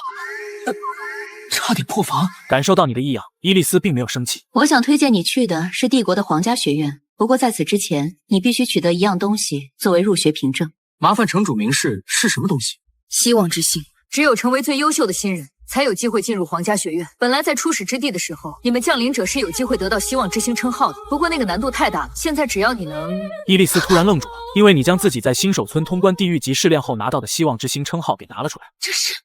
差点破防。感受到你的异样，伊莉丝并没有生气。我想推荐你去的是帝国的皇家学院，不过在此之前，你必须取得一样东西作为入学凭证。麻烦城主明示是什么东西？希望之星。只有成为最优秀的新人，才有机会进入皇家学院。本来在初始之地的时候，你们降临者是有机会得到希望之星称号的，不过那个难度太大了。现在只要你能……伊莉丝突然愣住了，因为你将自己在新手村通关地狱级试炼后拿到的希望之星称号给拿了出来。这是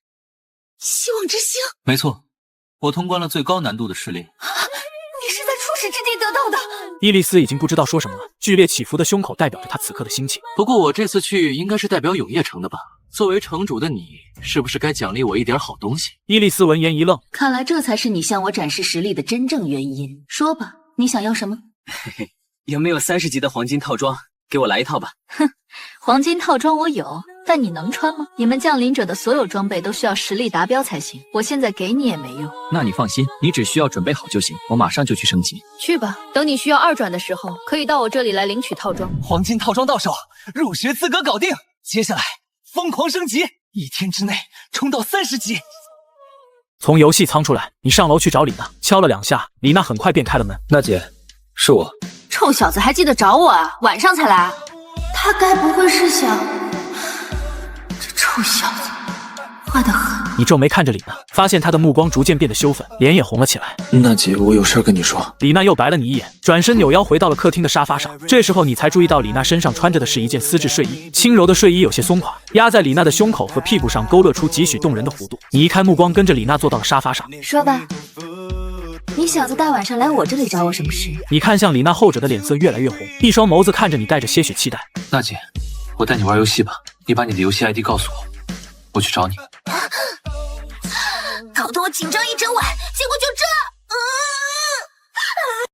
希望之星？没错，我通关了最高难度的试炼。你是在初始之地得到的？伊莉丝已经不知道说什么了，剧烈起伏的胸口代表着她此刻的心情。不过我这次去应该是代表永夜城的吧？作为城主的你，是不是该奖励我一点好东西？伊莉丝闻言一愣，看来这才是你向我展示实力的真正原因。说吧，你想要什么？嘿嘿，有没有30级的黄金套装？给我来一套吧。哼，黄金套装我有，但你能穿吗？你们降临者的所有装备都需要实力达标才行，我现在给你也没用。那你放心，你只需要准备好就行，我马上就去升级。去吧，等你需要2转的时候，可以到我这里来领取套装。黄金套装到手，入学资格搞定。接下来疯狂升级，1天之内冲到30级。从游戏仓出来，你上楼去找李娜，敲了2下，李娜很快便开了门。娜姐，是我。臭小子还记得找我啊？晚上才来？他该不会是想……这臭小子坏得很。你皱眉看着李娜，发现她的目光逐渐变得羞愤，脸也红了起来。娜姐，我有事跟你说。李娜又白了你一眼，转身扭腰回到了客厅的沙发上。这时候你才注意到李娜身上穿着的是一件丝质睡衣，轻柔的睡衣有些松垮，压在李娜的胸口和屁股上，勾勒出几许动人的弧度。你移开目光，跟着李娜坐到了沙发上。说吧，你小子大晚上来我这里找我什么事？你看向李娜，后者的脸色越来越红，一双眸子看着你，带着些许期待。娜姐，我带你玩游戏吧，你把你的游戏 ID 告诉我，我去找你。搞得我紧张一整晚，结果就这……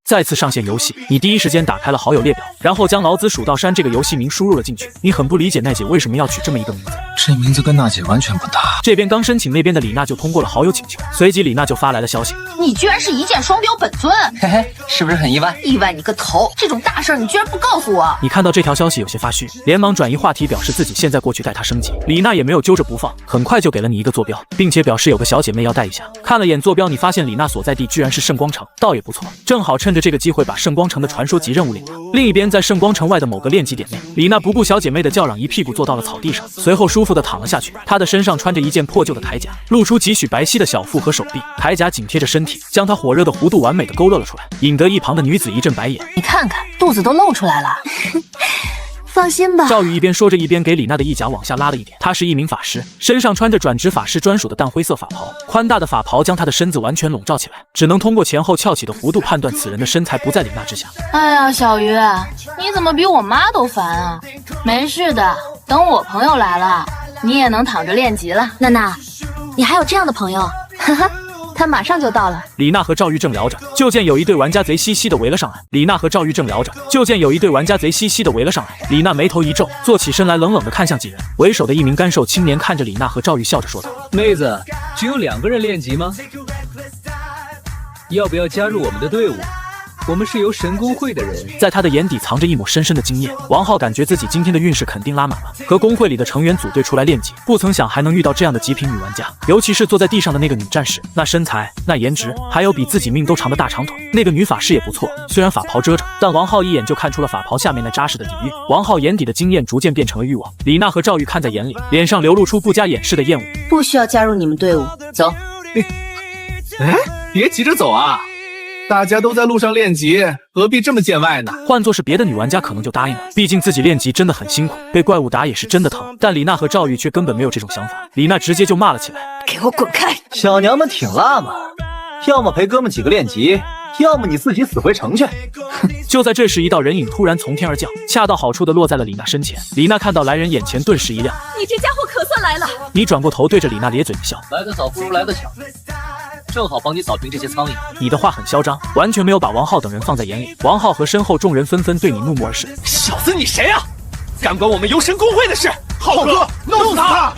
再次上线游戏，你第一时间打开了好友列表，然后将老子数到山这个游戏名输入了进去。你很不理解奈姐为什么要取这么一个名字。这名字跟娜姐完全不搭。这边刚申请，那边的李娜就通过了好友请求，随即李娜就发来了消息：你居然是一剑双雕本尊，嘿嘿，是不是很意外？意外你个头！这种大事你居然不告诉我！你看到这条消息有些发虚，连忙转移话题，表示自己现在过去带她升级。李娜也没有揪着不放，很快就给了你一个坐标，并且表示有个小姐妹要带一下。看了眼坐标，你发现李娜所在地居然是圣光城，倒也不错，正好趁着这个机会把圣光城的传说级任务领了。另一边，在圣光城外的某个练级点内，李娜不顾小姐妹的叫嚷，一屁股坐到了草地上，随后舒服的躺了下去。她的身上穿着一件破旧的铠甲，露出几许白皙的小腹和手臂，铠甲紧贴着身体，将她火热的弧度完美的勾勒了出来，引得一旁的女子一阵白眼。你看看，肚子都露出来了。放心吧。赵宇一边说着，一边给李娜的衣甲往下拉了一点。她是一名法师，身上穿着转职法师专属的淡灰色法袍，宽大的法袍将她的身子完全笼罩起来，只能通过前后翘起的弧度判断此人的身材不在李娜之下。哎呀，小鱼，你怎么比我妈都烦啊？没事的，等我朋友来了，你也能躺着练级了。娜娜，你还有这样的朋友？哈哈。他马上就到了。李娜和赵玉正聊着，就见有一对玩家贼兮兮的围了上来。李娜眉头一皱，坐起身来，冷冷的看向几人。为首的一名干瘦青年看着李娜和赵玉，笑着说道：“妹子，只有2个人练级吗？要不要加入我们的队伍？我们是由神工会的人。”在他的眼底藏着一抹深深的惊艳。王浩感觉自己今天的运势肯定拉满了，和工会里的成员组队出来练级，不曾想还能遇到这样的极品女玩家，尤其是坐在地上的那个女战士，那身材，那颜值，还有比自己命都长的大长腿。那个女法师也不错，虽然法袍遮着，但王浩一眼就看出了法袍下面那扎实的底蕴。王浩眼底的惊艳逐渐变成了欲望。李娜和赵玉看在眼里，脸上流露出不加掩饰的厌恶。不需要加入你们队伍，走。哎，别急着走啊！大家都在路上练级，何必这么见外呢？换作是别的女玩家可能就答应了，毕竟自己练级真的很辛苦，被怪物打也是真的疼。但李娜和赵玉却根本没有这种想法，李娜直接就骂了起来：“给我滚开！小娘们挺辣嘛，要么陪哥们几个练级，要么你自己死回城去。”就在这时，一道人影突然从天而降，恰到好处的落在了李娜身前。李娜看到来人，眼前顿时一亮：“你这家伙可算来了！”你转过头对着李娜咧嘴一笑：“来得早不如来得巧。正好帮你扫平这些苍蝇。”你的话很嚣张，完全没有把王浩等人放在眼里。王浩和身后众人纷纷对你怒目而视。小子，你谁啊？敢管我们游神公会的事？浩哥，弄死他！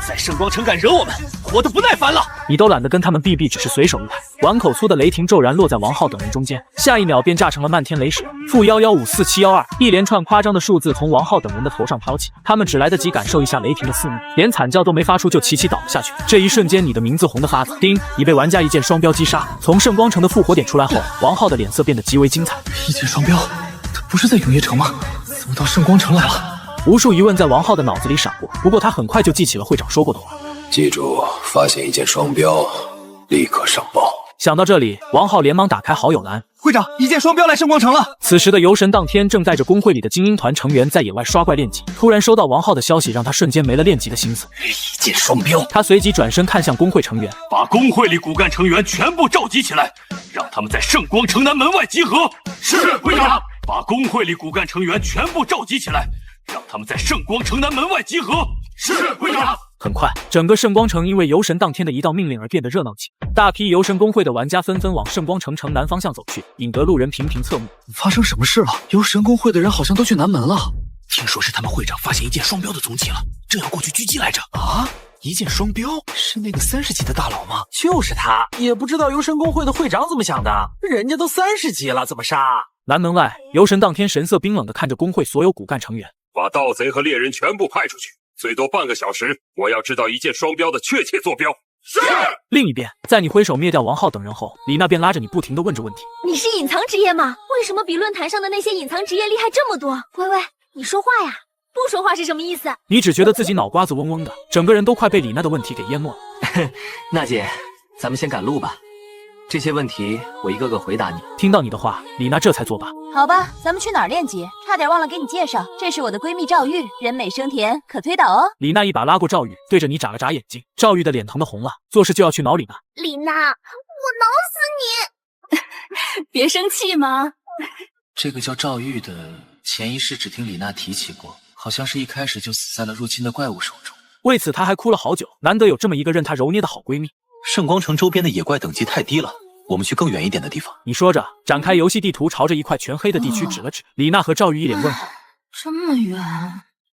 在圣光城敢惹我们，活得不耐烦了。你都懒得跟他们避避，只是随手一拍，碗口粗的雷霆骤然落在王浩等人中间，下一秒便炸成了漫天雷矢。-1154712，一连串夸张的数字从王浩等人的头上飘起，他们只来得及感受一下雷霆的肆虐，连惨叫都没发出就齐齐倒了下去。这一瞬间，你的名字红得发紫。丁，你被玩家一剑双标击杀。从圣光城的复活点出来后，王浩的脸色变得极为精彩。一剑双标，他不是在永夜城吗？怎么到圣光城来了？无数疑问在王浩的脑子里闪过，不过他很快就记起了会长说过的话。记住，发现一剑双标，立刻上报。想到这里，王浩连忙打开好友栏。会长，一剑双标来圣光城了。此时的游神当天正带着工会里的精英团成员在野外刷怪练级，突然收到王浩的消息，让他瞬间没了练级的心思。一剑双标，他随即转身看向工会成员，把工会里骨干成员全部召集起来，让他们在圣光城南门外集合。是，会长。把工会里骨干成员全部召集起来，让他们在圣光城南门外集合。是，会长。很快，整个圣光城因为游神当天的一道命令而变得热闹起来，大批游神公会的玩家纷纷往圣光城城南方向走去，引得路人频频侧目。发生什么事了？游神公会的人好像都去南门了。听说是他们会长发现一剑双标的踪迹了，正要过去狙击来着。啊！一剑双标是那个30级的大佬吗？就是他，也不知道游神公会的会长怎么想的，人家都30级了，怎么杀？南门外，游神当天神色冰冷地看着工会所有骨干成员，把盗贼和猎人全部派出去。最多半个小时，我要知道一剑双标的确切坐标。是。另一边，在你挥手灭掉王浩等人后，李娜便拉着你不停地问着问题。你是隐藏职业吗？为什么比论坛上的那些隐藏职业厉害这么多？喂喂，你说话呀！不说话是什么意思？你只觉得自己脑瓜子嗡嗡的，整个人都快被李娜的问题给淹没了。娜姐，咱们先赶路吧。这些问题我一个个回答你。听到你的话，李娜这才作罢。好吧，咱们去哪儿练级？差点忘了给你介绍，这是我的闺蜜赵玉，人美声甜，可推导哦。李娜一把拉过赵玉，对着你眨了眨眼睛。赵玉的脸疼得红了，做事就要去挠李娜。李娜，我挠死你！别生气嘛。这个叫赵玉的，前一世只听李娜提起过，好像是一开始就死在了入侵的怪物手中。为此她还哭了好久，难得有这么一个任她揉捏的好闺蜜。圣光城周边的野怪等级太低了，我们去更远一点的地方。你说着，展开游戏地图，朝着一块全黑的地区指了指。李娜和赵玉一脸问号。这么远，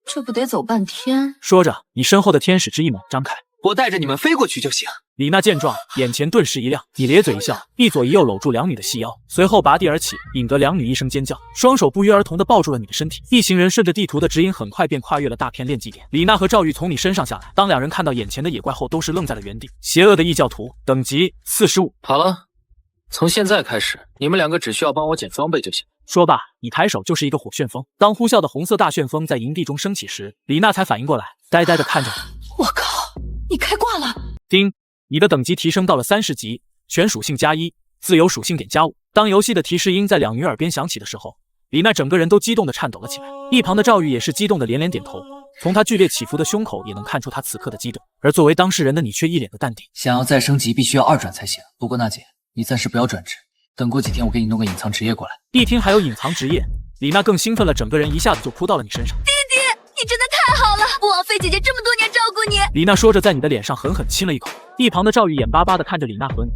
这不得走半天？说着，你身后的天使之翼猛张开，我带着你们飞过去就行。李娜见状，眼前顿时一亮，你咧嘴一笑，一左一右搂住两女的细腰，随后拔地而起，引得两女一声尖叫，双手不约而同地抱住了你的身体。一行人顺着地图的指引，很快便跨越了大片炼祭点。李娜和赵玉从你身上下来，当两人看到眼前的野怪后，都是愣在了原地。邪恶的异教徒，等级45。好了，从现在开始，你们两个只需要帮我捡装备就行。说罢，你抬手就是一个火旋风。当呼啸的红色大旋风在营地中升起时，李娜才反应过来，呆呆地看着你。我靠，你开挂了！叮，你的等级提升到了30级，全属性+1，自由属性点+5。当游戏的提示音在两女耳边响起的时候，李娜整个人都激动地颤抖了起来。一旁的赵玉也是激动地连连点头，从他剧烈起伏的胸口也能看出他此刻的激动。而作为当事人的你却一脸的淡定。想要再升级，必须要2转才行。不过娜姐，你暂时不要转职，等过几天我给你弄个隐藏职业过来。一听还有隐藏职业，李娜更兴奋了，整个人一下子就扑到了你身上。弟弟，你真的太好了！王妃姐姐这么多年照顾你。李娜说着，在你的脸上狠狠亲了一口。一旁的赵玉眼巴巴地看着李娜和你。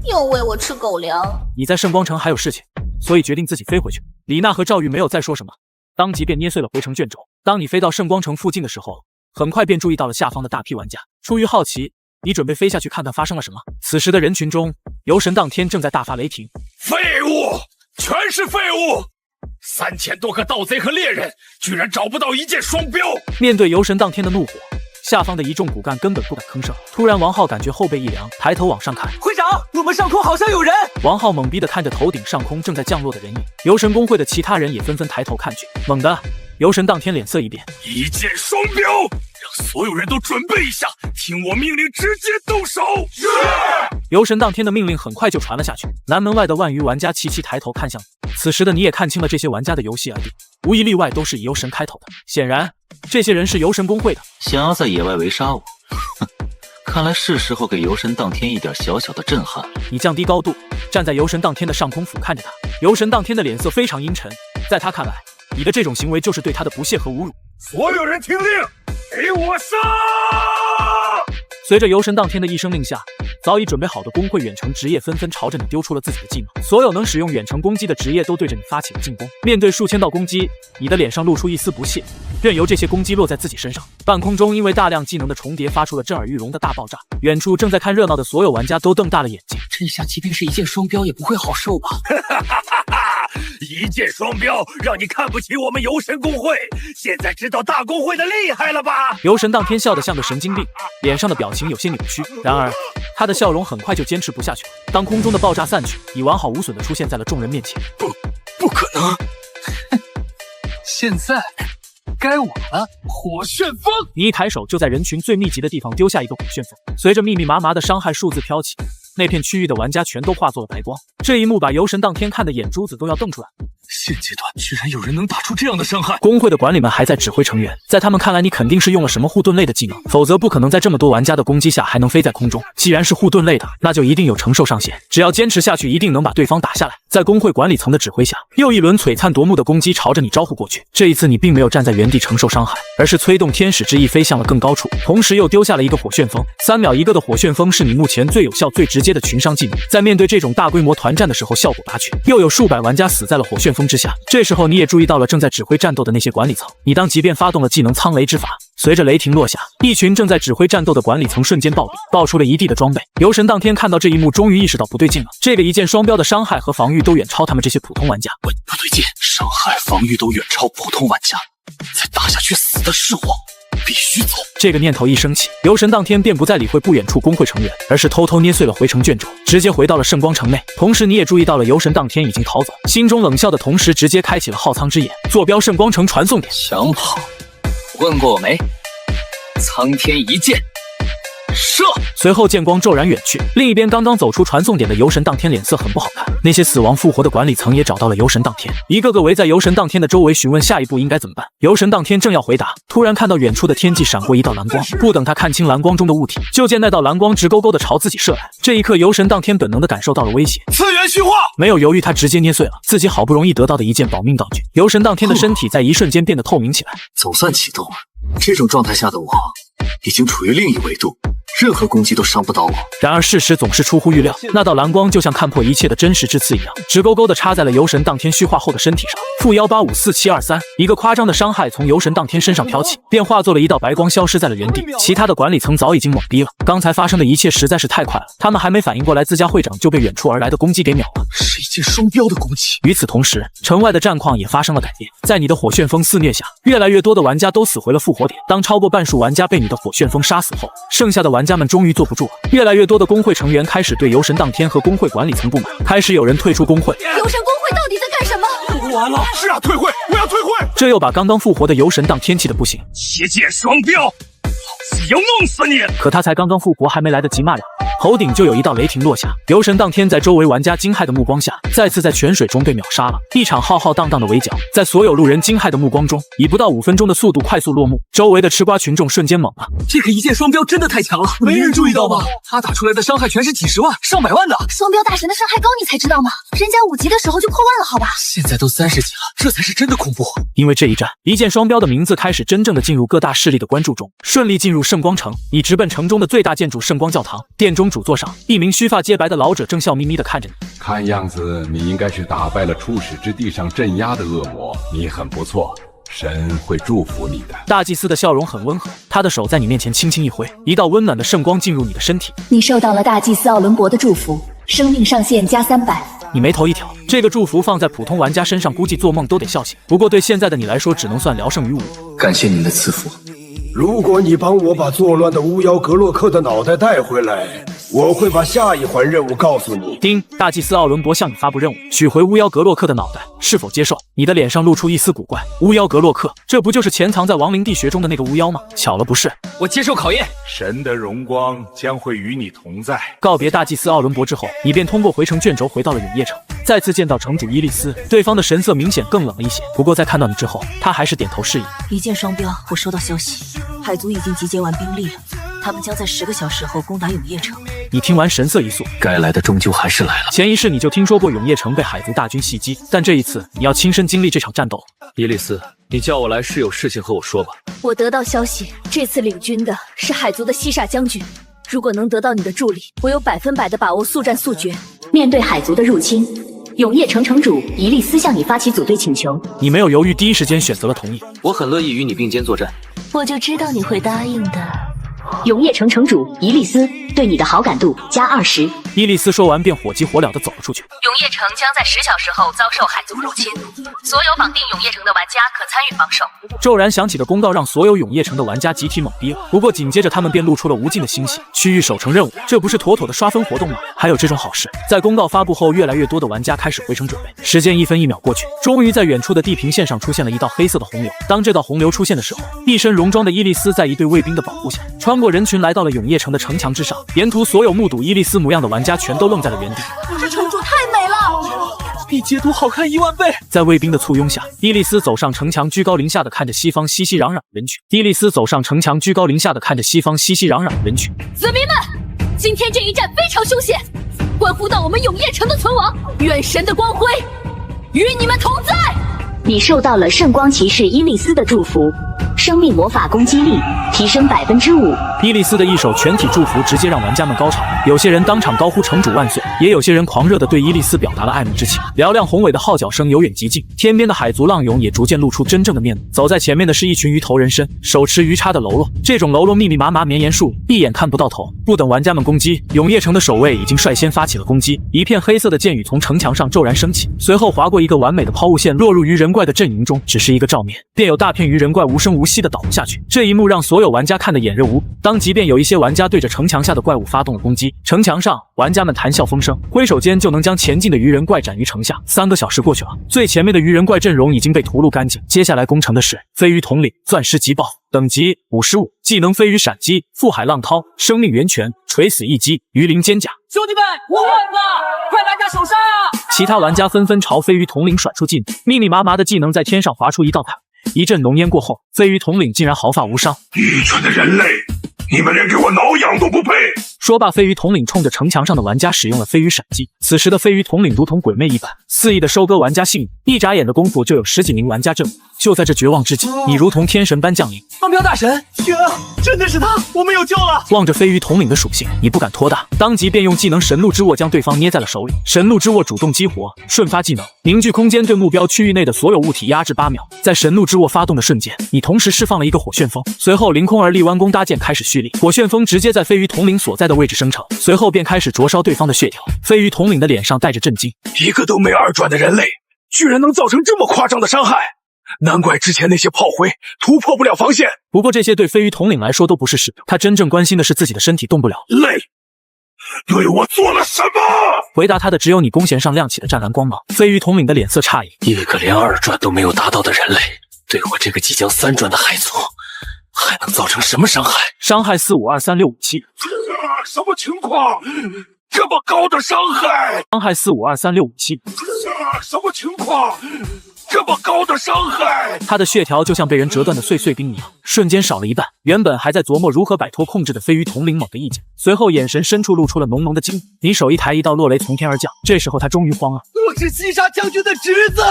又喂我吃狗粮。你在圣光城还有事情，所以决定自己飞回去。李娜和赵玉没有再说什么，当即便捏碎了回城卷轴。当你飞到圣光城附近的时候，很快便注意到了下方的大批玩家。出于好奇，你准备飞下去看看发生了什么。此时的人群中，游神当天正在大发雷霆。废物，全是废物！3000多个盗贼和猎人，居然找不到一件双标！面对游神当天的怒火，下方的一众骨干根本不敢吭声。突然，王浩感觉后背一凉，抬头往上看。会长，我们上空好像有人！王浩懵逼地看着头顶上空正在降落的人影。游神公会的其他人也纷纷抬头看去。猛地，游神当天脸色一变，一箭双标！让所有人都准备一下，听我命令，直接动手！是。游神当天的命令很快就传了下去。南门外的万余玩家齐齐抬头看向你。此时的你也看清了这些玩家的游戏 ID， 无一例外都是以游神开头的。显然，这些人是游神公会的。想要在野外围杀我，哼！看来是时候给游神当天一点小小的震撼。你降低高度，站在游神当天的上空俯瞰着他。游神当天的脸色非常阴沉，在他看来，你的这种行为就是对他的不屑和侮辱。所有人听令，给我杀！随着游神当天的一声令下，早已准备好的工会远程职业纷纷朝着你丢出了自己的技能。所有能使用远程攻击的职业都对着你发起了进攻。面对数千道攻击，你的脸上露出一丝不屑，任由这些攻击落在自己身上。半空中因为大量技能的重叠，发出了震耳欲聋的大爆炸。远处正在看热闹的所有玩家都瞪大了眼睛。这下即便是一箭双标也不会好受吧？一箭双标，让你看不起我们游神公会，现在知道大公会的厉害了吧？游神当天笑得像个神经病，脸上的表情有些扭曲。然而，他的笑容很快就坚持不下去了。当空中的爆炸散去，你完好无损地出现在了众人面前。不可能！现在该我了，火旋风！你一抬手就在人群最密集的地方丢下一个火旋风，随着密密麻麻的伤害数字飘起，那片区域的玩家全都化作了白光。这一幕把游神当天看的眼珠子都要瞪出来。现阶段居然有人能打出这样的伤害！工会的管理们还在指挥成员，在他们看来，你肯定是用了什么护盾类的技能，否则不可能在这么多玩家的攻击下还能飞在空中。既然是护盾类的，那就一定有承受上限，只要坚持下去，一定能把对方打下来。在工会管理层的指挥下，又一轮璀璨夺目的攻击朝着你招呼过去。这一次，你并没有站在原地承受伤害，而是催动天使之翼飞向了更高处，同时又丢下了一个火旋风。3秒一个的火旋风是你目前最有效、最直接的群伤技能，在面对这种大规模团战的时候效果拔群。又有数百玩家死在了火旋风之下。这时候你也注意到了正在指挥战斗的那些管理层，你当即便发动了技能苍雷之法。随着雷霆落下，一群正在指挥战斗的管理层瞬间暴毙，爆出了一地的装备。游神当天看到这一幕，终于意识到不对劲了。这个一箭双标的伤害和防御都远超他们这些普通玩家。不对劲，伤害防御都远超普通玩家，再打下去死的是我，必须走。这个念头一升起，游神当天便不再理会不远处工会成员，而是偷偷捏碎了回城卷轴，直接回到了圣光城内。同时你也注意到了游神当天已经逃走，心中冷笑的同时，直接开启了浩苍之眼，坐标圣光城传送点。想跑？问过我没？苍天一剑，射！随后剑光骤然远去。另一边，刚刚走出传送点的游神当天脸色很不好看。那些死亡复活的管理层也找到了游神当天，一个个围在游神当天的周围，询问下一步应该怎么办。游神当天正要回答，突然看到远处的天际闪过一道蓝光，不等他看清蓝光中的物体，就见那道蓝光直勾勾的朝自己射来。这一刻，游神当天本能的感受到了威胁，次元虚化，没有犹豫，他直接捏碎了自己好不容易得到的一件保命道具。游神当天的身体在一瞬间变得透明起来，总算启动了。这种状态下的我，已经处于另一维度，任何攻击都伤不到我。然而事实总是出乎预料，那道蓝光就像看破一切的真实之刺一样，直勾勾地插在了游神当天虚化后的身体上。-1854723，一个夸张的伤害从游神当天身上飘起，便化作了一道白光消失在了原地。其他的管理层早已经懵逼了，刚才发生的一切实在是太快了，他们还没反应过来，自家会长就被远处而来的攻击给秒了。是一记双标的攻击。与此同时，城外的战况也发生了改变，在你的火旋风肆虐下，越来越多的玩家都死回了复活点。当超过半数玩家被你的火旋风杀死后，剩下的玩家们终于坐不住了。越来越多的工会成员开始对游神当天和工会管理层不满，开始有人退出工会。游神工会到底在干什么？完了！是啊，退会！我要退会！这又把刚刚复活的游神当天气的不行。邪界双标，好戏要弄死你！可他才刚刚复活，还没来得及骂两句，头顶就有一道雷霆落下。游神当天在周围玩家惊骇的目光下，再次在泉水中被秒杀了。一场浩浩荡荡的围剿，在所有路人惊骇的目光中，以不到5分钟的速度快速落幕。周围的吃瓜群众瞬间懵了，这个一剑双标真的太强了，没人注意到吗？他打出来的伤害全是几十万、上百万的。双标大神的伤害高，你才知道吗？人家5级的时候就破万了，好吧？现在都30级了，这才是真的恐怖。因为这一战，一剑双标的名字开始真正的进入各大势力的关注中，顺利进入圣光城，以直奔城中的最大建筑圣光教堂。殿中主座上，一名须发皆白的老者正笑眯眯地看着你。看样子你应该是打败了初始之地上镇压的恶魔，你很不错，神会祝福你的。大祭司的笑容很温和，他的手在你面前轻轻一挥，一道温暖的圣光进入你的身体。你受到了大祭司奥伦博的祝福，生命上限加300。你眉头一挑，这个祝福放在普通玩家身上，估计做梦都得笑醒。不过对现在的你来说，只能算聊胜于无。感谢您的赐福。如果你帮我把作乱的巫妖格洛克的脑袋带回来，我会把下一环任务告诉你。丁，大祭司奥伦博向你发布任务，取回巫妖格洛克的脑袋，是否接受？你的脸上露出一丝古怪。巫妖格洛克，这不就是潜藏在亡灵地穴中的那个巫妖吗？巧了不是？我接受考验。神的荣光将会与你同在。告别大祭司奥伦博之后，你便通过回城卷轴回到了永夜城，再次见到城主伊利斯，对方的神色明显更冷了一些。不过在看到你之后，他还是点头示意。一剑双标，我收到消息，海族已经集结完兵力了，他们将在10个小时后攻打永夜城。你听完神色一肃，该来的终究还是来了。前一世你就听说过永夜城被海族大军袭击，但这一次你要亲身经历这场战斗。伊利斯，你叫我来是有事情和我说吧？我得到消息，这次领军的是海族的西煞将军，如果能得到你的助力，我有100%的把握速战速决。面对海族的入侵，永夜城城主伊利斯向你发起组队请求，你没有犹豫，第一时间选择了同意。我很乐意与你并肩作战。我就知道你会答应的。永夜城城主伊利斯对你的好感度加20。伊利斯说完便火急火燎地走了出去。永夜城将在10小时后遭受海族入侵，所有绑定永夜城的玩家可参与防守。骤然响起的公告让所有永夜城的玩家集体懵逼了，不过紧接着他们便露出了无尽的欣喜。区域守城任务，这不是妥妥的刷分活动吗？还有这种好事？在公告发布后，越来越多的玩家开始回城准备。时间1分1秒过去，终于在远处的地平线上出现了一道黑色的洪流。当这道洪流出现的时候，一身戎装的伊利斯在一队卫兵的保护下，穿过人群来到了永夜城的城墙之上。沿途所有目睹伊利斯模样的玩家全都愣在了原地。这城主太美了，比截图好看1万倍。在卫兵的簇拥下，伊利斯走上城墙，居高临下的看着西方熙熙攘攘的人群。伊利斯走上城墙，居高临下的看着西方熙熙攘攘的人群。子民们，今天这一战非常凶险，关乎到我们永夜城的存亡，愿神的光辉与你们同在。你受到了圣光骑士伊利斯的祝福，生命魔法攻击力提升5%。伊利斯的一手全体祝福直接让玩家们高潮，有些人当场高呼城主万岁，也有些人狂热地对伊利斯表达了爱慕之情。嘹亮宏伟的号角声由远及近，天边的海族浪涌也逐渐露出真正的面目。走在前面的是一群鱼头人身，手持鱼叉的喽啰，这种喽啰密密麻麻绵延数，一眼看不到头。不等玩家们攻击，永夜城的守卫已经率先发起了攻击。一片黑色的箭雨从城墙上骤然升起，随后划过一个完美的抛物线，落入鱼人怪的阵营中。只是一个照面，便有大片鱼人怪无声无息地倒了下去。这一幕让所有玩家看得眼热无。当即便有一些玩家对着城墙下的怪物发动了攻击，城墙上玩家们谈笑风生，挥手间就能将前进的鱼人怪斩于城下。3个小时过去了，最前面的鱼人怪阵容已经被屠戮干净，接下来攻城的是飞鱼统领、钻石急爆，等级55，技能飞鱼闪击、覆海浪涛、生命源泉、垂死一击、鱼鳞肩甲。兄弟们，5万了，快拿下手杀！其他玩家纷纷朝飞鱼统领甩出技能，密密麻麻的技能在天上划出一道塔。一阵浓烟过后，飞鱼统领竟然毫发无伤。愚蠢的人类，你们连给我挠痒都不配！说罢，飞鱼统领冲着城墙上的玩家使用了飞鱼闪击。此时的飞鱼统领如同鬼魅一般，肆意的收割玩家性命，一眨眼的功夫就有10几名玩家阵亡。就在这绝望之际，你如同天神般降临。双标大神，雪儿，真的是他，我们有救了！望着飞鱼统领的属性，你不敢托大，当即便用技能神怒之握将对方捏在了手里。神怒之握主动激活，瞬发技能凝聚空间，对目标区域内的所有物体压制8秒。在神怒之握发动的瞬间，你同时释放了一个火旋风，随后凌空而立，弯弓搭箭开始蓄力。火旋风直接在飞鱼统领所在的位置生成，随后便开始灼烧对方的血条。飞鱼统领的脸上带着震惊，一个都没2转的人类，居然能造成这么夸张的伤害，难怪之前那些炮灰突破不了防线。不过这些对飞鱼统领来说都不是事，他真正关心的是自己的身体动不了。累，对我做了什么？回答他的只有你弓弦上亮起的湛蓝光芒。飞鱼统领的脸色诧异，一个连2转都没有达到的人类，对我这个即将3转的海族，还能造成什么伤害？伤害45236557。什么情况？这么高的伤害！伤害45236557。什么情况？这么高的伤害！他的血条就像被人折断的碎碎冰一样，瞬间少了一半。原本还在琢磨如何摆脱控制的飞鱼统领猛地一紧，随后眼神深处露出了浓浓的惊异。你手一抬，一道落雷从天而降。这时候他终于慌了，我是西沙将军的侄子，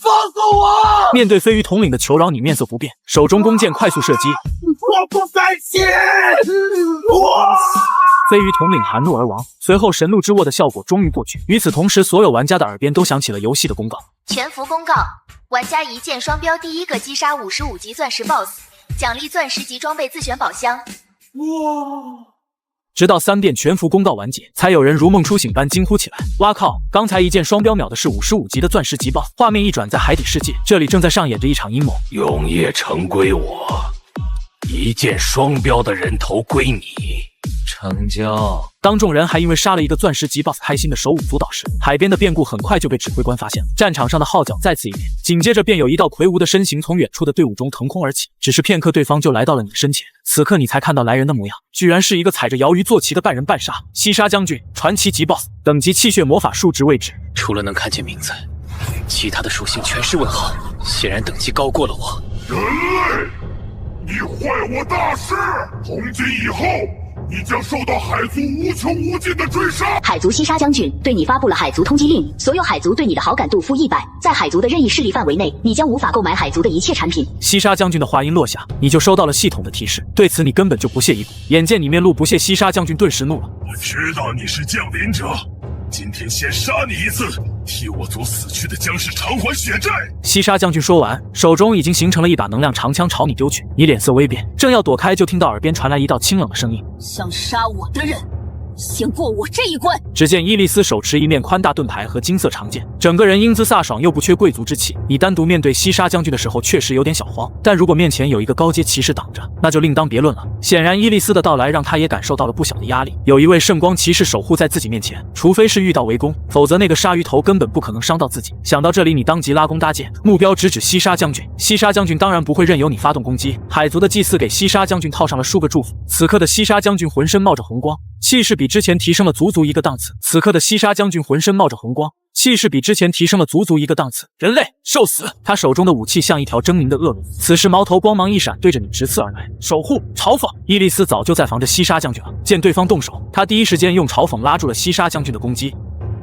放过我！面对飞鱼统领的求饶，你面色不变，手中弓箭快速射击。我不甘心！飞鱼统领含怒而亡，随后神怒之握的效果终于过去。与此同时，所有玩家的耳边都响起了游戏的公告：全服公告，玩家一键双标第一个击杀55级钻石 BOSS， 奖励钻石级装备自选宝箱。哇！直到3遍全服公告完结，才有人如梦初醒般惊呼起来：哇靠！刚才一键双标秒的是55级的钻石级 BOSS。画面一转，在海底世界，这里正在上演着一场阴谋。永夜城归我，一键双标的人头归你。成交。当众人还因为杀了一个钻石级 BOSS 开心的手舞足蹈时，海边的变故很快就被指挥官发现了。战场上的号角再次一连，紧接着便有一道魁梧的身形从远处的队伍中腾空而起，只是片刻，对方就来到了你的身前。此刻你才看到来人的模样，居然是一个踩着摇鱼坐骑的半人半鲨西沙将军，传奇级 BOSS， 等级气血魔法数值未知。除了能看见名字，其他的属性全是问号，显然等级高过了我。人类，你坏我大事！从今以后，你将受到海族无穷无尽的追杀。海族西沙将军对你发布了海族通缉令，所有海族对你的好感度-100，在海族的任意势力范围内，你将无法购买海族的一切产品。西沙将军的话音落下，你就收到了系统的提示，对此你根本就不屑一顾。眼见你面露不屑，西沙将军顿时怒了。我知道你是降临者，今天先杀你一次，替我族死去的将士偿还血债。西沙将军说完，手中已经形成了一把能量长枪朝你丢去。你脸色微变，正要躲开，就听到耳边传来一道清冷的声音：想杀我的人，先过我这一关。只见伊利斯手持一面宽大盾牌和金色长剑，整个人英姿飒爽又不缺贵族之气。你单独面对西沙将军的时候确实有点小慌，但如果面前有一个高阶骑士挡着，那就另当别论了。显然伊利斯的到来让他也感受到了不小的压力，有一位圣光骑士守护在自己面前，除非是遇到围攻，否则那个鲨鱼头根本不可能伤到自己。想到这里，你当即拉弓搭箭，目标直指西沙将军。西沙将军当然不会任由你发动攻击，海族的祭祀给西沙将军套上了数个祝福。此刻的西沙将军浑身冒着红光，气势比之前提升了足足一个档次。此刻的西沙将军浑身冒着红光，气势比之前提升了足足一个档次。人类受死！他手中的武器像一条狰狞的恶龙，此时矛头光芒一闪，对着你直刺而来。守护嘲讽，伊利斯早就在防着西沙将军了。见对方动手，他第一时间用嘲讽拉住了西沙将军的攻击。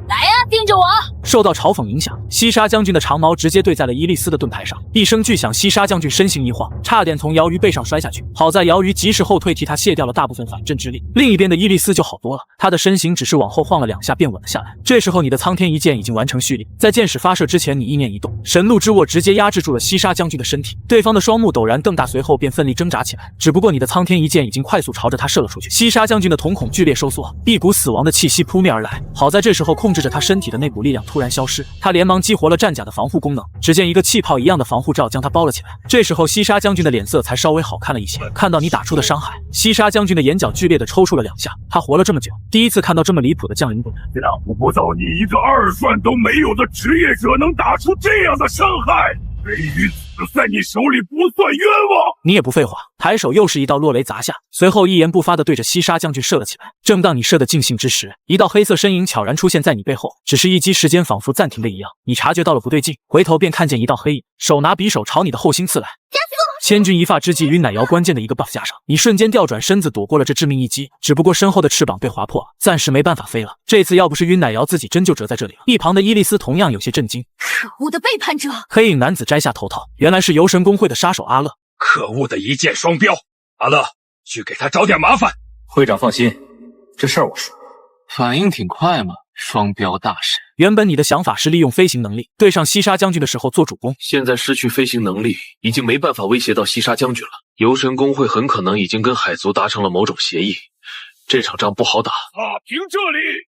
来呀，盯着我！受到嘲讽影响，西沙将军的长矛直接对在了伊利斯的盾牌上，一声巨响，西沙将军身形一晃，差点从瑶鱼背上摔下去。好在瑶鱼及时后退，替他卸掉了大部分反震之力。另一边的伊利斯就好多了，他的身形只是往后晃了2下便稳了下来。这时候你的苍天一剑已经完成蓄力，在箭矢发射之前，你意念一动，神怒之握直接压制住了西沙将军的身体。对方的双目陡然瞪大，随后便奋力挣扎起来。只不过你的苍天一剑已经快速朝着他射了出去。西沙将军的瞳孔剧烈收缩，一股死亡的气息扑面而来。好在这时候控制着他身体的那股力量突然消失，他连忙激活了战甲的防护功能，只见一个气泡一样的防护罩将他包了起来。这时候西沙将军的脸色才稍微好看了一些，看到你打出的伤害，西沙将军的眼角剧烈的抽搐了2下。他活了这么久，第一次看到这么离谱的降临者。想不到你一个2转都没有的职业者能打出这样的伤害，飞鱼死在你手里不算冤枉。你也不废话，抬手又是一道落雷砸下，随后一言不发的对着西沙将军射了起来。正当你射得尽兴之时，一道黑色身影悄然出现在你背后，只是一击时间仿佛暂停的一样。你察觉到了不对劲，回头便看见一道黑影，手拿匕首朝你的后心刺来。加速！千钧一发之际，晕奶瑶关键的一个 buff 加上，你瞬间调转身子躲过了这致命一击，只不过身后的翅膀被划破，暂时没办法飞了。这次要不是晕奶瑶自己真就折在这里了。一旁的伊莉丝同样有些震惊。可恶的背叛者！黑影男子摘下头套，原来是游神公会的杀手阿乐。可恶的一箭双雕！阿乐，去给他找点麻烦。会长放心，这事儿我说。反应挺快嘛，双标大神。原本你的想法是利用飞行能力对上西沙将军的时候做主攻，现在失去飞行能力，已经没办法威胁到西沙将军了。游神公会很可能已经跟海族达成了某种协议，这场仗不好打。踏平这里！